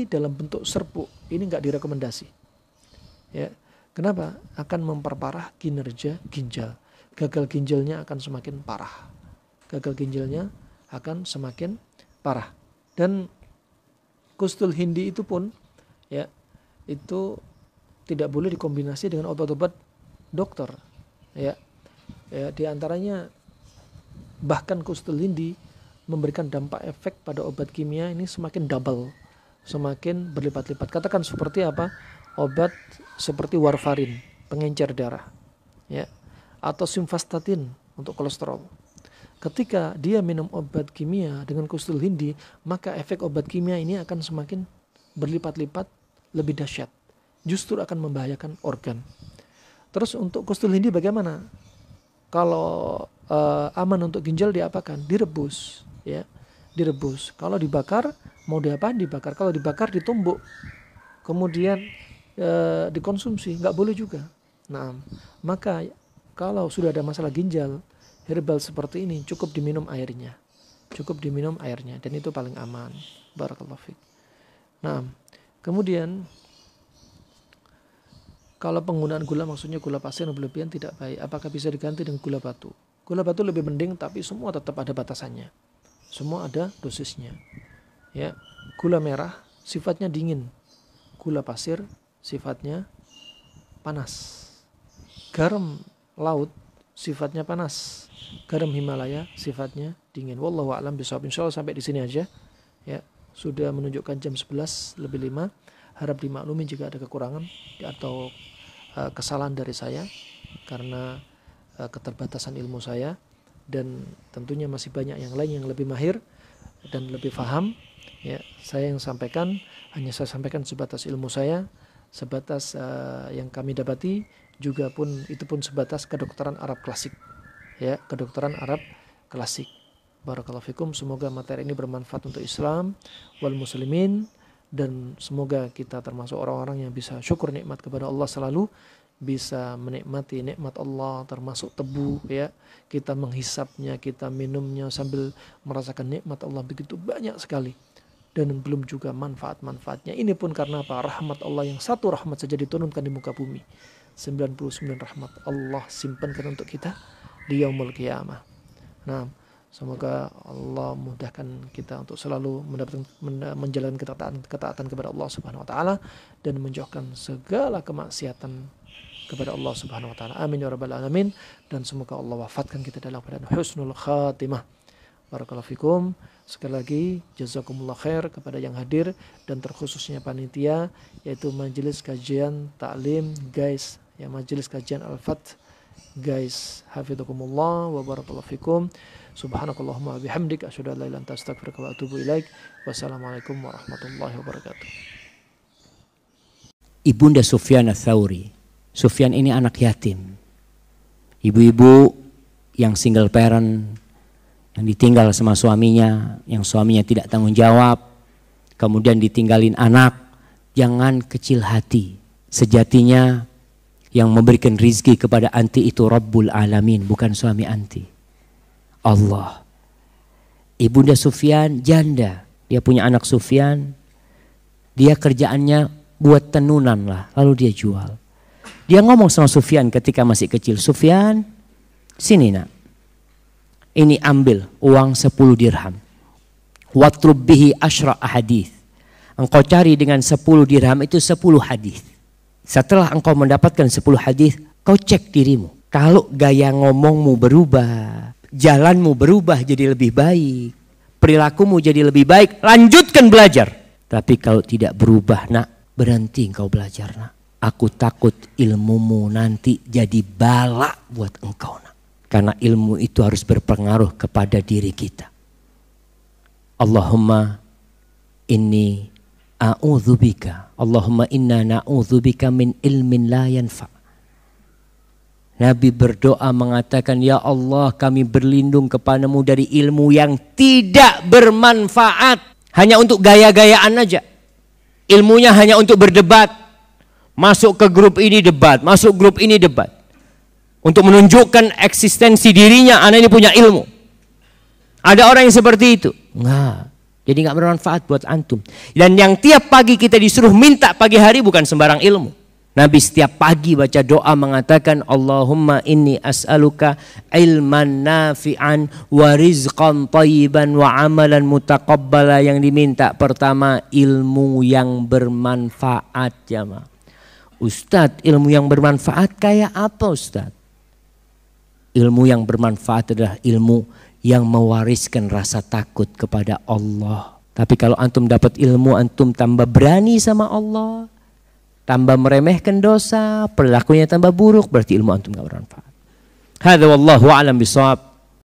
dalam bentuk serbuk. Ini nggak direkomendasi. Ya. Kenapa? Akan memperparah kinerja ginjal. Gagal ginjalnya akan semakin parah. Gagal ginjalnya akan semakin parah. Dan kustul hindi itu pun, ya, itu tidak boleh dikombinasi dengan obat-obat dokter. Ya. Ya, di antaranya bahkan kustul hindi memberikan dampak efek pada obat kimia ini semakin double, semakin berlipat-lipat. Katakan seperti apa? Obat seperti warfarin, pengencer darah, ya, atau simvastatin untuk kolesterol. Ketika dia minum obat kimia dengan kustul hindi, maka efek obat kimia ini akan semakin berlipat-lipat lebih dahsyat. Justru akan membahayakan organ. Terus untuk kustul hindi bagaimana? Kalau aman untuk ginjal diapakan? Direbus. Ya, direbus. Kalau dibakar, mau diapain? Dibakar. Kalau dibakar ditumbuk, kemudian dikonsumsi, nggak boleh juga. Nah, maka kalau sudah ada masalah ginjal, herbal seperti ini cukup diminum airnya, dan itu paling aman. Barakallahu fiik. Nah, kemudian kalau penggunaan gula, maksudnya gula pasir yang berlebihan tidak baik. Apakah bisa diganti dengan gula batu? Gula batu lebih mending, tapi semua tetap ada batasannya. Semua ada dosisnya. Ya, gula merah sifatnya dingin. Gula pasir sifatnya panas. Garam laut sifatnya panas. Garam Himalaya sifatnya dingin. Wallahu a'lam bishawab. Insyaallah sampai di sini aja. Ya, sudah menunjukkan jam 11 lebih 5. Harap dimaklumi jika ada kekurangan atau kesalahan dari saya karena keterbatasan ilmu saya, dan tentunya masih banyak yang lain yang lebih mahir dan lebih paham. Ya, saya yang sampaikan hanya saya sampaikan sebatas ilmu saya, sebatas yang kami dapati, juga pun itu pun sebatas kedokteran Arab klasik. Ya, kedokteran Arab klasik. Barakallahu fikum. Semoga materi ini bermanfaat untuk Islam wal muslimin, dan semoga kita termasuk orang-orang yang bisa syukur nikmat kepada Allah selalu, bisa menikmati nikmat Allah termasuk tebu, ya, kita menghisapnya, kita minumnya sambil merasakan nikmat Allah begitu banyak sekali, dan belum juga manfaat-manfaatnya. Ini pun karena apa? Rahmat Allah yang satu rahmat saja diturunkan di muka bumi. 99 rahmat Allah simpankan untuk kita di yaumul qiyamah. Nah, semoga Allah mudahkan kita untuk selalu menjalankan ketaatan kepada Allah Subhanahu wa taala dan menjauhkan segala kemaksiatan kepada Allah Subhanahu wa taala. Amin ya rabbal alamin. Dan semoga Allah wafatkan kita dalam keadaan husnul khatimah. Barakallahu fikum. Sekali lagi jazakumullah khair kepada yang hadir dan terkhususnya panitia, yaitu majelis kajian taklim guys, ya, majelis kajian Al-Fath guys. Hafizakumullah wa barakallahu fikum. Subhanakallahumma bihamdik asyhadu an la ilaha illa anta astaghfiruka wa atubu ilaik. Wassalamualaikum warahmatullahi wabarakatuh. Ibunda Sufyan Ats-Tsauri. Sufyan ini anak yatim. Ibu-ibu yang single parent, yang ditinggal sama suaminya, yang suaminya tidak tanggung jawab, kemudian ditinggalin anak, jangan kecil hati. Sejatinya yang memberikan rizki kepada anti itu Rabbul Alamin, bukan suami anti. Allah. Ibunda Sufyan janda, dia punya anak Sufyan, dia kerjaannya buat tenunan lah, lalu dia jual. Dia ngomong sama Sufyan ketika masih kecil, Sufyan, sini nak, ini ambil uang 10 dirham. Watrub bihi asyra ahadith. Engkau cari dengan 10 dirham itu 10 hadis. Setelah engkau mendapatkan 10 hadis, kau cek dirimu. Kalau gaya ngomongmu berubah, jalanmu berubah jadi lebih baik, perilakumu jadi lebih baik, lanjutkan belajar. Tapi kalau tidak berubah nak, berhenti engkau belajar nak. Aku takut ilmumu nanti jadi bala buat engkau nak. Karena ilmu itu harus berpengaruh kepada diri kita. Allahumma inni a'udzubika, Allahumma inna na'udzubika min ilmin la yanfa. Nabi berdoa mengatakan, ya Allah kami berlindung kepadamu dari ilmu yang tidak bermanfaat. Hanya untuk gaya-gayaan aja. Ilmunya hanya untuk berdebat. Masuk ke grup ini debat, masuk grup ini debat. Untuk menunjukkan eksistensi dirinya, anak ini punya ilmu. Ada orang yang seperti itu. Enggak. Jadi enggak bermanfaat buat antum. Dan yang tiap pagi kita disuruh minta pagi hari bukan sembarang ilmu. Nabi setiap pagi baca doa mengatakan, Allahumma inni as'aluka ilman nafi'an wa rizqan thayyiban wa amalan mutaqabbala. Yang diminta pertama ilmu yang bermanfaat, jamaah. Ustadz, ilmu yang bermanfaat kayak apa Ustadz? Ilmu yang bermanfaat adalah ilmu yang mewariskan rasa takut kepada Allah. Tapi kalau antum dapat ilmu, antum tambah berani sama Allah, tambah meremehkan dosa, perilakunya tambah buruk, berarti ilmu antum gak bermanfaat. Hadza wallahu a'lam bishawab.